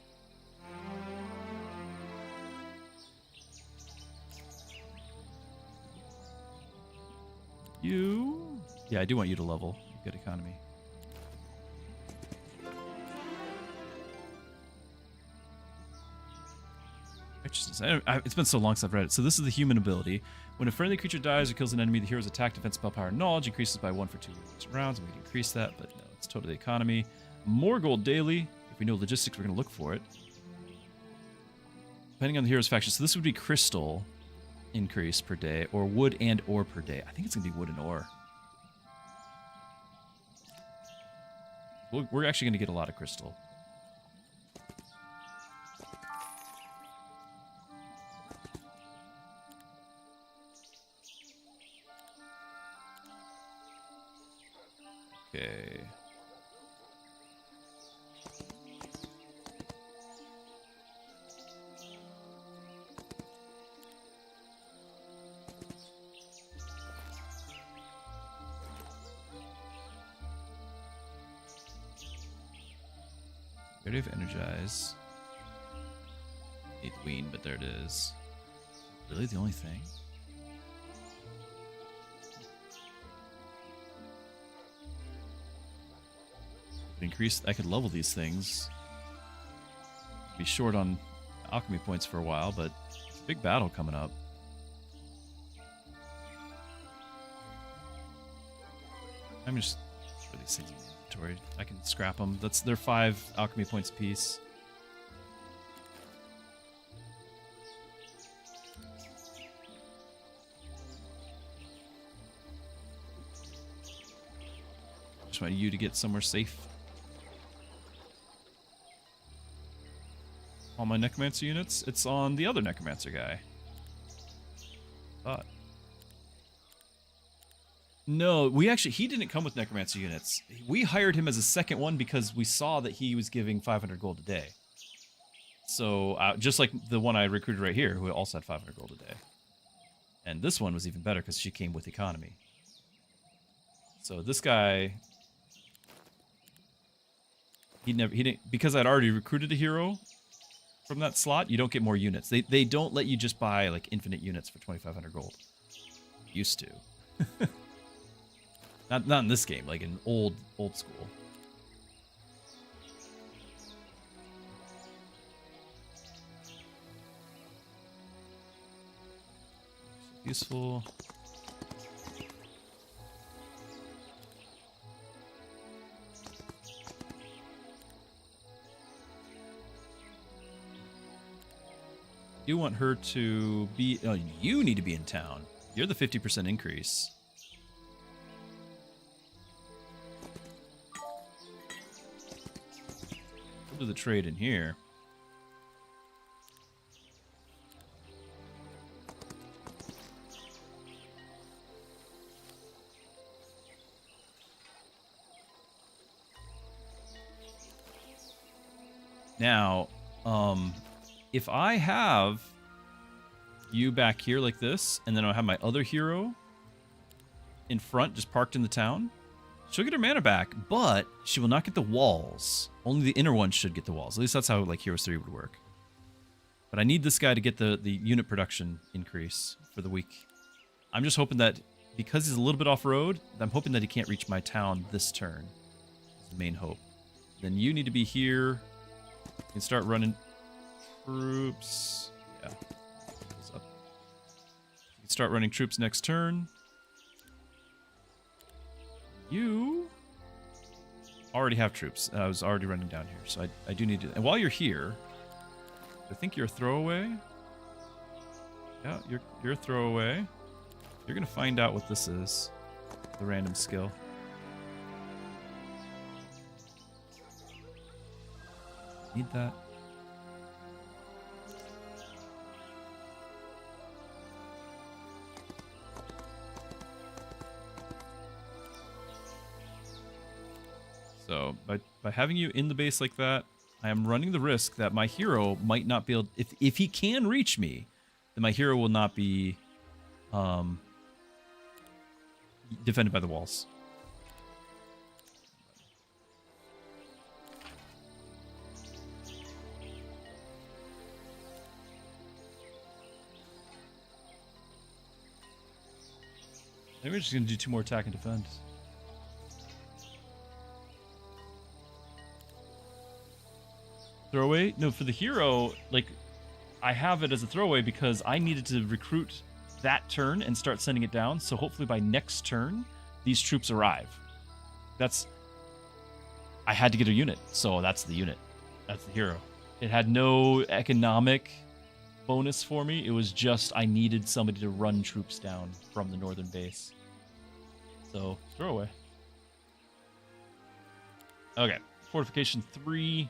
You. Yeah, I do want you to level. Good economy. It's been so long since I've read it. So this is the human ability. When a friendly creature dies or kills an enemy, the hero's attack, defense, spell power, and knowledge increases by 1 for 2 rounds. And we can increase that, but no, it's totally economy. More gold daily. If we know logistics, we're going to look for it. Depending on the hero's faction. So this would be crystal increase per day, or wood and ore per day. I think it's going to be wood and ore. We're actually going to get a lot of crystal. Okay. We already have energize. Need wean, but there it is. Really the only thing? Increase. I could level these things. Be short on alchemy points for a while, but it's a big battle coming up. I'm just throw these things in the inventory. I can scrap them. They're 5 alchemy points apiece. Just want you to get somewhere safe. All my necromancer units, it's on the other necromancer guy. But no, he didn't come with necromancer units. We hired him as a second one because we saw that he was giving 500 gold a day. So just like the one I recruited right here, who also had 500 gold a day. And this one was even better because she came with economy. So this guy, he didn't, because I'd already recruited a hero from that slot. You don't get more units. They don't let you just buy like infinite units for 2,500 gold. Used to. Not in this game, like in old school. Useful. You want her to be... Oh, you need to be in town. You're the 50% increase. We'll do the trade in here. Now, if I have you back here like this, and then I'll have my other hero in front, just parked in the town, she'll get her mana back, but she will not get the walls. Only the inner one should get the walls. At least that's how like Heroes 3 would work. But I need this guy to get the unit production increase for the week. I'm just hoping that, because he's a little bit off-road, I'm hoping that he can't reach my town this turn. That's the main hope. Then you need to be here. You can start running troops. Yeah. You can start running troops next turn. You already have troops. I was already running down here, so I do need to... And while you're here, I think you're a throwaway. Yeah, you're a throwaway. You're gonna find out what this is. The random skill. Need that. So by having you in the base like that, I am running the risk that my hero might not be able. If he can reach me, then my hero will not be defended by the walls. Maybe we're just gonna do 2 more attack and defend. Throwaway? No, for the hero, like, I have it as a throwaway because I needed to recruit that turn and start sending it down, so hopefully by next turn, these troops arrive. I had to get a unit, so that's the unit. That's the hero. It had no economic bonus for me, it was just I needed somebody to run troops down from the northern base. So, throwaway. Okay, fortification 3.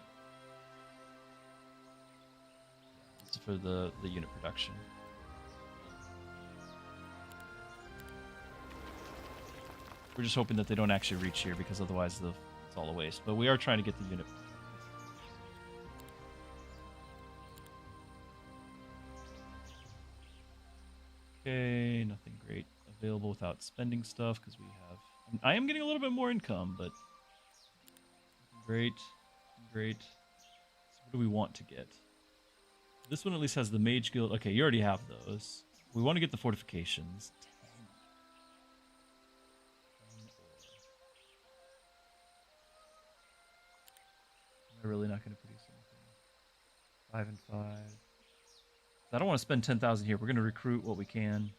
For the unit production. We're just hoping that they don't actually reach here because otherwise it's all a waste. But we are trying to get the unit. Okay, nothing great available without spending stuff because we have. I am getting a little bit more income, but great. So what do we want to get? This one at least has the Mage Guild. Okay, you already have those. We want to get the fortifications. Am I really not going to produce anything? 5 and 5. I don't want to spend 10,000 here. We're going to recruit what we can.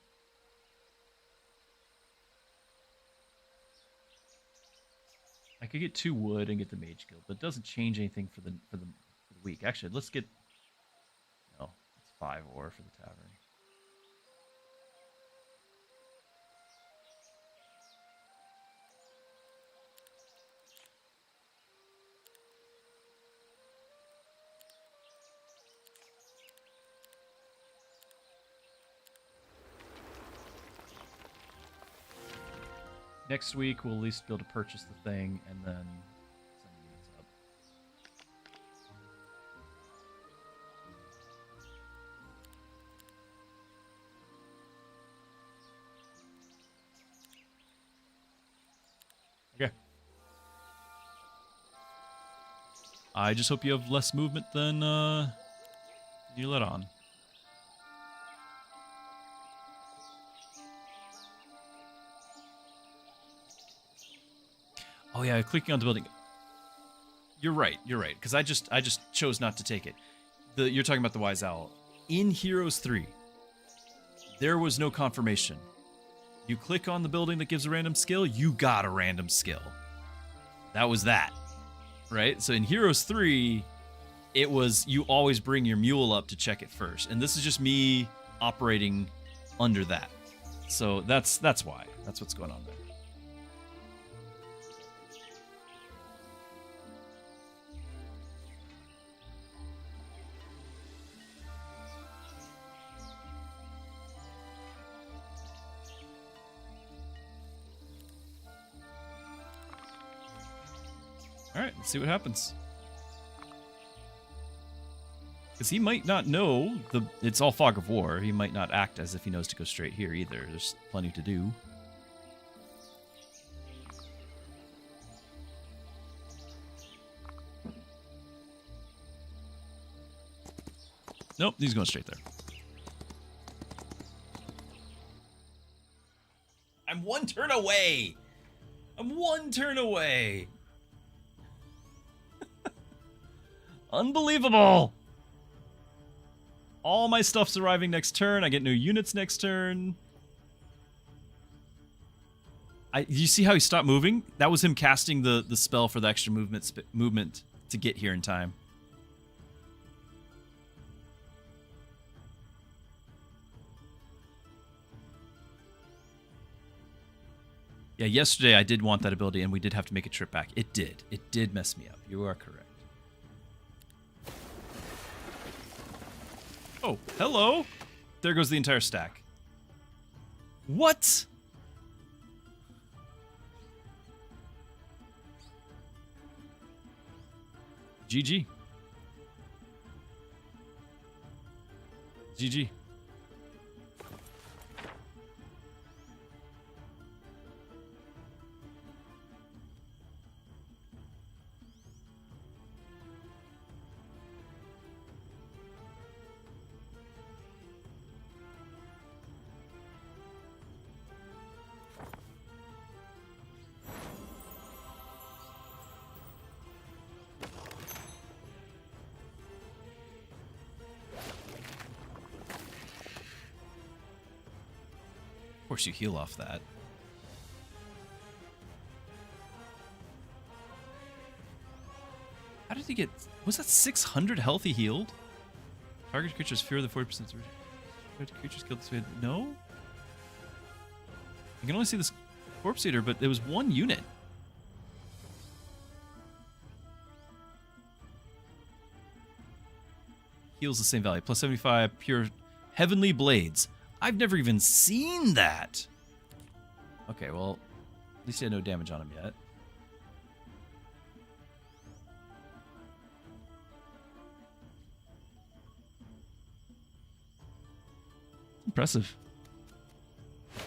I could get 2 wood and get the Mage Guild, but it doesn't change anything for the week. Actually, let's get. No, it's 5 ore for the tavern. Next week, we'll at least be able to purchase the thing and then send units up. Okay. I just hope you have less movement than you let on. Oh yeah, clicking on the building. You're right. Because I just chose not to take it. You're talking about the Wise Owl. In Heroes 3, there was no confirmation. You click on the building that gives a random skill, you got a random skill. That was that. Right? So in Heroes 3, it was you always bring your mule up to check it first. And this is just me operating under that. So that's why. That's what's going on there. Alright, let's see what happens. Because he might not know it's all fog of war. He might not act as if he knows to go straight here either. There's plenty to do. Nope, he's going straight there. I'm one turn away! I'm one turn away! Unbelievable! All my stuff's arriving next turn. I get new units next turn. You see how he stopped moving? That was him casting the spell for the extra movement to get here in time. Yeah, yesterday I did want that ability, and we did have to make a trip back. It did. It did mess me up. You are correct. Oh, hello. There goes the entire stack. What? GG. GG. Of course you heal off that. How did he get... Was that 600 health he healed? Target creatures fear the 40%. Creatures killed this way. No? I can only see this corpse eater, but there was one unit. Heals the same value. Plus 75 pure heavenly blades. I've never even seen that. Okay, well, at least he had no damage on him yet. Impressive. I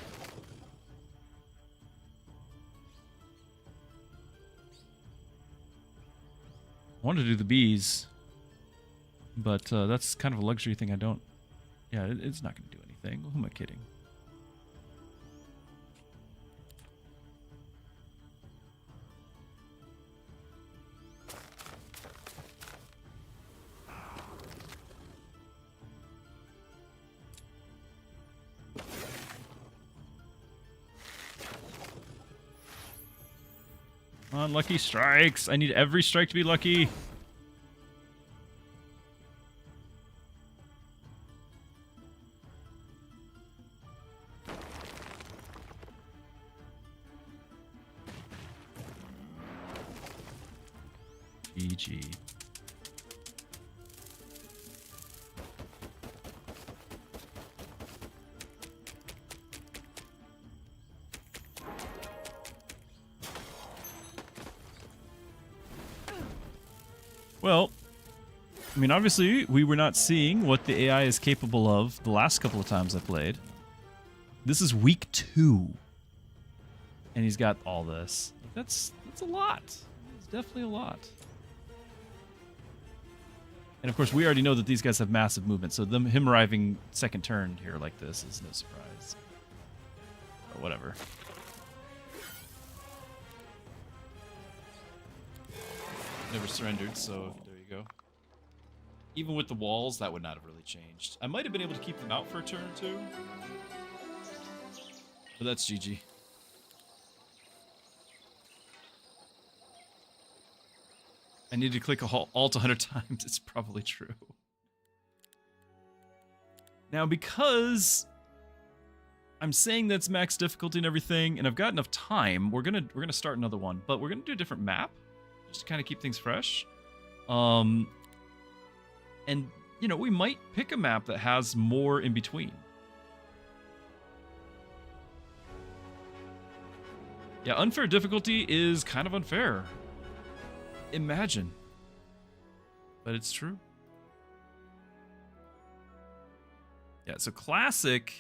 wanted to do the bees, but that's kind of a luxury thing I don't... Yeah, it's not going to do anything. Who am I kidding? Unlucky strikes. I need every strike to be lucky. GG. Well, I mean, obviously, we were not seeing what the AI is capable of the last couple of times I played. This is week 2. And he's got all this. That's a lot. It's definitely a lot. And of course, we already know that these guys have massive movement, so him arriving second turn here like this is no surprise. Or whatever. Never surrendered, so there you go. Even with the walls, that would not have really changed. I might have been able to keep them out for a turn or two. But that's GG. I need to click Alt 100 times. It's probably true. Now, because I'm saying that's max difficulty and everything, and I've got enough time, we're gonna start another one, but we're gonna do a different map just to kind of keep things fresh. And you know, we might pick a map that has more in between. Yeah, unfair difficulty is kind of unfair. Imagine. But it's true. Yeah, so classic.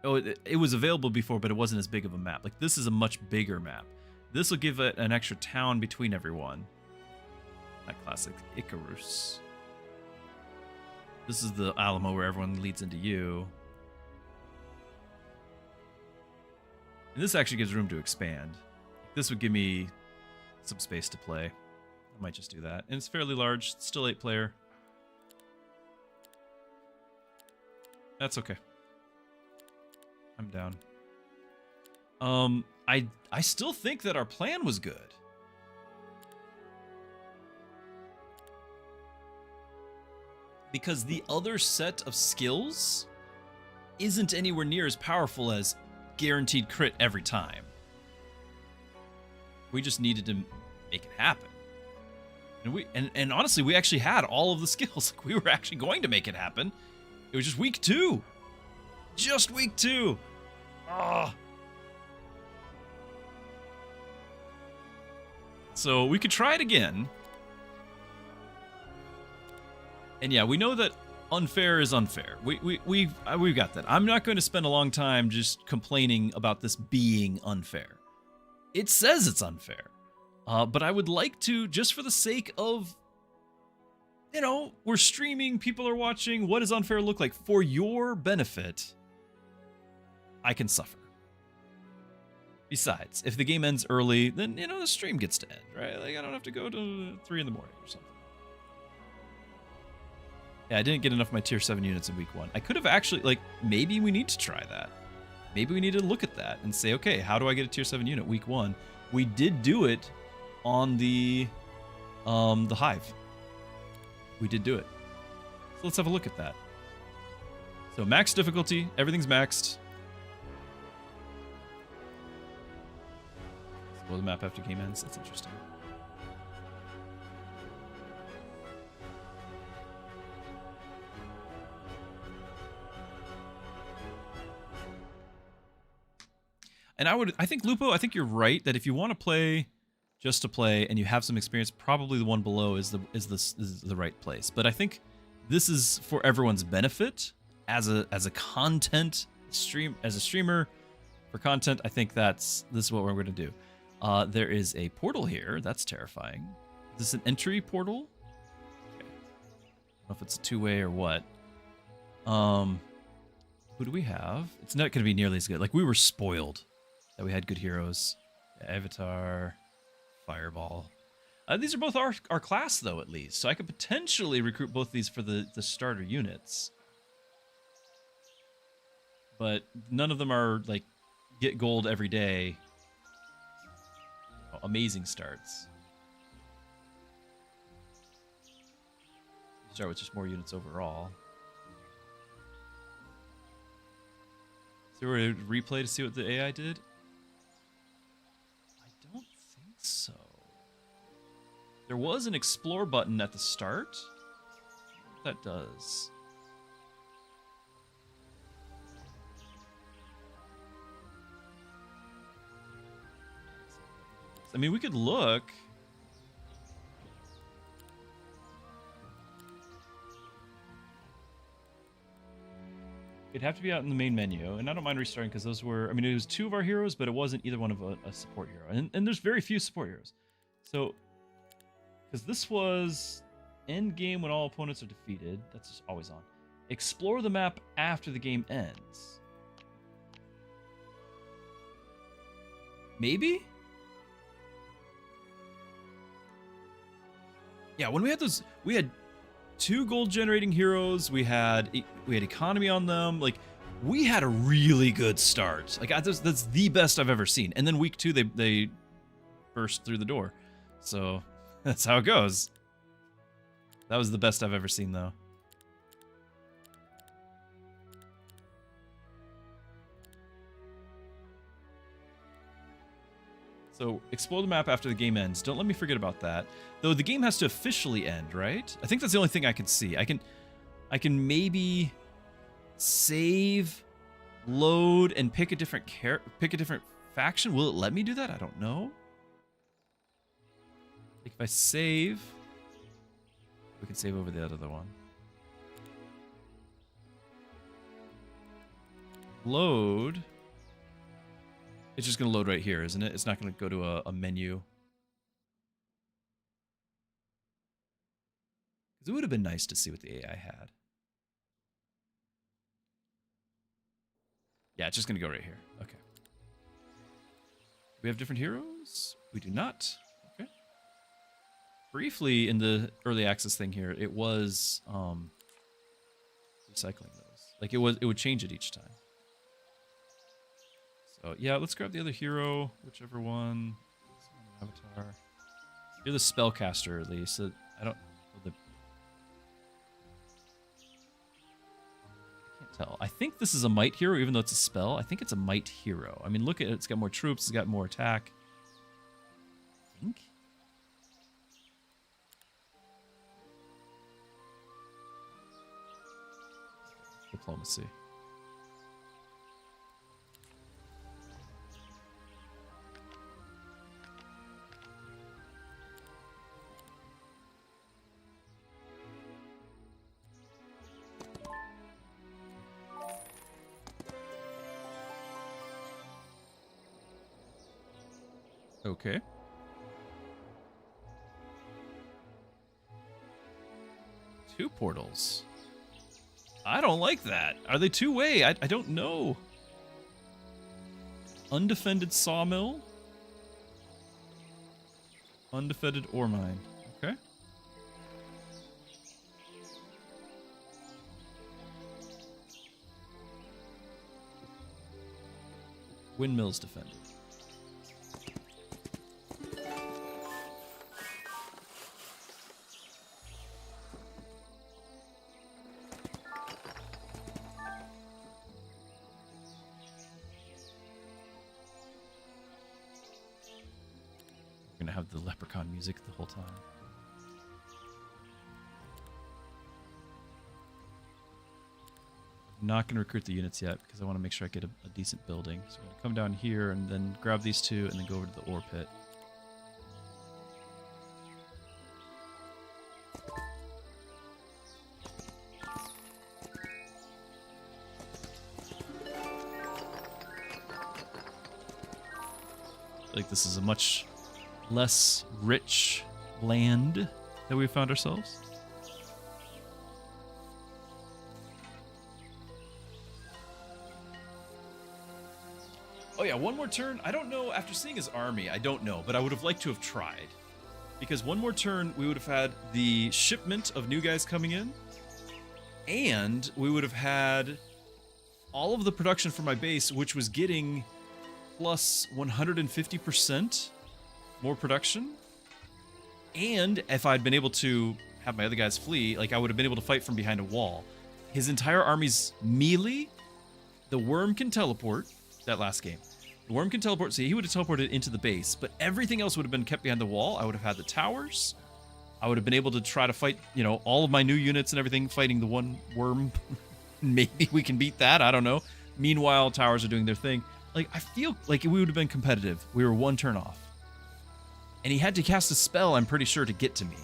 Oh, it was available before, but it wasn't as big of a map. Like, this is a much bigger map. This will give it an extra town between everyone. Not classic. Icarus. This is the Alamo where everyone leads into you. And this actually gives room to expand. This would give me some space to play. I might just do that. And it's fairly large. It's still 8-player. That's okay. I'm down. I still think that our plan was good. Because the other set of skills isn't anywhere near as powerful as guaranteed crit every time. We just needed to make it happen. And honestly, we actually had all of the skills. Like, we were actually going to make it happen. It was just week 2. Just week 2. Oh. So we could try it again. And yeah, we know that unfair is unfair. We've got that. I'm not going to spend a long time just complaining about this being unfair. It says it's unfair. But I would like to, just for the sake of, you know, we're streaming, people are watching, what does unfair look like? For your benefit, I can suffer. Besides, if the game ends early, then, you know, the stream gets to end, right? Like, I don't have to go to 3 in the morning or something. Yeah, I didn't get enough of my tier 7 units in week 1. I could have actually, like, maybe we need to try that. Maybe we need to look at that and say, okay, how do I get a tier 7 unit week 1? We did do it on the Hive. We did do it. So let's have a look at that. So max difficulty, everything's maxed. Explore the map after game ends. That's interesting. And I think Lupo, I think you're right that if you want to play just to play and you have some experience, probably the one below is the right place. But I think this is for everyone's benefit as a content stream, as a streamer for content. I think this is what we're going to do. There is a portal here. That's terrifying. Is this an entry portal? Okay. I don't know if it's a 2-way or what. Who do we have? It's not going to be nearly as good. Like, we were spoiled that we had good heroes. Avatar, Fireball. These are both our class, though, at least. So I could potentially recruit both these for the starter units. But none of them are, like, get gold every day. Oh, amazing starts. Start with just more units overall. So we're going to replay to see what the AI did? I don't think so. There was an explore button at the start. I wonder what that does. I mean, we could look. It'd have to be out in the main menu, and I don't mind restarting because those were, I mean, it was 2 of our heroes, but it wasn't either one of a support hero. And there's very few support heroes. So, because this was end game when all opponents are defeated. That's just always on. Explore the map after the game ends. Maybe? Yeah, when we had those, we had 2 gold generating heroes. We had economy on them. Like, we had a really good start. Like, that's the best I've ever seen. And then week 2, they burst through the door. So that's how it goes. That was the best I've ever seen, though. So, explore the map after the game ends. Don't let me forget about that. Though the game has to officially end, right? I think that's the only thing I can see. I can maybe save, load, and pick a different faction. Will it let me do that? I don't know. Like, if I save, we can save over the other one. Load. It's just going to load right here, isn't it? It's not going to go to a menu. Because it would have been nice to see what the AI had. Yeah, it's just going to go right here. Okay. Do we have different heroes? We do not. Okay. Briefly, in the early access thing here, it was recycling those. Like, it would change it each time. So, yeah, let's grab the other hero, whichever one. Avatar. You're the spellcaster, at least. I can't tell. I think this is a might hero, even though it's a spell. I think it's a might hero. I mean, look at it. It's got more troops. It's got more attack. I think. Diplomacy. Okay. Two portals. I don't like that. Are they two-way? I don't know. Undefended sawmill. Undefended ore mine. Okay. Windmills defended. Have the leprechaun music the whole time. I'm not going to recruit the units yet because I want to make sure I get a decent building. So I'm going to come down here and then grab these two and then go over to the ore pit. I feel like this is a much less rich land that we found ourselves. Oh yeah, one more turn. I don't know, after seeing his army, I don't know, but I would have liked to have tried. Because one more turn, we would have had the shipment of new guys coming in, and we would have had all of the production for my base, which was getting plus 150% more production. And if I'd been able to have my other guys flee, like I would have been able to fight from behind a wall. His entire army's melee. The worm can teleport. That last game. The worm can teleport, so he would have teleported into the base, but everything else would have been kept behind the wall. I would have had the towers. I would have been able to try to fight, you know, all of my new units and everything fighting the one worm. Maybe we can beat that. I don't know. Meanwhile, towers are doing their thing. Like, I feel like we would have been competitive. We were one turn off. And he had to cast a spell, I'm pretty sure, to get to me.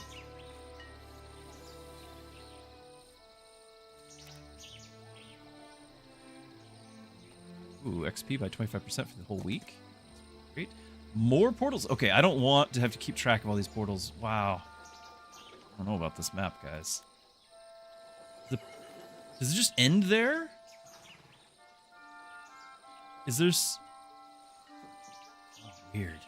Ooh, XP by 25% for the whole week. Great. More portals. Okay, I don't want to have to keep track of all these portals. Wow. I don't know about this map, guys. Does it just end there? Is there... Oh, weird.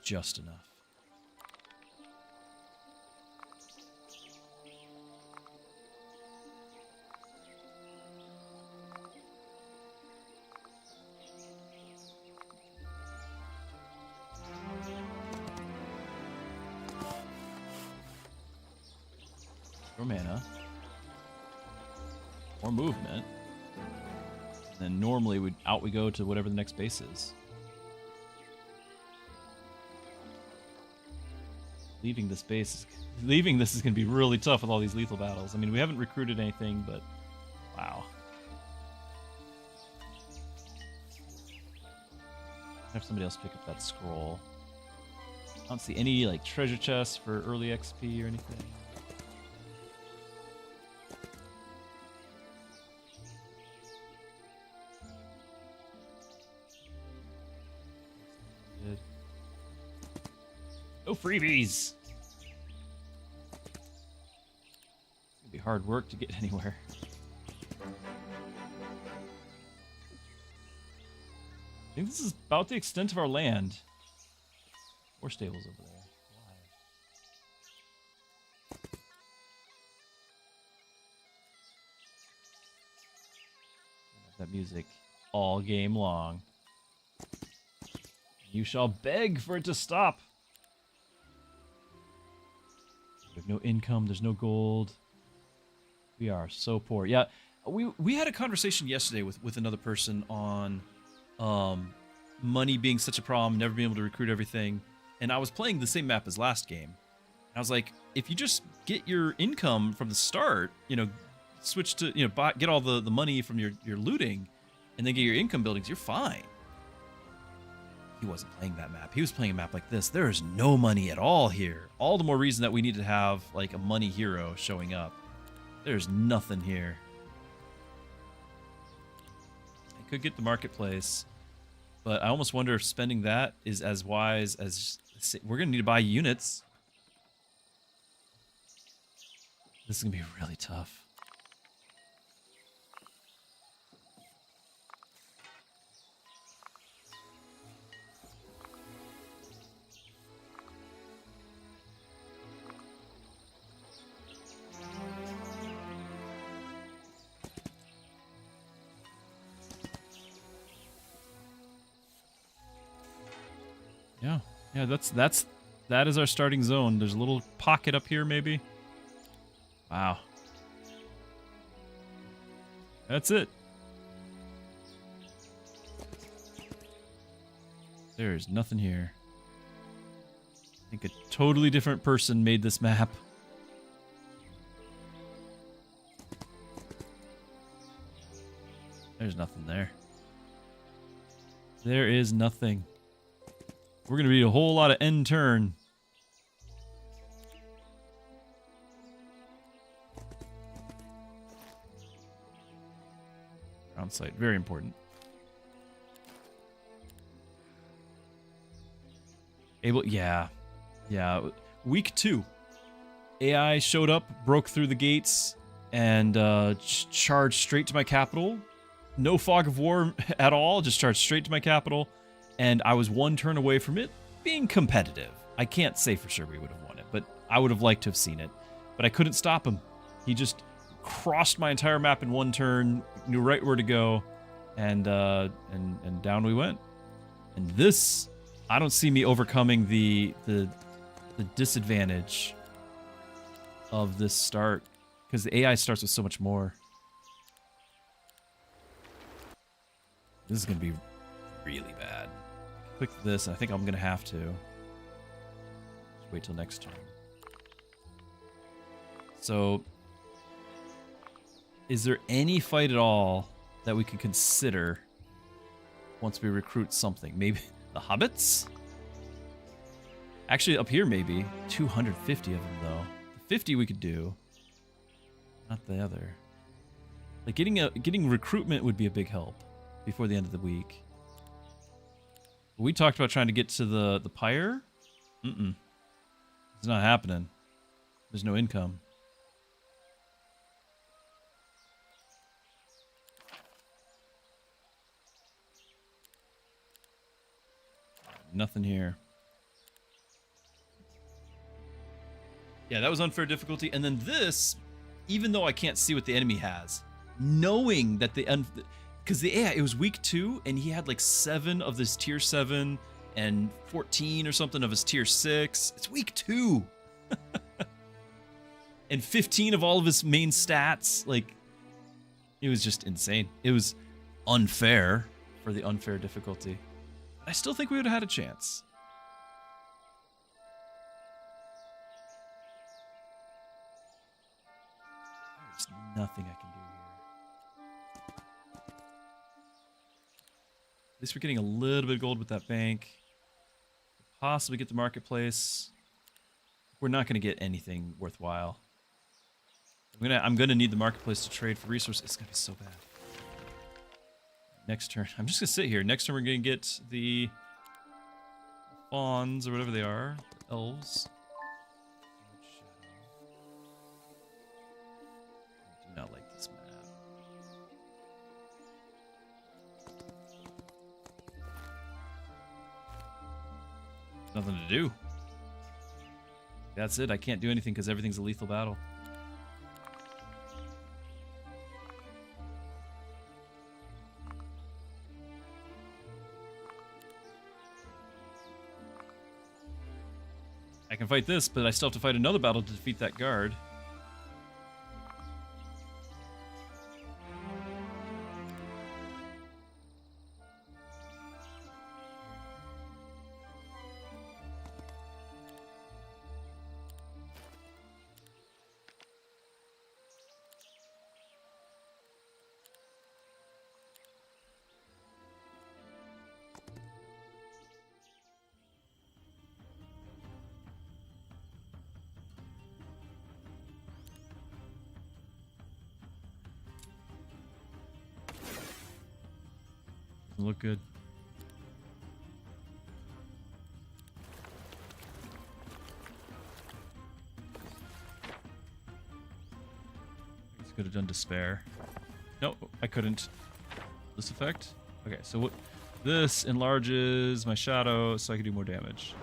Just enough. More mana. More movement. And then normally we go to whatever the next base is. Leaving this base, leaving this is going to be really tough with all these lethal battles. I mean, we haven't recruited anything, but wow. Have somebody else pick up that scroll. I don't see any like treasure chests for early XP or anything. No freebies! It's gonna be hard work to get anywhere. I think this is about the extent of our land. More stables over there. Why? That music all game long. You shall beg for it to stop. We have no income. There's no gold. We are so poor. Yeah, we had a conversation yesterday with another person on money being such a problem, never being able to recruit everything. And I was playing the same map as last game. I was like, if you just get your income from the start, switch to, get all the money from your looting and then get your income buildings, you're fine. He wasn't playing that map. He was playing a map like this. There is no money at all here. All the more reason that we need to have like a money hero showing up. There's nothing here. I could get the marketplace, but I almost wonder if spending that is as wise as... We're going to need to buy units. This is going to be really tough. Yeah, that is our starting zone. There's a little pocket up here, maybe. Wow. That's it. There's nothing here. I think a totally different person made this map. There's nothing there. There is nothing. We're going to be a whole lot of end turn. Ground site, very important. Yeah. Week 2. AI showed up, broke through the gates, and charged straight to my capital. No fog of war at all, just charged straight to my capital. And I was one turn away from it being competitive. I can't say for sure we would have won it, but I would have liked to have seen it. But I couldn't stop him. He just crossed my entire map in one turn, knew right where to go, and down we went. And this, I don't see me overcoming the disadvantage of this start, because the AI starts with so much more. This is going to be really bad. Click this, and I think I'm going to have to. Just wait till next turn. So, is there any fight at all that we could consider once we recruit something? Maybe the hobbits? Actually, up here, maybe. 250 of them, though. The 50 we could do. Not the other. Like, getting recruitment would be a big help before the end of the week. We talked about trying to get to the pyre. It's not happening. There's no income. Nothing here. Yeah, that was unfair difficulty. And then this, even though I can't see what the enemy has, knowing that because the AI, it was week 2, and he had like 7 of this tier 7 and 14 or something of his tier 6. It's week 2. And 15 of all of his main stats. Like, it was just insane. It was unfair for the unfair difficulty. I still think we would have had a chance. There's nothing I can do here. At least we're getting a little bit of gold with that bank. Possibly get the marketplace. We're not going to get anything worthwhile. I'm gonna need the marketplace to trade for resources. It's gonna be so bad. Next turn, I'm just gonna sit here. Next turn, we're gonna get the fawns or whatever they are, the elves. I do not like this map. Nothing to do. That's it. I can't do anything because everything's a lethal battle. I can fight this, but I still have to fight another battle to defeat that guard. Doesn't look good. I guess I could have done despair. No, I couldn't. This effect? Okay, so what? This enlarges my shadow so I can do more damage.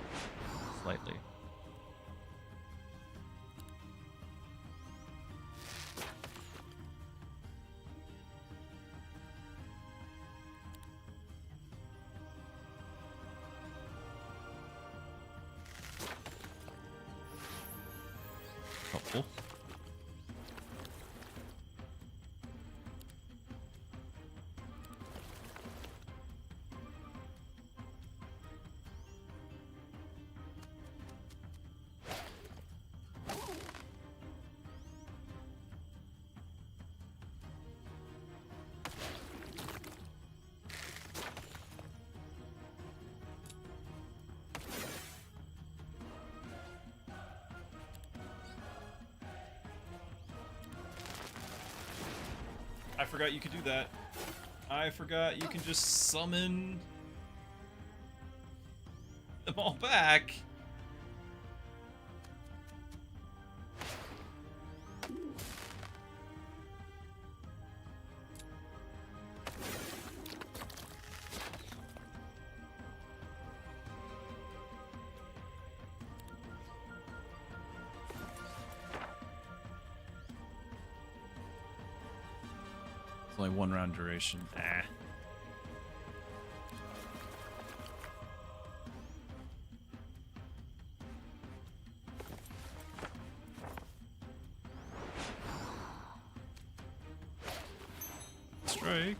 Slightly. Helpful. I forgot you could do that. I forgot you can just summon them all back. It's only 1 round duration. Ah. Strike.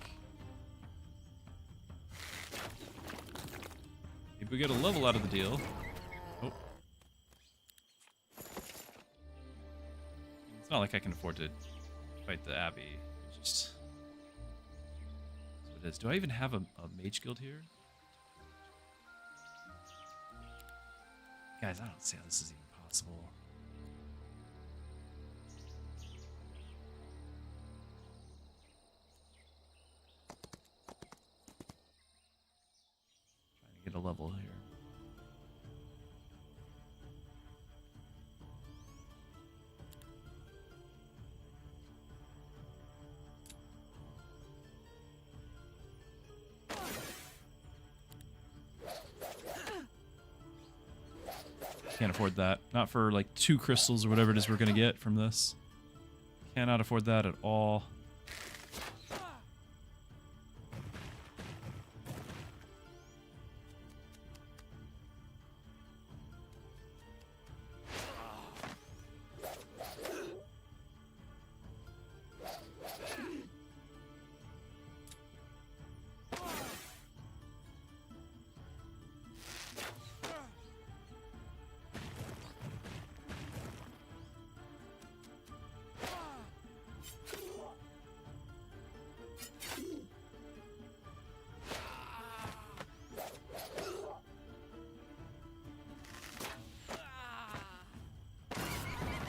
If we get a level out of the deal. Oh. It's not like I can afford to fight the Abbey. It's just. That's what it is. Do I even have a mage guild here? Guys, I don't see how this is even possible. Trying to get a level here. Can't afford that. Not for like 2 crystals or whatever it is we're gonna get from this. Cannot afford that at all.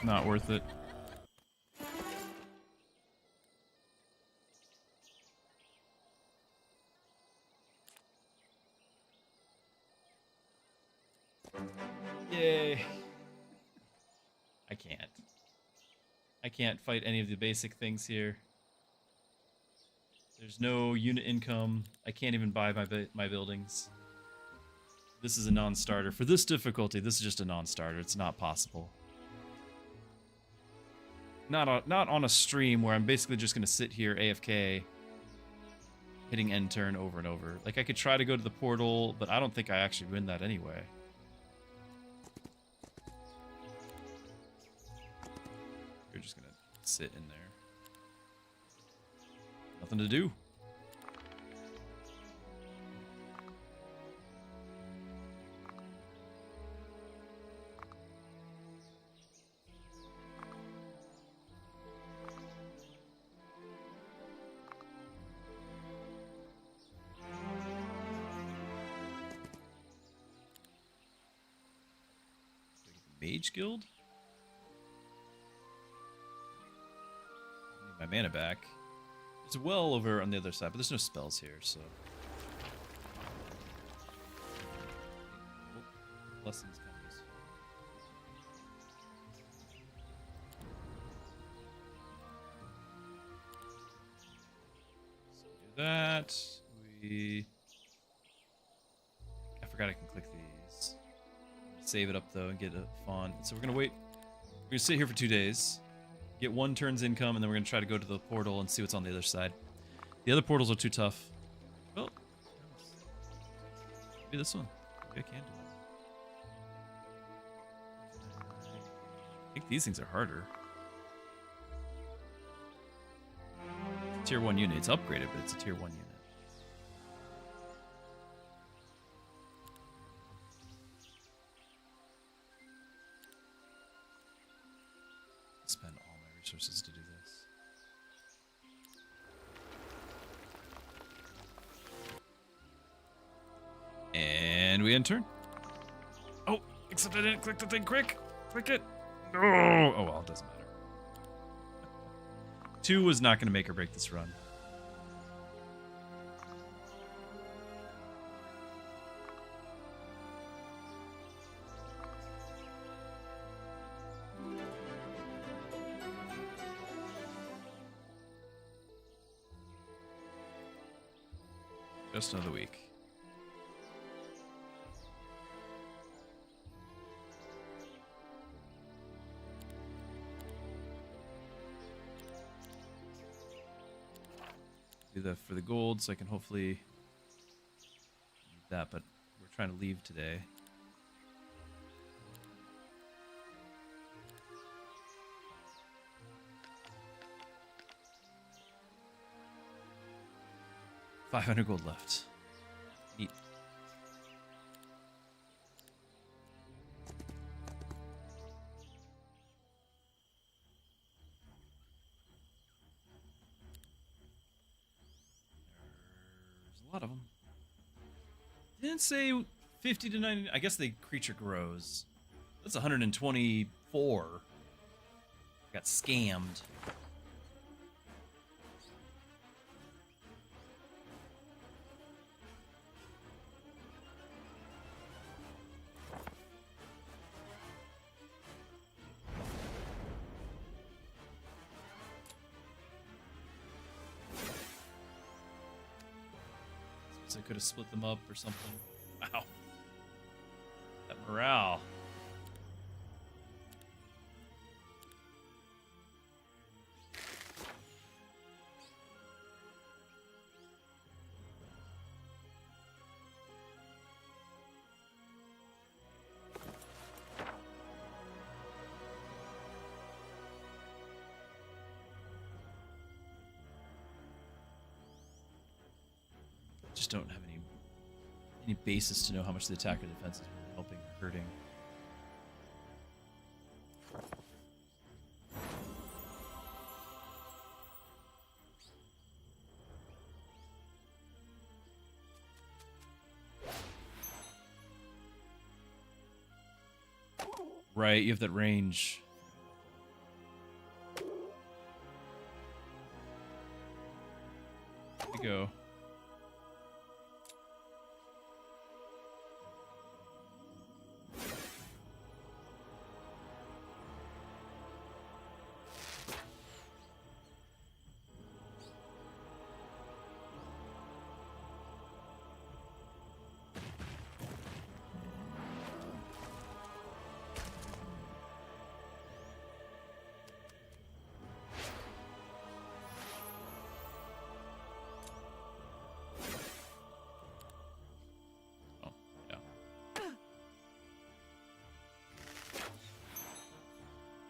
Not worth it. Yay. I can't. I can't fight any of the basic things here. There's no unit income. I can't even buy my buildings. This is a non-starter. For this difficulty, this is just a non-starter. It's not possible. Not on a stream where I'm basically just going to sit here AFK, hitting end turn over and over. Like, I could try to go to the portal, but I don't think I actually win that anyway. sit in there. Nothing to do. Mage Guild? I need my mana back. It's well over on the other side, but there's no spells here, so. Lessons kind of useful. So do that. I forgot I can click these. Save it up though and get a font. So we're gonna wait. We're gonna sit here for 2 days, get 1 turn's income, and then we're gonna try to go to the portal and see what's on the other side. The other portals are too tough. Well, maybe this one. Maybe I can do it. I think these things are harder. Tier 1 unit. It's upgraded, but it's a tier 1 unit. Spend all my resources to do this. And we end turn. Oh, except I didn't click the thing quick. Click it. No. Oh well, it doesn't matter. 2 was not going to make or break this run. Just another week. Do that for the gold so I can hopefully need that, but we're trying to leave today. $500 gold left. Neat. There's a lot of them. Didn't say 50 to 90. I guess the creature grows. That's 124. Got scammed. I could have split them up or something. Wow. That morale. Just don't have any basis to know how much the attack or defense is really helping or hurting. Right, you have that range. There you go.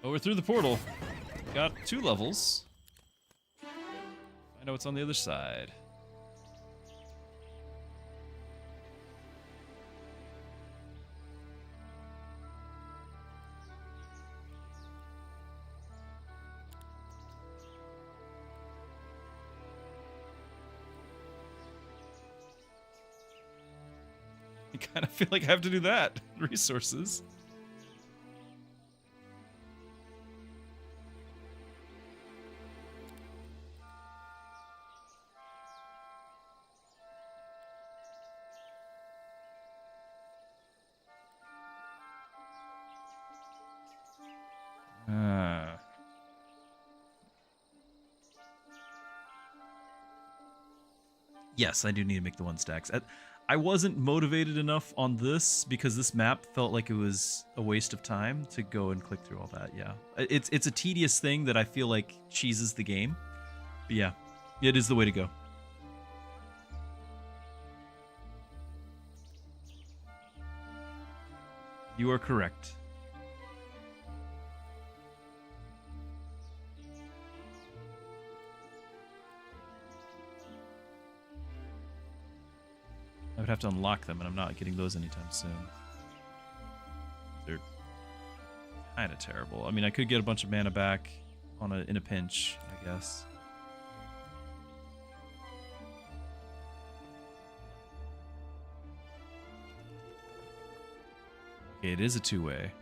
Oh, we're through the portal. got 2 levels. Find out what's on the other side. I kind of feel like I have to do that. Resources. Yes, I do need to make the 1 stacks. I wasn't motivated enough on this because this map felt like it was a waste of time to go and click through all that. Yeah, it's a tedious thing that I feel like cheeses the game. But yeah, it is the way to go. You are correct. I would have to unlock them, and I'm not getting those anytime soon. They're kind of terrible. I mean, I could get a bunch of mana back in a pinch, I guess. Okay, it is a 2-way.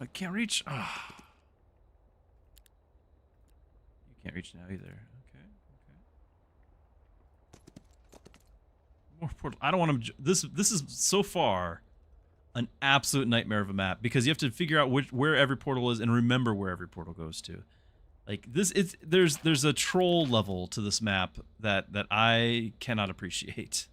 I can't reach. Ah. You can't reach now either. Okay. More portal. I don't want to. This is so far an absolute nightmare of a map because you have to figure out where every portal is and remember where every portal goes to. Like this, there's a troll level to this map that I cannot appreciate.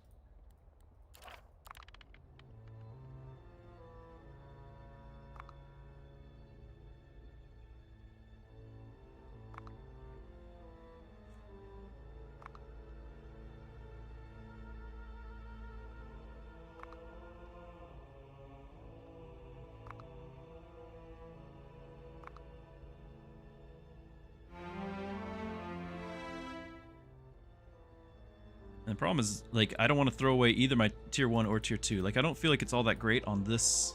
And the problem is, like, I don't want to throw away either my tier 1 or tier 2. Like, I don't feel like it's all that great on this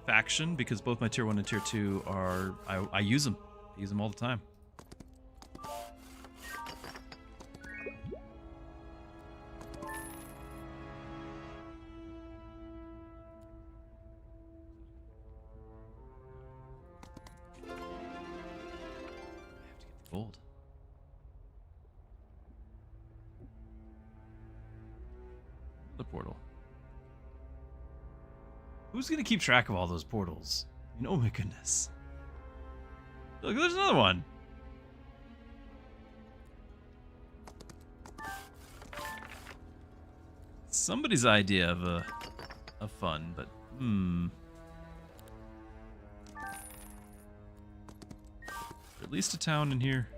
faction because both my tier 1 and tier 2 are... I use them. I use them all the time. I have to get the gold. The portal. Who's gonna keep track of all those portals? I mean, oh my goodness. Look, there's another one. Somebody's idea of fun, but at least a town in here.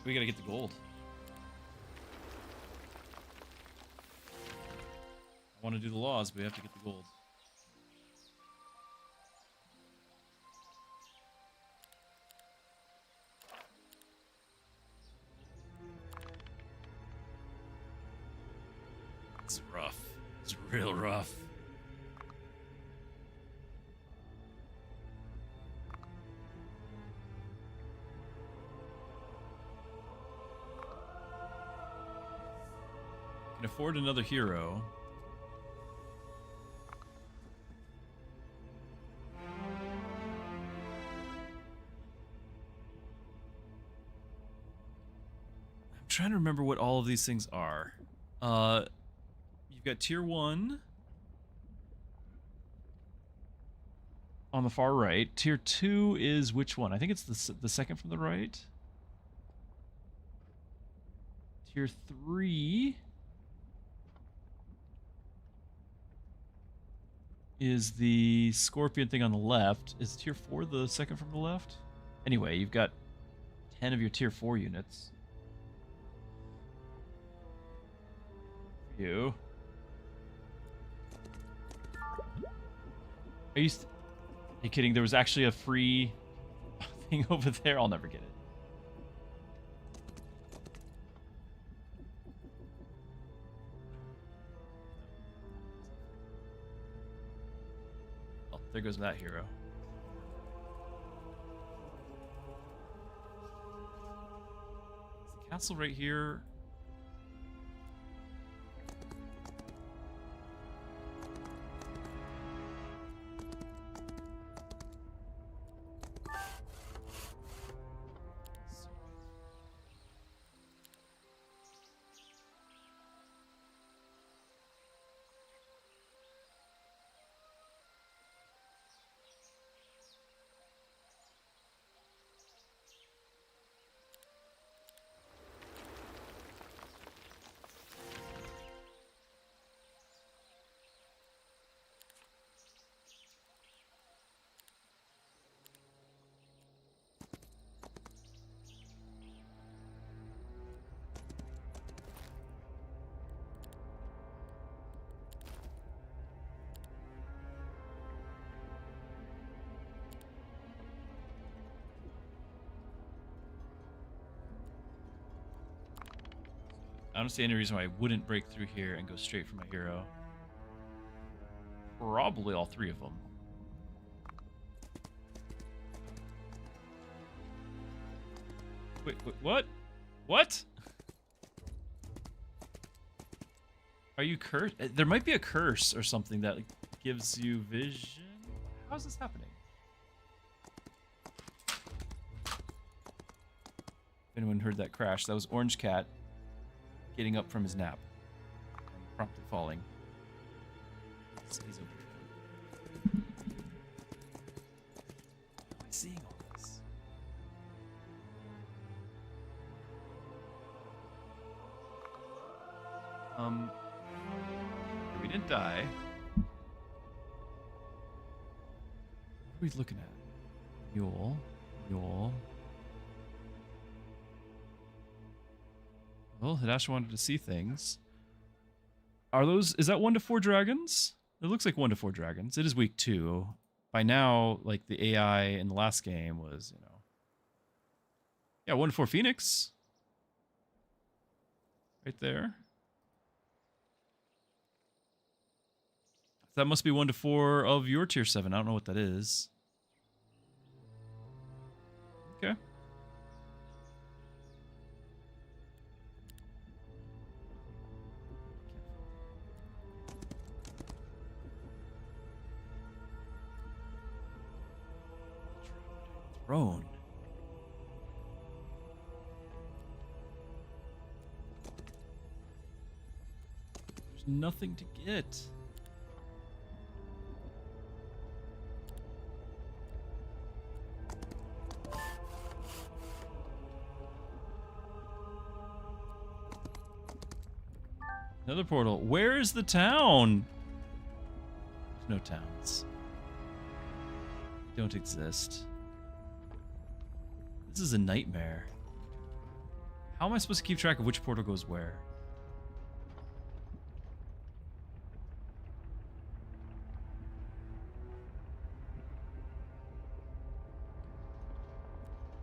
We gotta get the gold. I want to do the laws, but we have to get the gold. It's rough. It's real rough. Can afford another hero. trying to remember what all of these things are. You've got tier 1 on the far right. Tier 2 is which one? I think it's the second from the right. Tier 3 is the scorpion thing on the left. Is tier 4 the second from the left? Anyway, you've got 10 of your tier 4 units. For you. Are you kidding? There was actually a free thing over there. I'll never get it. Oh, there goes that hero. Is the castle right here? I don't see any reason why I wouldn't break through here and go straight for my hero. Probably all 3 of them. Wait, what? What? Are you cursed? There might be a curse or something that gives you vision. How's this happening? If anyone heard that crash, that was Orange Cat getting up from his nap and promptly falling. He's over here. How am I seeing all this? We didn't die. What are we looking at? Mule. Well, Hadash wanted to see things. Are those... Is that 1 to 4 dragons? It looks like 1 to 4 dragons. It is week 2. By now, like, the AI in the last game was, you know... Yeah, 1 to 4 Phoenix. Right there. That must be 1 to 4 of your tier 7. I don't know what that is. Okay. Throne. There's nothing to get. Another portal. Where is the town? There's no towns. They don't exist. This is a nightmare. How am I supposed to keep track of which portal goes where?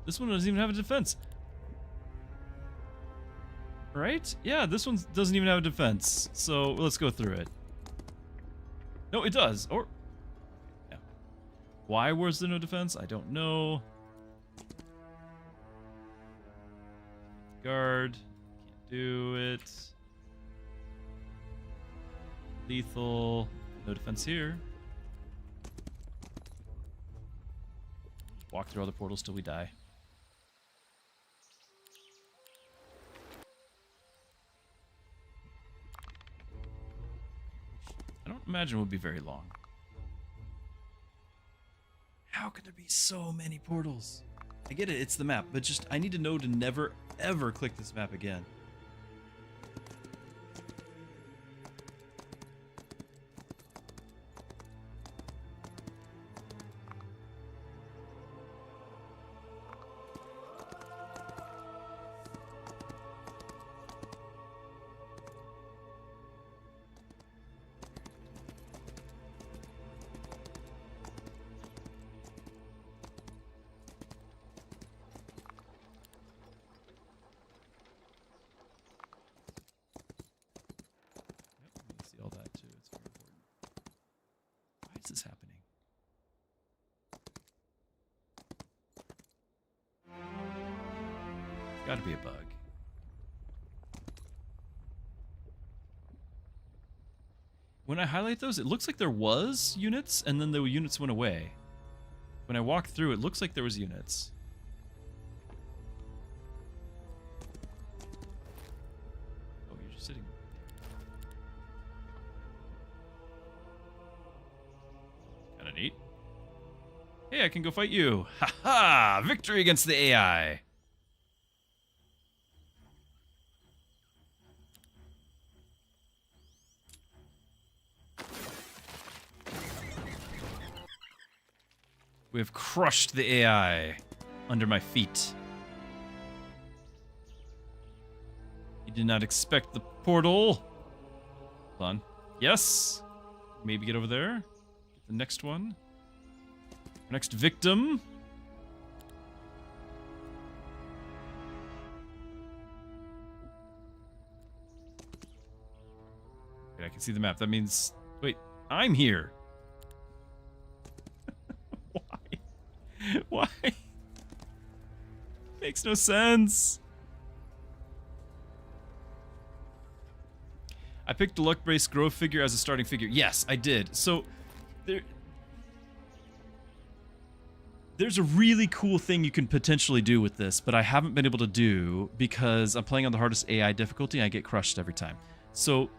This one doesn't even have a defense. Right? Yeah, this one doesn't even have a defense. So let's go through it. No, it does. Or yeah. Why was there no defense? I don't know. Guard. Can't do it. Lethal. No defense here. Walk through all the portals till we die. imagine it would be very long. How could there be so many portals? I get it, it's the map, but just I need to know to never ever click this map again. All that too. It's very important. Why is this happening? It's got to be a bug. When I highlight those, it looks like there was units, and then the units went away. When I walked through, it looks like there was units. Oh, you're just sitting. Neat. Hey, I can go fight you. Ha ha! Victory against the AI. We have crushed the AI under my feet. You did not expect the portal. Hold on. Yes. Maybe get over there. The next one. Next victim. Okay, I can see the map. That means... Wait, I'm here. Why? Why? Makes no sense. I picked the luck-based growth figure as a starting figure. Yes, I did. So... There's a really cool thing you can potentially do with this, but I haven't been able to do because I'm playing on the hardest AI difficulty and I get crushed every time. So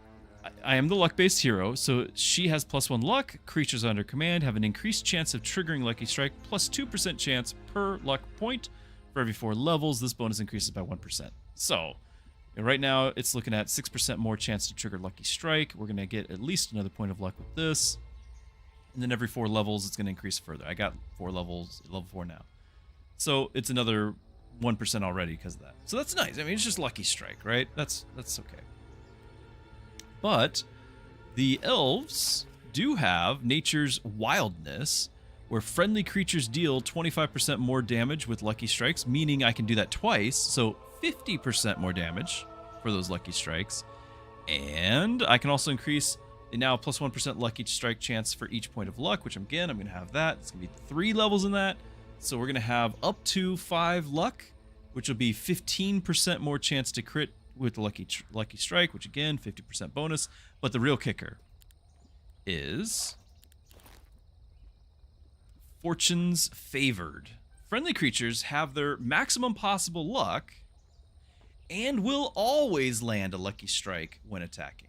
I am the luck-based hero, so she has +1 luck. Creatures under command have an increased chance of triggering Lucky Strike, plus 2% chance per luck point. For every 4 levels, this bonus increases by 1%. So right now, it's looking at 6% more chance to trigger Lucky Strike. We're going to get at least another point of luck with this. And then every 4 levels, it's going to increase further. I got 4 levels, level 4 now. So it's another 1% already because of that. So that's nice. I mean, it's just Lucky Strike, right? That's okay. But the elves do have Nature's Wildness, where friendly creatures deal 25% more damage with Lucky Strikes, meaning I can do that twice, so 50% more damage for those Lucky Strikes. And I can also increase... now a +1% Lucky Strike chance for each point of luck, which again, I'm going to have that. It's going to be 3 levels in that. So we're going to have up to 5 luck, which will be 15% more chance to crit with the Lucky Strike, which again, 50% bonus. But the real kicker is Fortune's Favored. Friendly creatures have their maximum possible luck and will always land a Lucky Strike when attacking.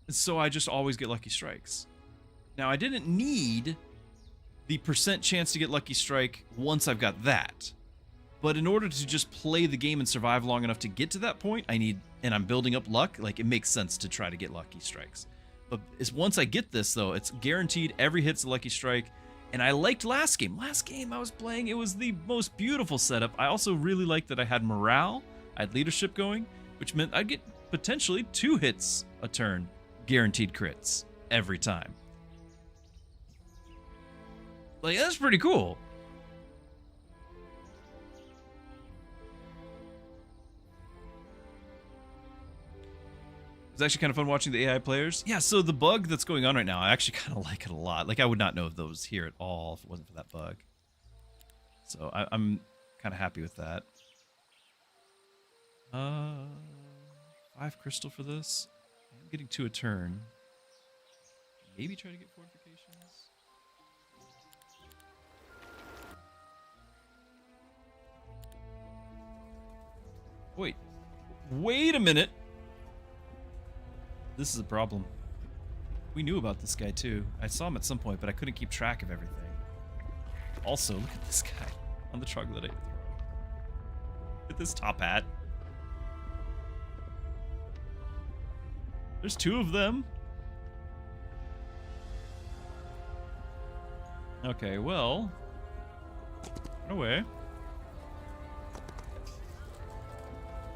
So I just always get Lucky Strikes. Now, I didn't need the % chance to get Lucky Strike once I've got that. But in order to just play the game and survive long enough to get to that point, I need, and I'm building up luck, like it makes sense to try to get Lucky Strikes. But once I get this, though, it's guaranteed every hit's a Lucky Strike. And I liked last game. Last game I was playing, it was the most beautiful setup. I also really liked that I had morale, I had leadership going, which meant I'd get potentially 2 hits a turn. Guaranteed crits every time. Like, that's pretty cool. It's actually kind of fun watching the AI players. Yeah, so the bug that's going on right now, I actually kind of like it a lot. Like, I would not know of those here at all if it wasn't for that bug. So I'm kind of happy with that. 5 crystal for this. I'm getting 2 a turn. Maybe try to get fortifications. Wait a minute. This is a problem. We knew about this guy too. I saw him at some point, but I couldn't keep track of everything. Also, look at this guy on the troglodyte throne. Look at this top hat. There's 2 of them. Okay, well, run away.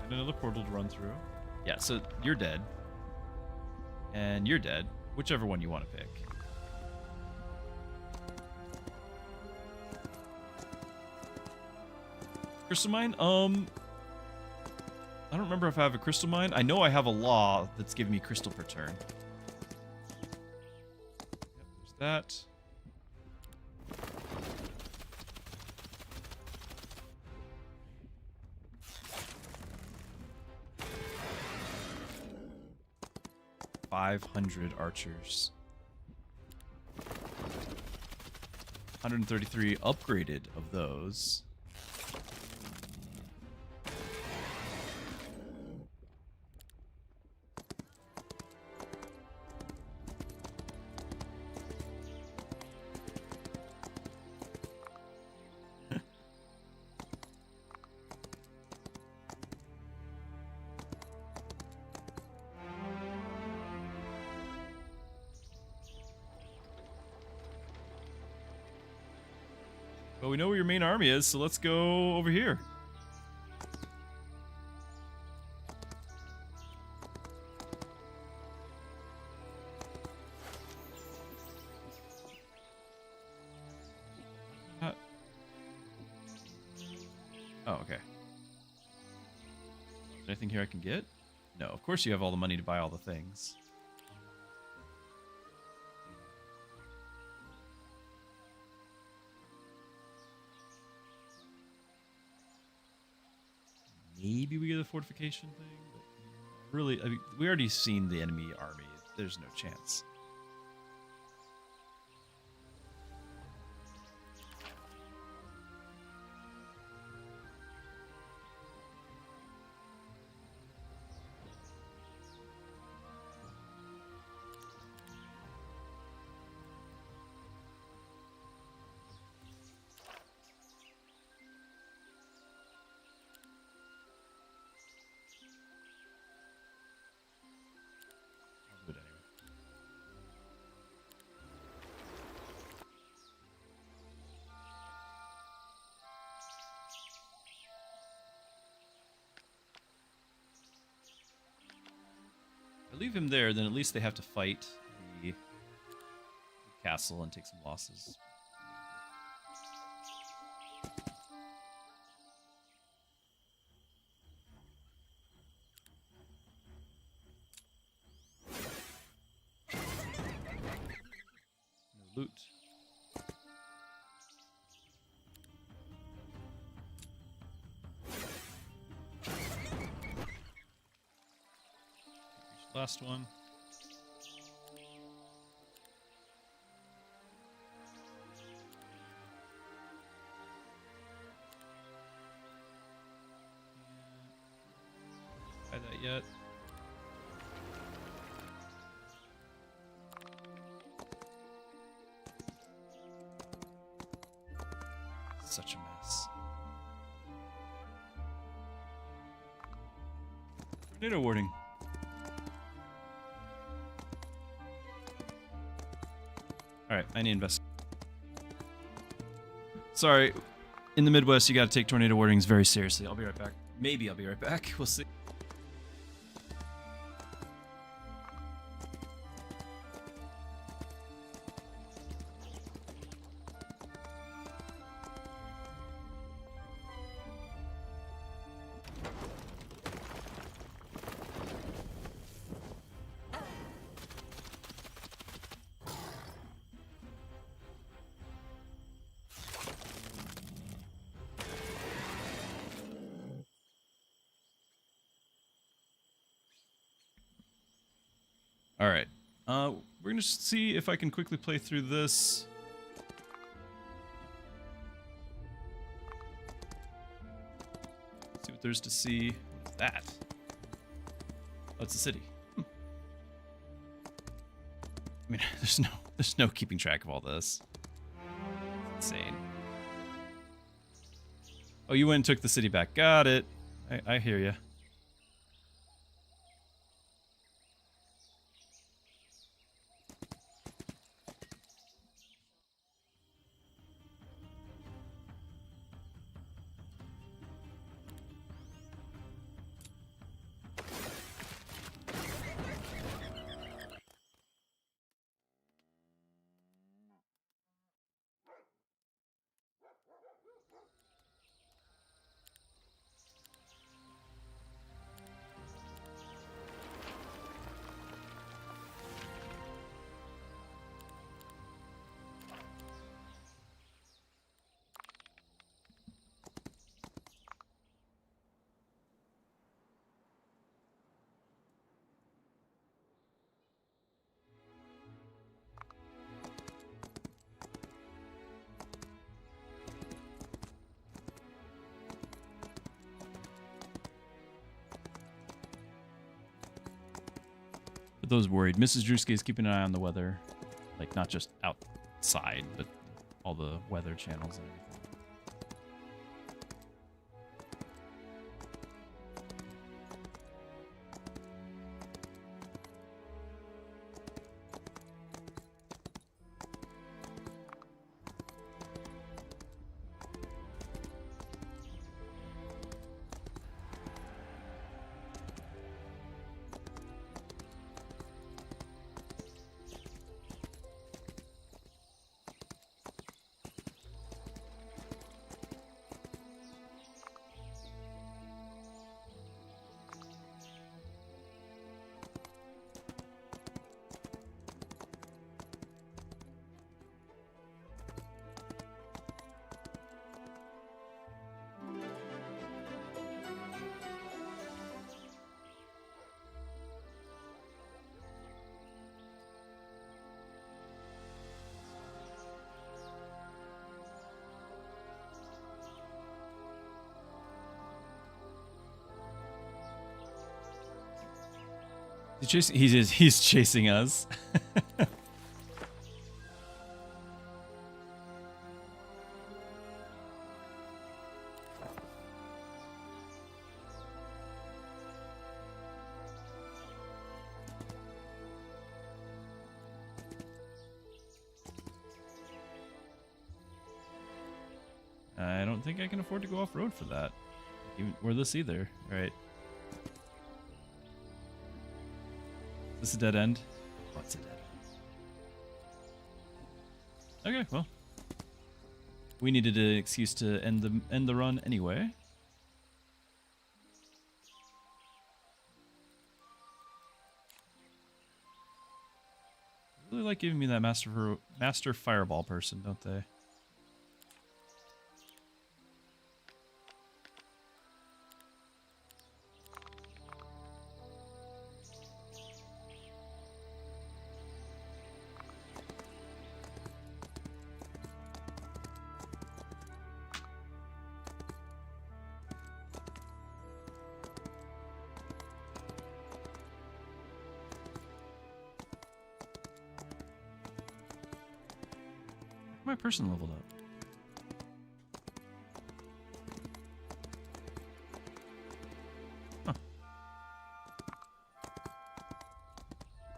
And another portal to run through. Yeah, so you're dead. And you're dead. Whichever one you want to pick. Crystal mine? I don't remember if I have a crystal mine. I know I have a law that's giving me crystal per turn. Yep, there's that. $500 archers. 133 upgraded of those. But we know where your main army is, so let's go over here. Oh, okay. Anything here I can get? No, of course you have all the money to buy all the things. Maybe we get a fortification thing, but really, I mean, we already seen the enemy army. There's no chance. I leave him there, then at least they have to fight the castle and take some losses. No loot. Last one. Try that yet. Such a mess. Tornado warning. Alright, I need to invest. Sorry, in the Midwest, you gotta take tornado warnings very seriously. I'll be right back. Maybe I'll be right back. We'll see. Alright, we're gonna see if I can quickly play through this. See what there's to see. What is that? Oh, it's a city. mean, there's no keeping track of all this. It's insane. Oh, you went and took the city back. Got it. I hear you. For those worried, Mrs. Druski is keeping an eye on the weather. Like, not just outside, but all the weather channels and everything. He's chasing us. I don't think I can afford to go off road for that. Even or this either. All right. Is this a dead end? Oh, it's a dead end. Okay, well. We needed an excuse to end the run anyway. They really like giving me that master fireball person, don't they? My person leveled up. Huh.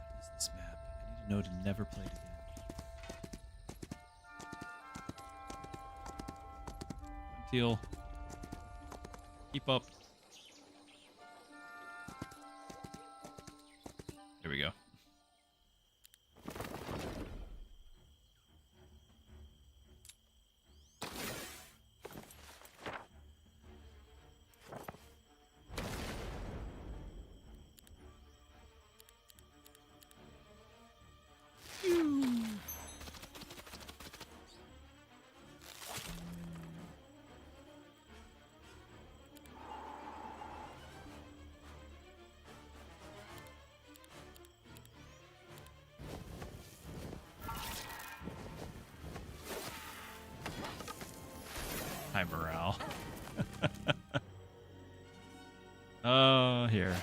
What is this map? I need to know to never play it again. Teal. Keep up. There we go. High morale. Oh, here.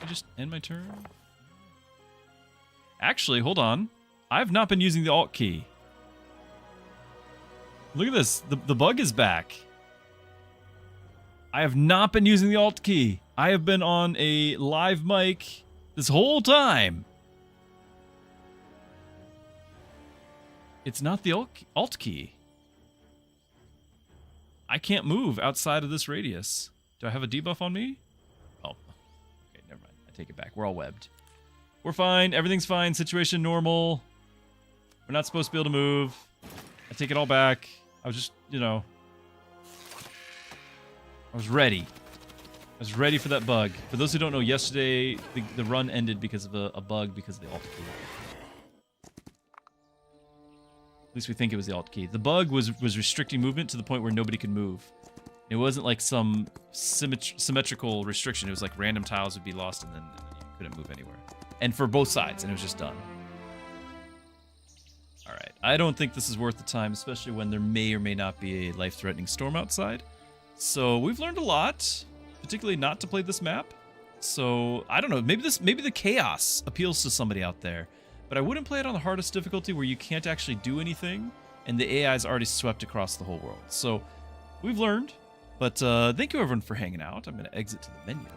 just end my turn? Actually, hold on. I've not been using the Alt key. Look at this. The bug is back. I have not been using the Alt key. I have been on a live mic this whole time. It's not the Alt key. I can't move outside of this radius. Do I have a debuff on me? Oh, okay, never mind. I take it back. We're all webbed. We're fine. Everything's fine. Situation normal. We're not supposed to be able to move. I take it all back. I was just, you know, I was ready. I was ready for that bug. For those who don't know, yesterday the run ended because of a bug because of the Alt key. At least we think it was the Alt key. The bug was restricting movement to the point where nobody could move. It wasn't like some symmetrical restriction. It was like random tiles would be lost and then you couldn't move anywhere. And for both sides, and it was just done. Alright, I don't think this is worth the time, especially when there may or may not be a life-threatening storm outside. So we've learned a lot, particularly not to play this map. So, I don't know, maybe the chaos appeals to somebody out there. But I wouldn't play it on the hardest difficulty where you can't actually do anything, and the AI is already swept across the whole world. So, we've learned, but thank you everyone for hanging out. I'm going to exit to the menu.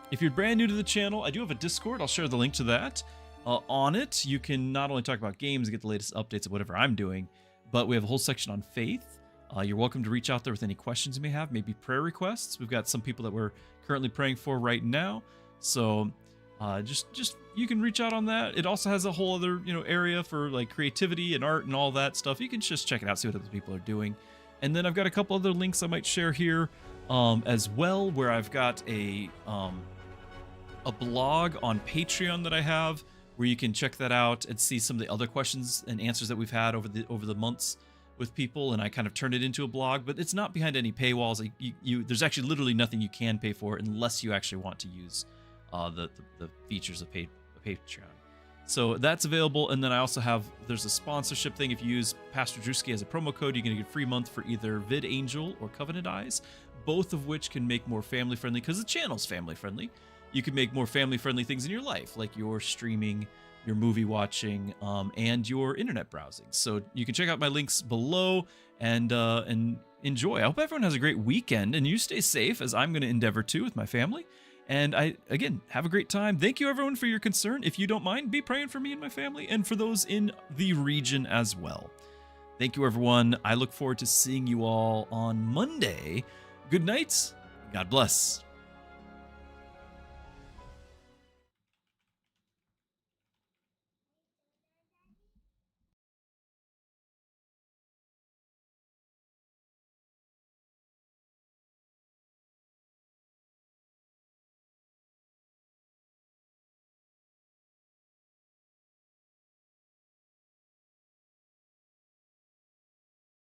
If you're brand new to the channel, I do have a Discord. I'll share the link to that. On it, you can not only talk about games and get the latest updates of whatever I'm doing, but we have a whole section on faith. You're welcome to reach out there with any questions you may have, maybe prayer requests. We've got some people that we're currently praying for right now. So just you can reach out on that. It also has a whole other, you know, area for like creativity and art and all that stuff. You can just check it out, see what other people are doing. And then I've got a couple other links I might share here as well, where I've got a blog on Patreon that I have, where you can check that out and see some of the other questions and answers that we've had over the months with people, and I kind of turned it into a blog, but it's not behind any paywalls. Like there's actually literally nothing you can pay for unless you actually want to use the features of Patreon. So that's available, and then I also have, there's a sponsorship thing. If you use Pastor Druski as a promo code, you're going to get a free month for either VidAngel or Covenant Eyes, both of which can make more family-friendly, because the channel's family-friendly. You can make more family-friendly things in your life, like your streaming, your movie watching, and your internet browsing. So you can check out my links below and enjoy. I hope everyone has a great weekend, and you stay safe, as I'm going to endeavor to with my family. And again, have a great time. Thank you, everyone, for your concern. If you don't mind, be praying for me and my family, and for those in the region as well. Thank you, everyone. I look forward to seeing you all on Monday. Good night. God bless.